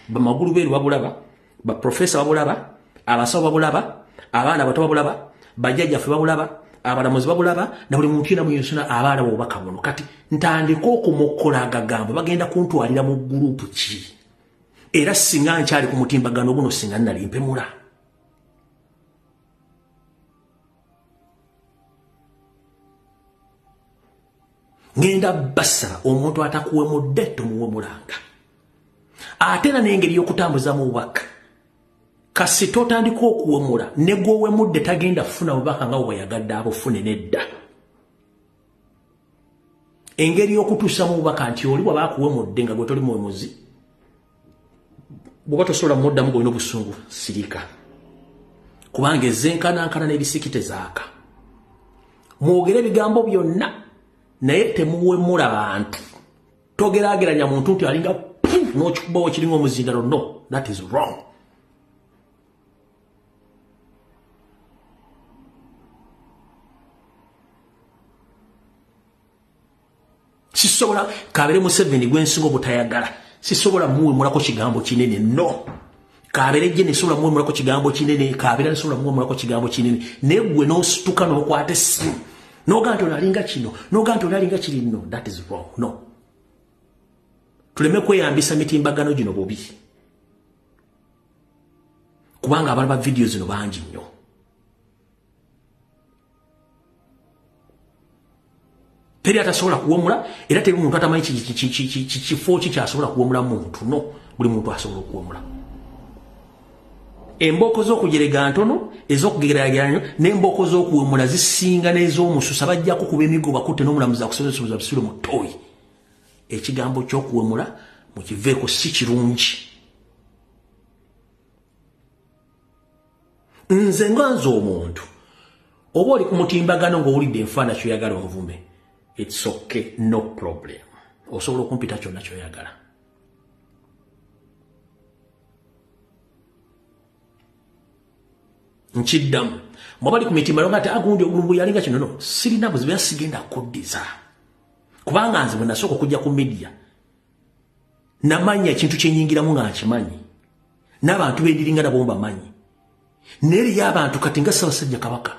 bamagulu beeru babulaba baprofesa babulaba abasawo babulaba abaana bato babulaba bajjajjaffe babulaba abalamuzi babulaba na buli muntu yena muyosona abaala obubaka buno kati ntandika okumukola agagambo bagenda kuntwalira mu gurupu ki era singa nkyali ku mutimbagano guno singa nali mpemula ngenda basaba omuntu atakuwemudde tumuwemulanga ate na n'engeri y'okutambuza mu bubaka kasi totandika okuwemula ne gw'owemudde tagenda funa bubaka nga bweyagadde abufune nedda engeri y'okutuusa mu bubaka nti oli bw'aba akuwemudde nga gwe toli muwemuzi bw'oba tosobola muddamu gw'olina obusungu sirika kubanga ezenkanankana n'ebisikite zaaka mwogere ebigambo byonna naye temuwemula bantu togeraageranya muntu nti alinga n'okikubawo kiringa omuzindalo no that is wrong sisobola kabere Museveni gwensinga obutayagala sisobola muwemulako kigambo kinene no kabere je nesobola muwemulako kigambo kinene kabere nesobola muwemulako kigambo kinene negwe n'osituka n'okwata essimu n'ogamba onalinga kino n'ogamba onalinga kiri no that is wrong no tuleme kweyambisa mitimbagano gino bubi kubanga abalaba video zino bangi nnyo teri atasobola kuwemula era teri muntu atamanyi kifo ki kyasobola kuwemula muntu no buli muntu asobola okuwemula emboko z'okujerega ntono ez'okugeraageranya n'emboko z'okuwemula zisinga n'ez'omususa bajjako kuba emigo bakutte n'omulamuzi akusobozesa bisule mu ttooyi ekigambo ky'okuwemula mukiveeko si kirungi nze nganze omuntu oba oli ku mutimbagano ng'owulidde enfaana kyoyagala onvume it's okay no problem osobola okumpita kyonna kyoyagala nkiddamu mwabali ku mitimbagano nga ate agundi Lumbuye yalinga kino no sirina buzibu era sigenda kuddiza kubanga nze bwe nasooka okujja ku media namanya ekintu kyenyingiramu nga nkimanyi n'abantu bendiringa nabo mbamanyi n'eri y'abantu kati nga Ssaabasajja Kabaka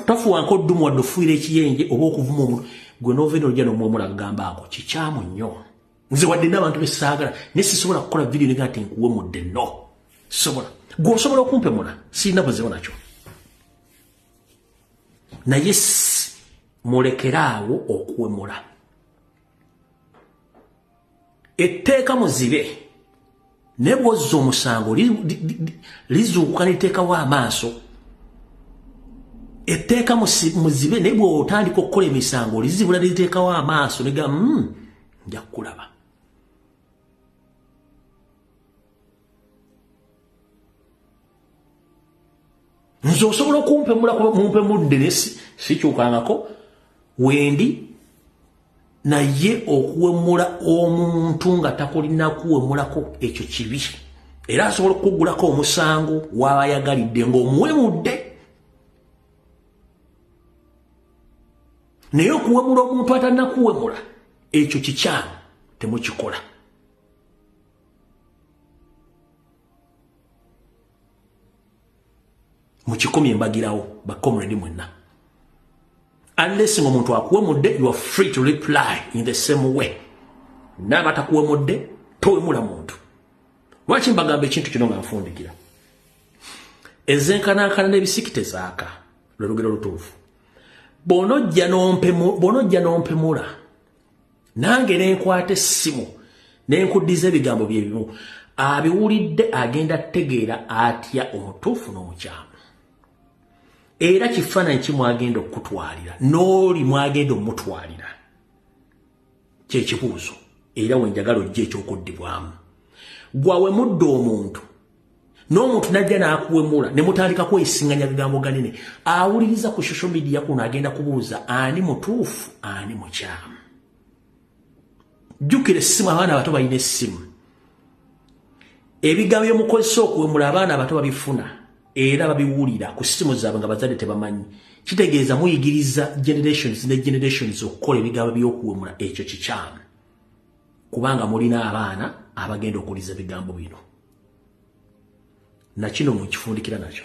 tafuwanko ddumu wadde ofuuyira ekiyenje oba okuvuma omuntu gwe n'ovaera olujja n'omuwemula agamba ako kikyamu nnyo nze wadde n'abantu besaagala naye sisobola kukola vidiyo nga nti nkuwemudde no sisobola gwe osobola okumpemula sirina buzibu nakyo naye mulekeraawo okuwemula etteeka muzibe naye bw'ozza omusango lizuukuka n'etteekawo amaaso etteeka muzibe naye bw'otandika okukola emisango lizibula n'etteekawo amaaso nega nja kukulaba nze osobola okumpemula mumpemudde ne sikyukangako wendi naye okuwemula omuntu nga takolina kuwemulako ekyo kibi era asobola okugulako omusango w'abayagalidde ng'omuwemudde naye okuwemula omuntu atalina kuwemula ekyo kikyamu temukikola mukikomye embagirawo bakomredi mwenna unless ng'omuntu akuwemudde you are free to reply in the same way n'abatakuwemudde towemula muntu lwaki mbagamba ekintu kino nga nfundikira ezenkanankana n'ebisikite zaaka lwe lugero lutuufu bw'onojja n'ompemula nange nenkwata essimu nenkuddiza ebigambo bye bimu abiwulidde agenda tegeera atya omutuufu n'omukyamu era kifaananyi kimwagenda okutwalira n'oli mwagenda omutwalira kyekibuuzo era wenjagala ojja ekyokuddibwamu gwawemudde omuntu n'omuntu najja n'akuwemula ne mutandika kwesinganya bigambo ganene awuliriza ku social media kuno agenda kubuuza ani mutuufu ani mukyamu jjukira essimu abaana abato balina essimu ebigambo byemukozesa okuwemula abaana abato babifuna era babiwulira ku simu zaabwe nga bazadde tebamanyi kitegeeza muyigiriza generations ne generations okukola ebigambo by'okuwemula ekyo kikyamu kubanga mulina abaana abagenda okuwuliza ebigambo bino nakino mukifundikira nakyo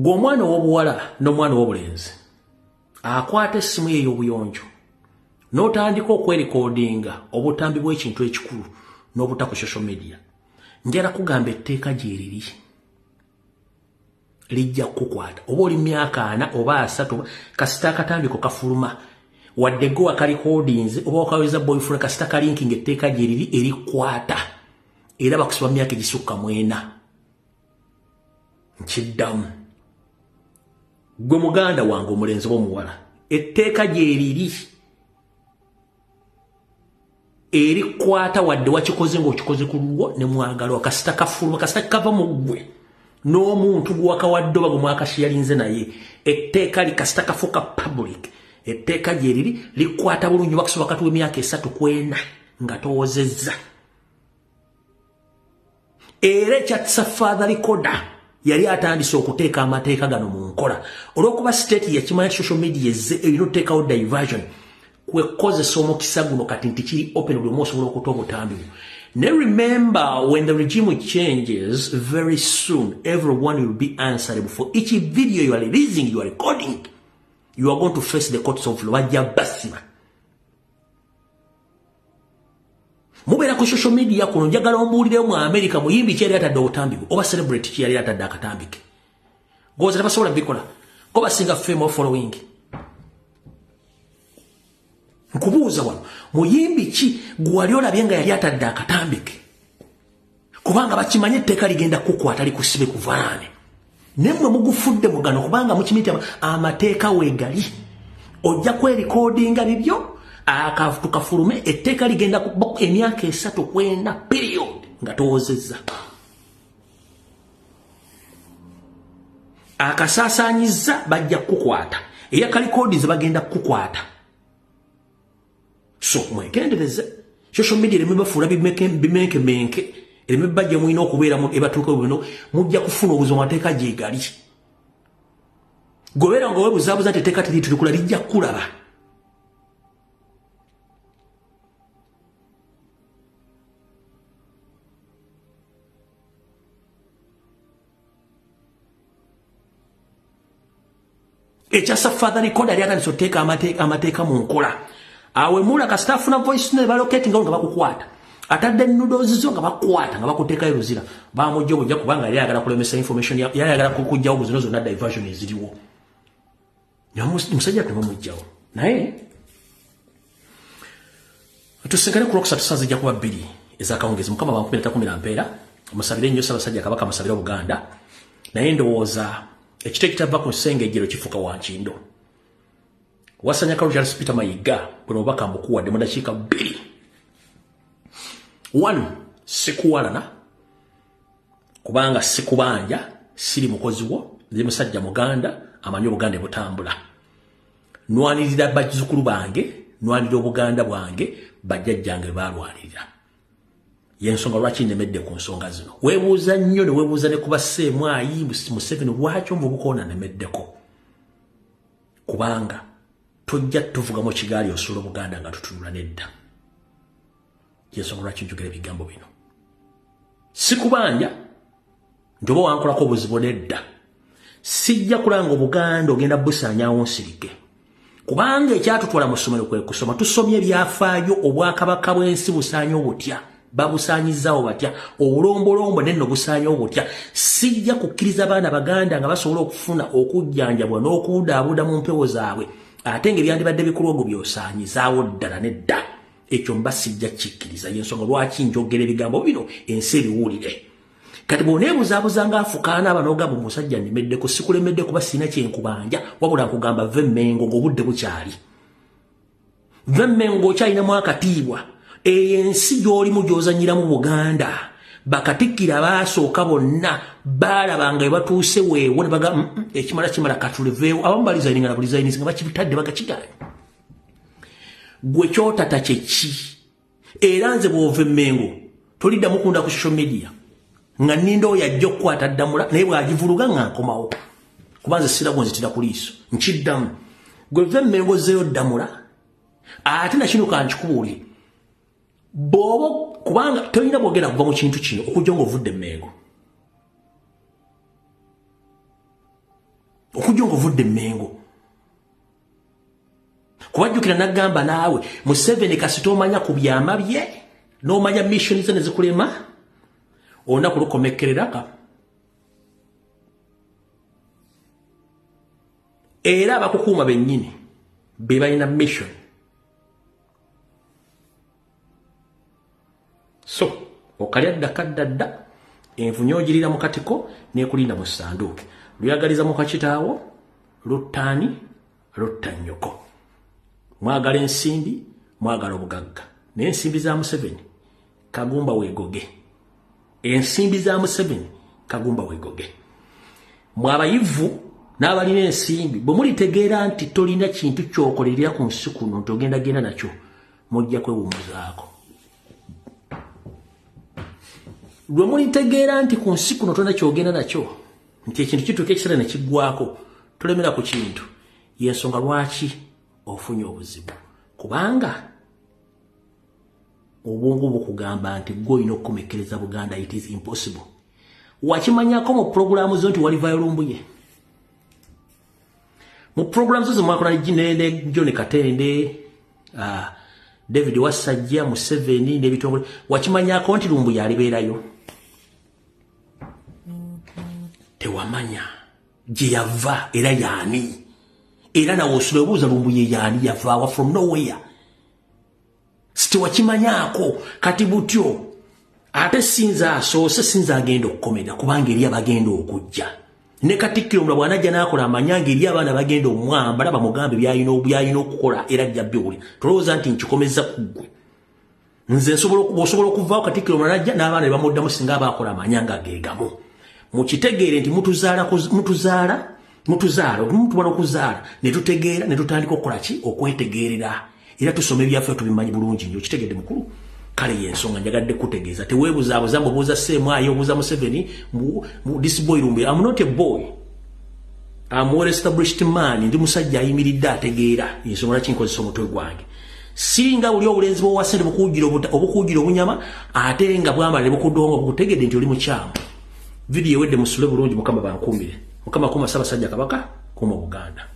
gw'omwana w'obuwala n'omwana w'obulenzi akwata essimu ye ey'obuyonjo n'otandika okwerikodinga obutambi bw'ekintu ekikulu n'obuta ku social media, njala kugamba etteeka gye riri lijja kukwata oba oli myaka 4 oba 3 kasita akatambiko kafuluma wadde go akalikodinze oba okaweza boyfriend kasita kalinking etteeka gye riri erikwata era bakusiba myaka egisukka 4. Nkiddamu gwe muganda wange omulenzi b'omuwala etteeka gye riri erikwata wadde wakikoze ng'okikoze ku lulwo ne mwagalo kasita kafuluma kasita kava mu ggwe n'omuntu gwakawadde oba gwe mwakashiyalinze naye etteeka likasita kafuuka public etteeka gye riri likwata bulungi bakusoba kati w'emyaka 3 ku 4 nga towozezza era ekyatisa father recorder yali atandise okuteeka amateeka gano mu nkola olw'okuba state yakimanya social media erina okuteekawo diversion kwekozesa omukisa guno kati nti kiri open buli omu osobola okuta obutambi. Now remember, when the regime changes very soon, everyone will be answerable for each video you are releasing, you are recording. You are going to face the courts of law. Mubera ku social media kuno njagala ombuulire mu America muyimbi kyali atadde obutambi oba celebrity kyali atadde akatambi ke. Goza tabasobola bikola. Ko basinga fame or following. Nkubuuza wano muyimbi ki gwali olabye nga yali atadde akatambi ke kubanga bakimanye etteeka ligenda kukwata likusibe kuvaane nemmwe mugufudde mugano kubanga mukimiti amateeka weegali ojja kwerikodinga bibyo tukafulume etteeka ligenda emyaka 3 kwenda period nga towozezza akasaasaanyiza bajja kukwata eyakalikodinze bagenda kukwata. So mwegendereze social media emibafuula bimenke emibajja mwina okubeera mu ebatuuka bino mujja kufuna obuzo mateeka gyegali gobeera nga webuzaabuza nti etteeka tiritukula lijja kulaba ekyasa father recorder yali atandise okuteeka amateeka mu nkola awe mula ka staff na voice ne baloketi nga bakukwata atadde noodles zo nga bakwata nga bakuteeka eruzira bamujjo bujja kubanga yali ayagala kulemesa information yali ayagala kujjawo buzino zonna diversion eziriwo musajja tumujjawo naye tusengere ku Lwokusatu saa zijja kuba 2 ez'akawungezi mukama bankubira takumira mpeera omusabire nnyo Ssaabasajja Kabaka amusabire Buganda naye ndowooza ekite kitava ku nsengejjero kifuka wa Nkindo wasanya Karol Charles Peter Mayiga bwe obaka mbukuwadde mu dakiika 2. 1 sikuwalana kubanga sikubanja siri mukozi wo ndi musajja muganda amanyi Obuganda butambula nwanirira bazzukulu bange nwanirira Obuganda bwange bajjajjange balwanirira yensonga lwaki nemedde ku nsonga zino weebuuza nnyo ne weebuuza ne kuba Ssemwayi Museveni lwaki omubukoona nemeddeko kubanga tojja tuvuga mu kigaali osula Obuganda nga tutunula nedda yensonga lwaki njogera ebigambo bino sikubanja njoba wankolako obuzibu nedda sijja kulanga Obuganda ogenda busaanyawo nsirike kubanga ekyatutwala mu ssomero kwe kusoma tusomye ebyafaayo Obwakabaka bw'ensi busaanyo butya babusaanyizaawo batya obulombolombo nenno busaanyawo butya sijja kukkiriza abaana Baganda nga basobola okufuna okujjanjabwa n'okudaabuda mu mpewo zaabwe ate ng'ebyandibadde bikulu ogwo byosaanyizaawo ddala nedda ekyo mba sijja kikkiriza yensonga lwaki njogera ebigambo bino ensi ebiwulire kati bw'oneebuzaabuza ng'afukaana abanogamba omusajja nnemeddeko sikulemedde kuba sina kyenkubanja wabula nkugamba ve Mmengo ng'obudde bukyali ve Mmengo okyalinamu akatiibwa ensi gy'olimu gy'ozanyiramu Buganda bakatikkira baasooka bonna baalabanga bwe batuuse weewo ne baga ekimala katuleveewo abamu balizayininga na bulizayininzi nga bakibitadde bagakigaanye gwe kyotata kyeki era nze bw'ova Mmengo toliddamu kunda ku social media nga nninda oyo ajja okukwata ddamula naye bw'agivuluga nga nkomawo kuba nze sirabwo nzitira ku liiso nkiddamu gwe ve Mmengo zeeyo ddamula ate nakino kankikubuulire bw'oba kubanga tolina bwogera kuva mu kintu kino okujja ng'ovudde Mmengo okujja ng'ovudde Mengo kubajjukira n'agamba naawe Museveni kasita omanya ku byama bye n'omanya mission ze ne zikulema ona kulukomekkereraka era abakukuuma bennyini be balina mission. So okalya ddakadda enfunyo ogirira mu katiko n'ekulinda mu ssanduuke luyagaliza mu kakitaawo luttaani lutta nnyoko mwagala ensimbi mwagala obugagga n'ensimbi za Museveni kagumba weegoge ensimbi za Museveni kagumba weegoge mwabayivu n'abalina ensimbi bwe mulitegeera nti tolina kintu ky'okolerera ku nsi kuno nti ogenda genda nakyo mujja kwewummuzaako lwe mulitegeera nti ku nsi kuno tolina ky'ogenda nakyo nti ekintu kituuka ekiseera ne kiggwako tolemera ku kintu y'ensonga lwaki ofunye obuzibu kubanga obwongo bukugamba nti gwe olina okukomekkereza Buganda it is impossible. Wakimanyako mu programu zo nti walivayo Lumbuye mu programu zo zimwakola ne John Katende David Wasajja Museveni n'ebitongole wakimanyako nti Lumbuye alibeerayo tewamanya gye yava era yaani era nawe osulebuuza Lumbuye yaani yavaawa from nowhere siti wakimanyako kati butyo ate sinza asoose sinza agenda okukomera kubanga eri abagenda okujja ne Katikkiro omulala bw'anajja n'akola amanyanga eri abaana bagenda omwamba laba mugambe byayina okukola era ajja byoli tolowooza nti nkikomeza ku ggwe nze osobola okuvaawo Katikkiro omulala najja n'abaana ne bamuddamu singa abaakola amanyanga geegamu mukitegeere nti mutubala okuzaala ne tutegeera ne tutandika okukola ki okwetegeerera era tusome ebyaffe tubimanyi bulungi nnyo kitegedde mukulu kale y'ensonga njagadde kutegeeza teweebuzaabuza mbubuuza Ssemwayo obuuza Museveni this boy Lumbuye I'm not a boy I'm well established man ndi musajja ayimiridde ategeera ensonga lwaki nkozesa omutwe gwange singa buli obulenzi bw'owasente obukuugira obunyama ate nga bwambala ne bukudonga bukutegedde nti oli mukyamu video ewedde musule bulungi Mukama bankuumire Mukama kuuma Ssaabasajja Kabaka kuuma Buganda.